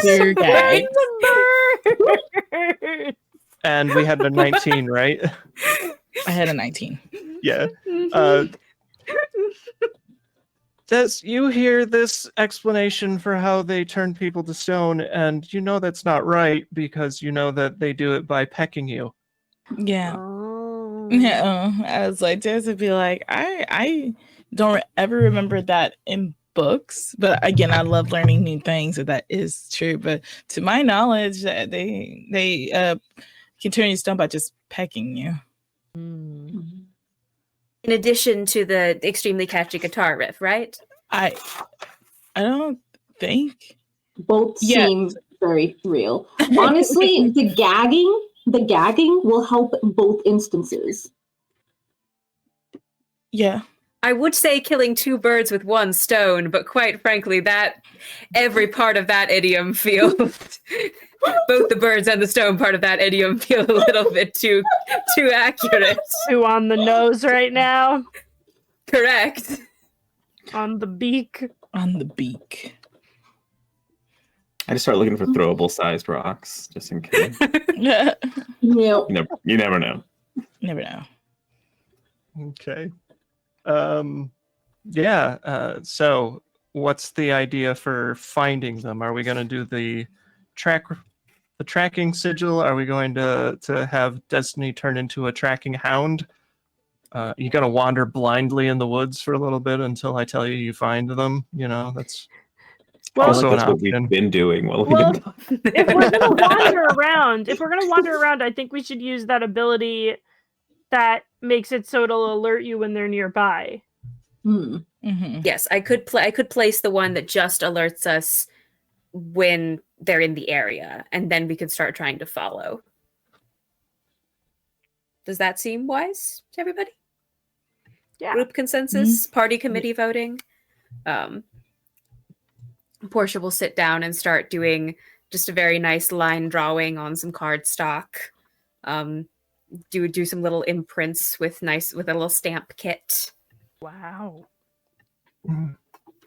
Dear guy. And we had a 19, right? I had a 19. Yeah. Does you hear this explanation for how they turn people to stone, and you know that's not right because you know that they do it by pecking you. Yeah. Oh. Yeah. I was like, Jess would be like, I don't ever remember that in books, but again, I love learning new things, so that is true. But to my knowledge, that they can turn you stone by just pecking you. In addition to the extremely catchy guitar riff, right? I don't think. Both Yeah. seem very real. Honestly, the gagging will help in both instances. Yeah. I would say killing two birds with one stone, but quite frankly, that every part of that idiom feels both the birds and the stone part of that idiom feel a little bit too accurate. Two on the nose right now. Correct. On the beak. On the beak. I just start looking for throwable sized rocks just in case. Yep. You never know. Never know. Okay. So what's the idea for finding them? Are we going to do the tracking sigil? Are we going to have Destiny turn into a tracking hound? You going to wander blindly in the woods for a little bit until I tell you find them? You know, that's Well, also an that's what option. we've been doing. Well, if we're gonna wander around, I think we should use that ability that makes it so it'll alert you when they're nearby. Mm-hmm. Yes, I could place the one that just alerts us when they're in the area, and then we could start trying to follow. Does that seem wise to everybody? Yeah. Group consensus, party committee voting. Portia will sit down and start doing just a very nice line drawing on some cardstock. Do some little imprints with a little stamp kit. Wow.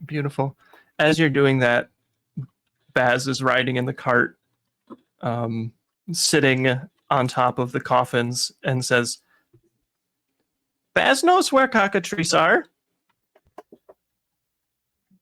Beautiful. As you're doing that, Baz is riding in the cart, sitting on top of the coffins, and says, Baz knows where cockatrices are.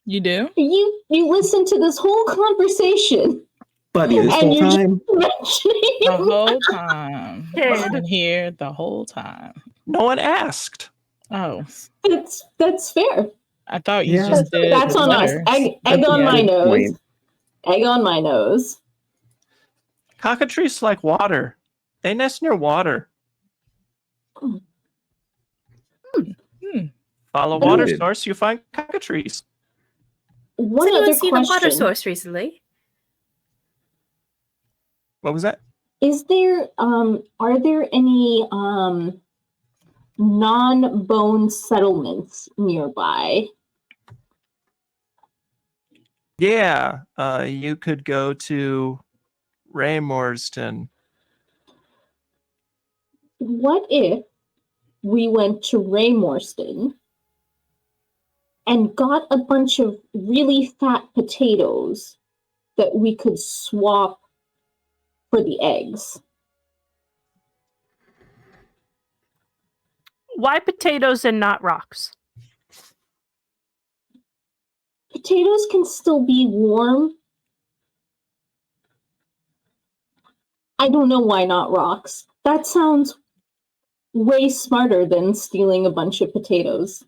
You do? You listened to this whole conversation. Buddy, this And whole you're time. The whole time. Kid. I've been here the whole time. No one asked. Oh, That's fair. I thought you Yeah. just did. That's on us. letters. Egg That's on a my good nose. point. Egg on my nose. Cockatrices like water. They nest near water. Follow water Noted. source, you find cockatrices. One Has anyone other seen a water question. source recently? What was that? Is there are there any non-bone settlements nearby? Yeah, you could go to Raymorston. What if we went to Raymorston and got a bunch of really fat potatoes that we could swap for the eggs. Why potatoes and not rocks? Potatoes can still be warm. I don't know why not rocks. That sounds way smarter than stealing a bunch of potatoes.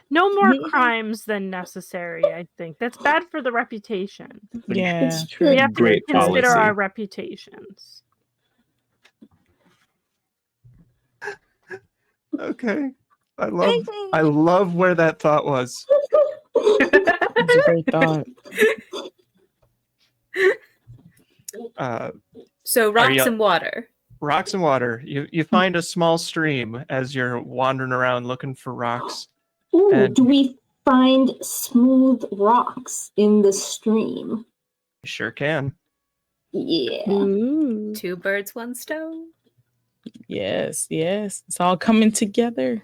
No more crimes than necessary, I think. That's bad for the reputation. Yeah. It's true. We have to Great consider policy. our reputations. Okay. I love where that thought was. That's a great thought. So rocks you- and water. Rocks and water. You find a small stream as you're wandering around looking for rocks. Ooh, And- do we find smooth rocks in the stream? You sure can. Yeah. Ooh. 2 birds, 1 stone. Yes, yes. It's all coming together.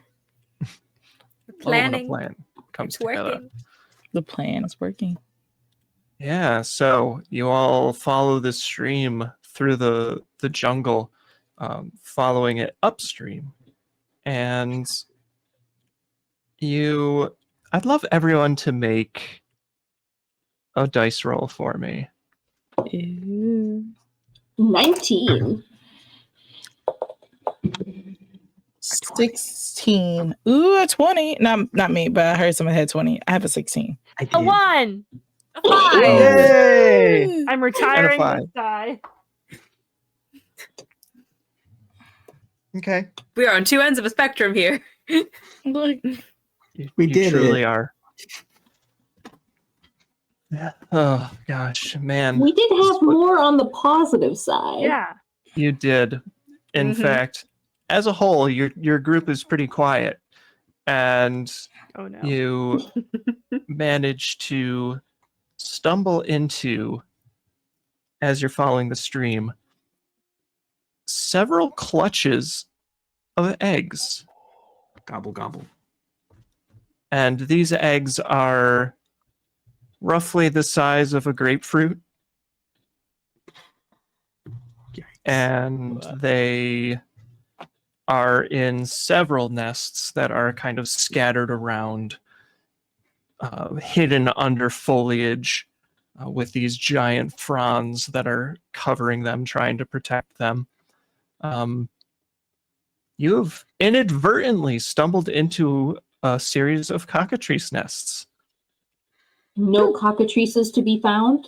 Planning. Oh, when a plan comes It's together. working. The plan is working. Yeah, so you all follow the stream through the jungle, following it upstream. And I'd love everyone to make a dice roll for me. Ooh. 19. 16. Ooh, a 20. Not me, but I heard someone had 20. I have a 16. I A did. 1! A 5. Yay! I'm retiring five. this die. Okay. We are on 2 ends of a spectrum here. Look. We You did truly it. are. Oh gosh, man. We did have more on the positive side. Yeah. You did. In Mhm. fact, as a whole, your group is pretty quiet, and Oh no. you manage to stumble into, as you're following the stream, several clutches of eggs. Gobble gobble. And these eggs are roughly the size of a grapefruit. Yikes. And they are in several nests that are kind of scattered around, hidden under foliage, with these giant fronds that are covering them, trying to protect them. You have inadvertently stumbled into a series of cockatrice nests. No cockatrices to be found.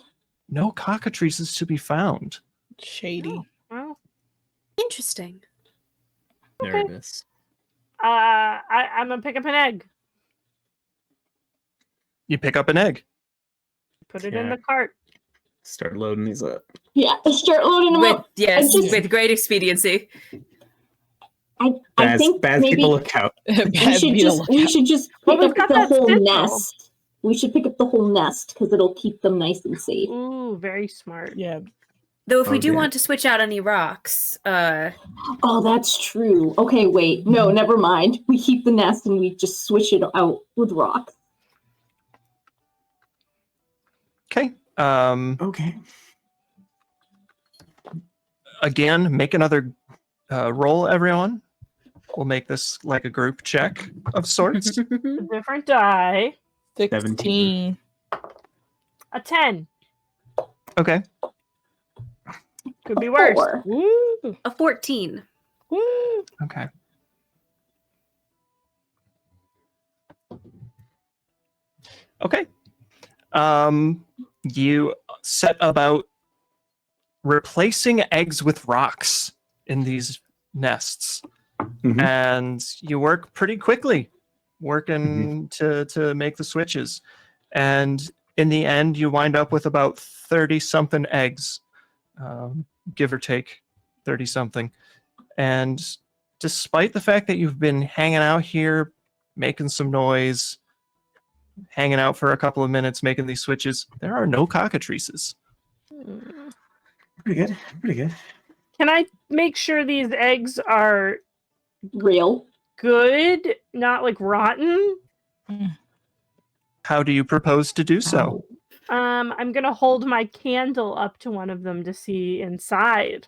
No cockatrices to be found. Shady. Well, Interesting. Nervous. I'm gonna pick up an egg. You pick up an egg. Put it in Yeah. the cart. Start loading these up. Yeah, start loading them With up. yes, just- with great expediency. I Baz, think Baz, maybe keep a lookout. we should just Well, pick we've up got the that whole stick, though. nest. We should pick up the whole nest because it'll keep them nice and safe. Ooh, very smart. Yeah. Though if we do Okay. want to switch out any rocks, Oh, that's true. Okay, wait. No, never mind. We keep the nest and we just switch it out with rocks. Okay. Okay. Again, make another roll, everyone. We'll make this like a group check of sorts. A different die. 16. A 10. Okay. Could be worse. 4. Woo. a 14. Woo. Okay. Okay. You set about replacing eggs with rocks in these nests. Mhm. And you work pretty quickly working to make the switches. And in the end, you wind up with about 30 something eggs, give or take 30 something. And despite the fact that you've been hanging out here, making some noise, hanging out for a couple of minutes, making these switches, there are no cockatrices. Pretty good. Pretty good. Can I make sure these eggs are Real. good, not like rotten? How do you propose to do so? I'm gonna hold my candle up to one of them to see inside.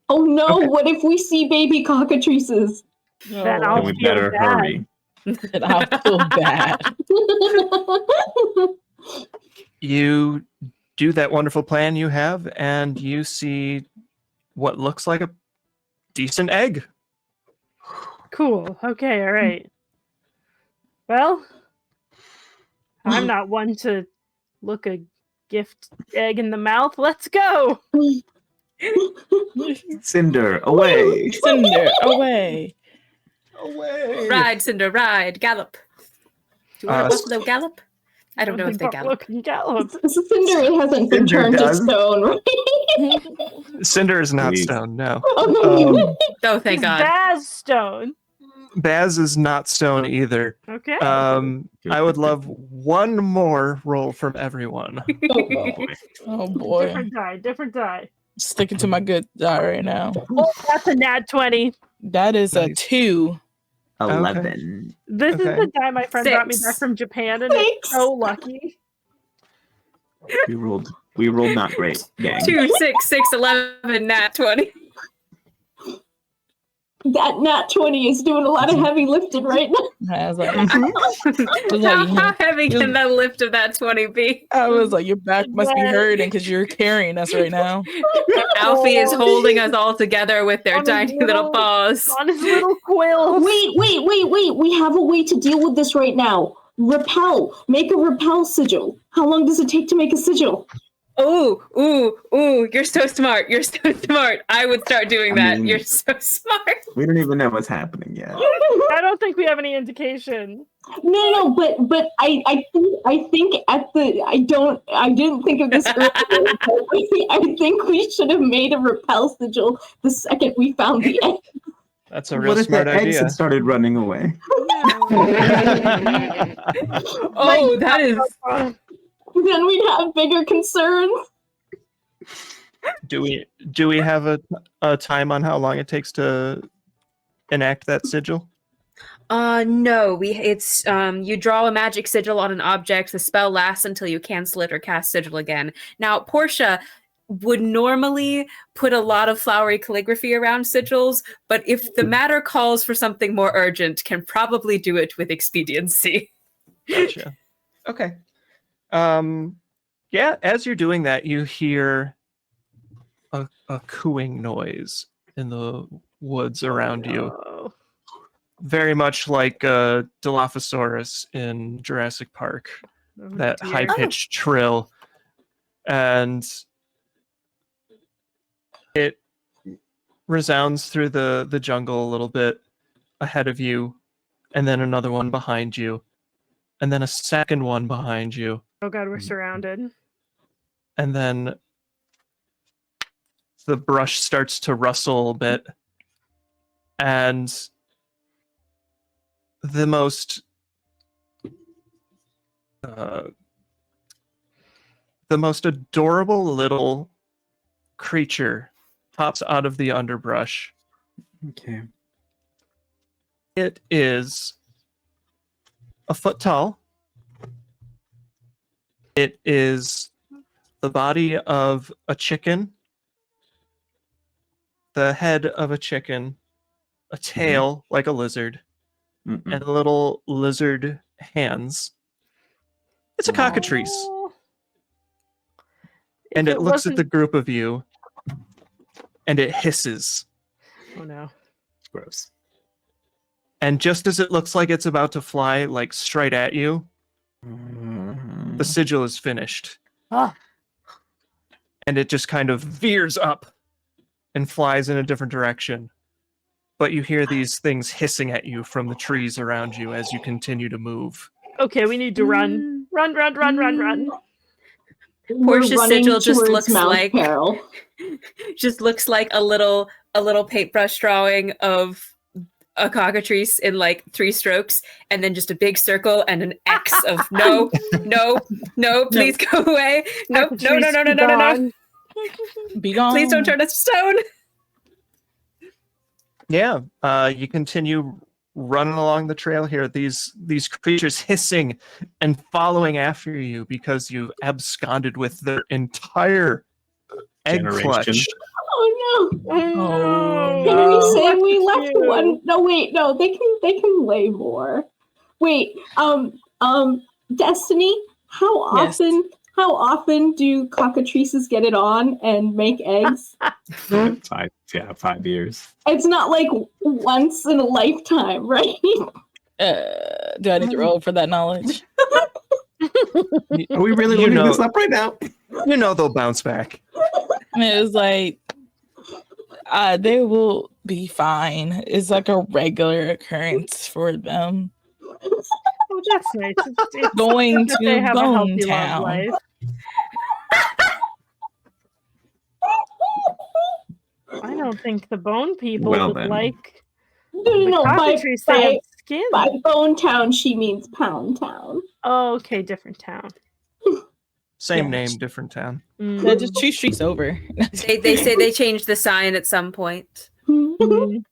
Oh no, Okay. what if we see baby cockatrices? Then No. I'll Then we feel better bad. hurry. And I feel bad. You do that wonderful plan you have, and you see what looks like a decent egg. Cool. Okay, all right. Well, I'm not one to look a gift egg in the mouth. Let's go. Cinder, away. Cinder, away. Away! Ride, Cinder, ride, gallop. Do you want to buffalo gallop? I don't know if they Buffalo gallop. can gallop. Cinder, it hasn't been Cinder turned does. to stone, right? Cinder is not Please. stone, no. Oh, Oh, thank It's God. Baz Stone. Baz is not stone either. Okay. I would love one more roll from everyone. Oh boy. Different die. Sticking to my good die right now. Oh, that's a nat 20. That is a Nice. 2. 11. This is Okay. the die my friend brought me 6. back from Japan, and it's so lucky. We rolled not great, gang. 2, 6, 6, 11, nat 20. that nat 20 is doing a lot of heavy lifting right now. I was like, How heavy can that lift of that 20 be? your back must be hurting because you're carrying us right now. Alfie is holding us all together with their On his tiny little paws. On his little quill. Wait. We have a way to deal with this right now. Repel. Make a repel sigil. How long does it take to make a sigil? Ooh, you're so smart. You're so smart. I would start doing I that. mean- you're so smart. We don't even know what's happening yet. I don't think we have any indication. No, but I think I didn't think of this earlier. I think we should have made a repel sigil the second we found the egg. That's a real What if smart the eggs idea. had started running away? Oh, that is. Then we'd have bigger concerns. Do we have a time on how long it takes to enact that sigil? No. It's you draw a magic sigil on an object. The spell lasts until you cancel it or cast sigil again. Now, Portia would normally put a lot of flowery calligraphy around sigils, but if the matter calls for something more urgent, can probably do it with expediency. Gotcha. Okay. Yeah, as you're doing that, you hear a cooing noise in the woods around you. Oh. Very much like Dilophosaurus in Jurassic Park. That dear. high-pitched trill. And it resounds through the jungle a little bit ahead of you, and then another one behind you, and then a second one behind you. Oh God, we're surrounded. And then the brush starts to rustle a bit, and the most adorable little creature pops out of the underbrush. Okay. It is a foot tall. It is the body of a chicken, the head of a chicken, a tail like a lizard, Mm-mm. and little lizard hands. It's a cockatrice, Oh. and If it looks at the wasn't- group of you, and it hisses. Oh no. Gross. And just as it looks like it's about to fly, like straight at you, the sigil is finished. Ah. And it just kind of veers up and flies in a different direction. But you hear these things hissing at you from the trees around you as you continue to move. Okay, we need to run. Run. We're Portia's running sigil just towards looks Mount like Peril. just looks like a little paintbrush drawing of a cockatrice in like 3 strokes, and then just a big circle and an X of no, please go away. No. Be gone. Please don't turn us to stone. Yeah, you continue running along the trail here, these creatures hissing and following after you because you've absconded with their entire egg Generation. clutch. Oh no! Oh, Can we no. say we Look at left you. one? No, wait, no. They can lay more. Wait, Destiny. How Yes. often do cockatrices get it on and make eggs? 5 years. It's not like once in a lifetime, right? Do I need to roll for that knowledge? Are we really You looking know- this up right now? You know they'll bounce back. And it was like, they will be fine. It's like a regular occurrence for them. Oh, that's nice. It's Going good that they to have a Bone healthy love Town. life. I don't think the bone people Well, would then. like No. the By, cockatrice. They have skin. by Bone Town, she means Pound Town. Oh, okay, different town. Same Yeah. name, different town. They're just 2 streets over. They say they changed the sign at some point. Mm.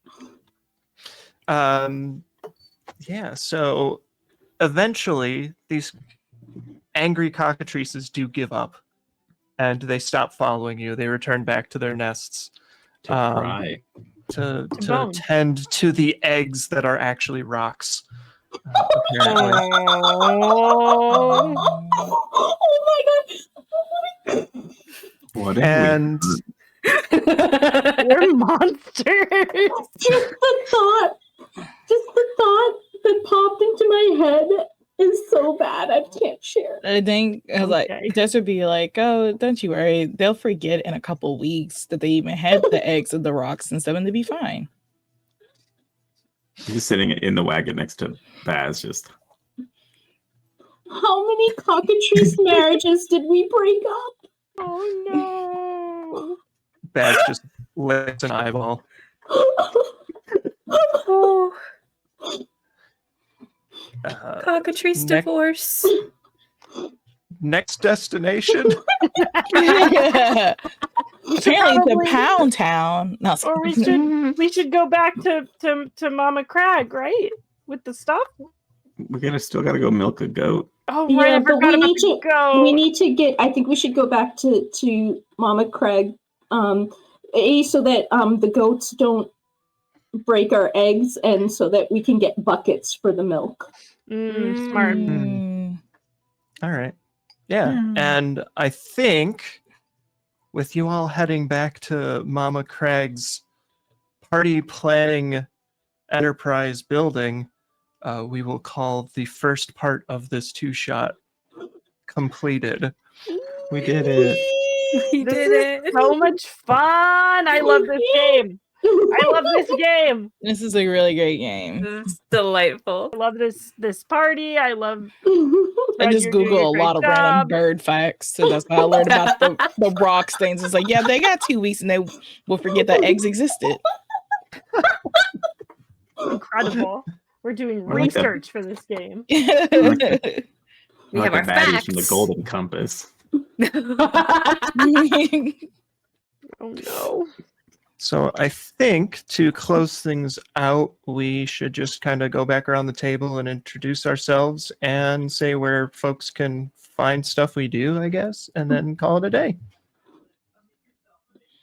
Yeah, so eventually these angry cockatrices do give up and they stop following you. They return back to their nests To cry. to bone. tend to the eggs that are actually rocks. Apparently. Oh. Oh my god! What if And We're monsters. Just the thought that popped into my head is so bad I can't share. I think I was Okay. like, Jess would be like, "Oh, don't you worry. They'll forget in a couple weeks that they even had the eggs of the rocks and stuff, and they'll be fine." Just sitting in the wagon next to Baz, just How many cockatrice marriages did we break up? Oh Baz just licks an eyeball. Oh, Next- cockatrice divorce. Next destination. Apparently, Probably. the Pound Town. No, Or we should go back to Mama Crag, right? With the stuff. still gotta go milk a goat. Oh Yeah, right, I but forgot we about need the to- goat. We need to get. I think we should go back to Mama Craig, so that the goats don't break our eggs, and so that we can get buckets for the milk. Smart. Mm. All right. Yeah. Hmm. And I think with you all heading back to Mama Craig's party planning enterprise building, we will call the first part of this 2-shot completed. We did it. We This did is it. so much fun. I love this game. I love this game. This is a really great game. It's delightful. I love this party. I love. I Fred, just you're doing Google a great lot of job. random bird facts, so that's how I learned about the rocks things. It's like, yeah, they got 2 weeks, and they will forget that eggs existed. Incredible. We're doing I like that. research for this game. We Like have the our baddies from the facts. Golden Compass. Oh no. So I think to close things out, we should just kind of go back around the table and introduce ourselves and say where folks can find stuff we do, I guess, and then call it a day.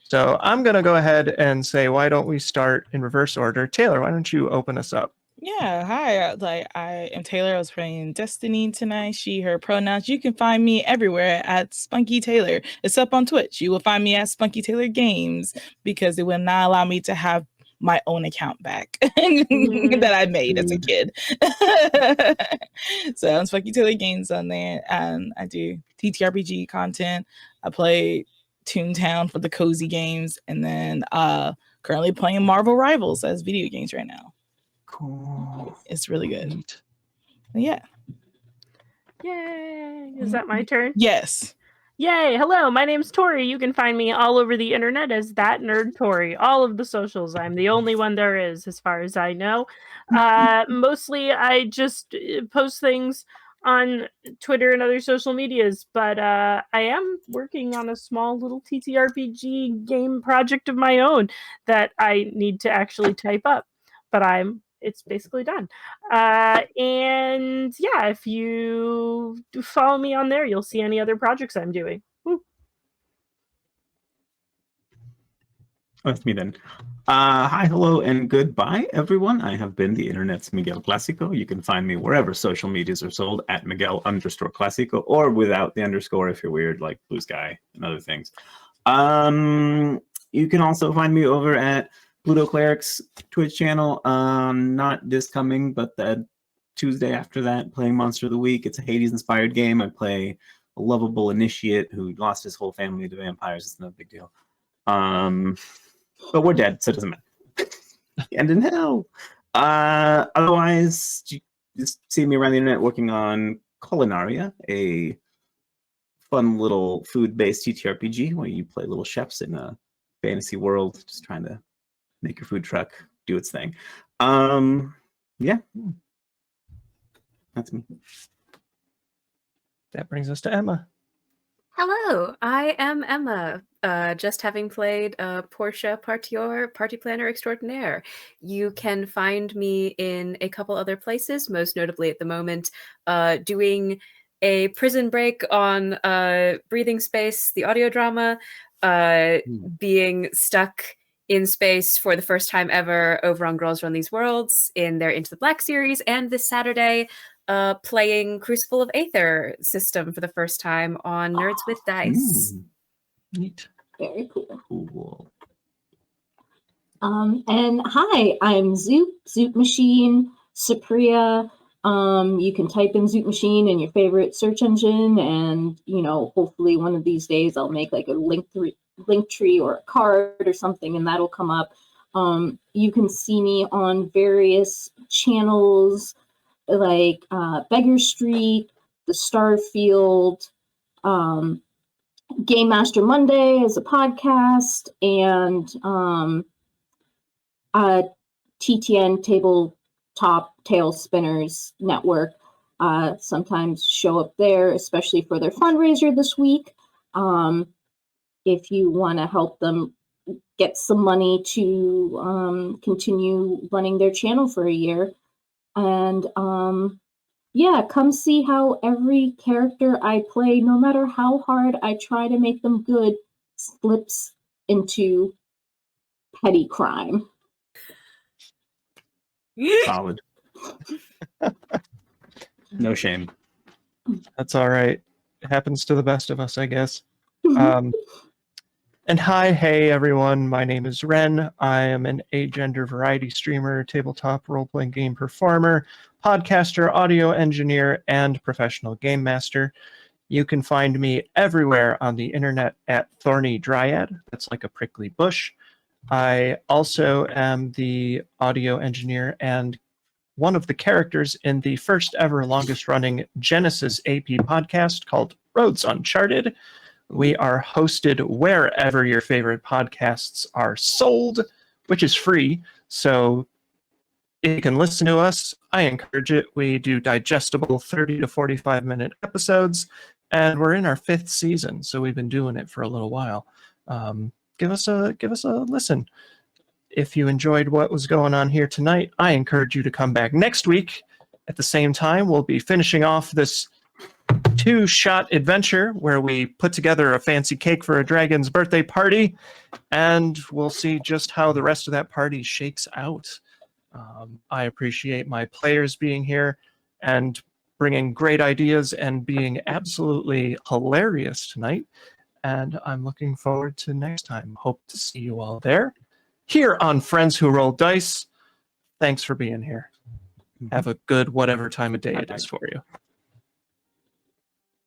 So I'm going to go ahead and say, why don't we start in reverse order? Taylor, why don't you open us up? Yeah, hi. I am Taylor. I was playing Destiny tonight. She, her pronouns. You can find me everywhere at spunkytaylor. It's up on Twitch. You will find me at spunkytaylor games because it will not allow me to have my own account back that I made as a kid. So I'm Spunky Taylor Games on there, and I do TTRPG content. I play Toontown for the cozy games, and then currently playing Marvel Rivals as video games right now. Cool. It's really good. Neat. Yeah. Yay. Is that my turn? Yes. Yay! Hello, my name's Tori. You can find me all over the internet as ThatNerdTori. All of the socials. I'm the only one there is, as far as I know. Mostly, I just post things on Twitter and other social medias, but I am working on a small little TTRPG game project of my own that I need to actually type up. But I'm it's basically done. And yeah, if you follow me on there, you'll see any other projects I'm doing. Woo. That's me then. Hi, hello, and goodbye, everyone. I have been the internet's Miguel Classico. You can find me wherever social medias are sold at Miguel_Classico, or without the underscore if you're weird, like Blue Sky and other things. You can also find me over at Pluto Cleric's Twitch channel. Not this coming, but the Tuesday after that, playing Monster of the Week. It's a Hades-inspired game. I play a lovable initiate who lost his whole family to vampires. It's no big deal. But we're dead, so it doesn't matter. And in hell. Otherwise, you just see me around the internet working on Culinaria, a fun little food-based TTRPG where you play little chefs in a fantasy world, just trying to make your food truck do its thing. Yeah. That's me. That brings us to Emma. Hello, I am Emma, just having played Portia Partior, Party Planner Extraordinaire. You can find me in a couple other places, most notably at the moment doing a prison break on Breathing Space, the audio drama, being stuck in space for the first time ever over on Girls Run These Worlds in their Into the Black series, and this Saturday playing Crucible of Aether system for the first time on Nerds with Dice. Neat. Very cool. Cool. And hi, I'm zoupmachine, Supriya. You can type in zoupmachine in your favorite search engine, and hopefully one of these days I'll make like a link tree or a card or something, and that'll come up. You can see me on various channels like Beggar Street, the Starfield, Game Master Monday as a podcast, and TTN Tabletop Tail Spinners Network. Sometimes show up there, especially for their fundraiser this week. If you want to help them get some money to continue running their channel for a year. And yeah, come see how every character I play, no matter how hard I try to make them good, slips into petty crime. Solid. No shame. That's all right. It happens to the best of us, I guess. And hey everyone, my name is Wren. I am an agender variety streamer, tabletop role-playing game performer, podcaster, audio engineer, and professional game master. You can find me everywhere on the internet at thornydryad. That's like a prickly bush. I also am the audio engineer and one of the characters in the first ever longest running Genesis AP podcast called Roads Uncharted. We are hosted wherever your favorite podcasts are sold, which is free. So if you can listen to us, I encourage it. We do digestible 30 to 45 minute episodes, and we're in our 5th season. So we've been doing it for a little while. Give us a listen. If you enjoyed what was going on here tonight, I encourage you to come back next week. At the same time, we'll be finishing off this 2-shot adventure where we put together a fancy cake for a dragon's birthday party, and we'll see just how the rest of that party shakes out. I appreciate my players being here and bringing great ideas and being absolutely hilarious tonight, and I'm looking forward to next time. Hope to see you all there. Here on Friends Who Roll Dice. Thanks for being here. Have a good whatever time of day it is for you.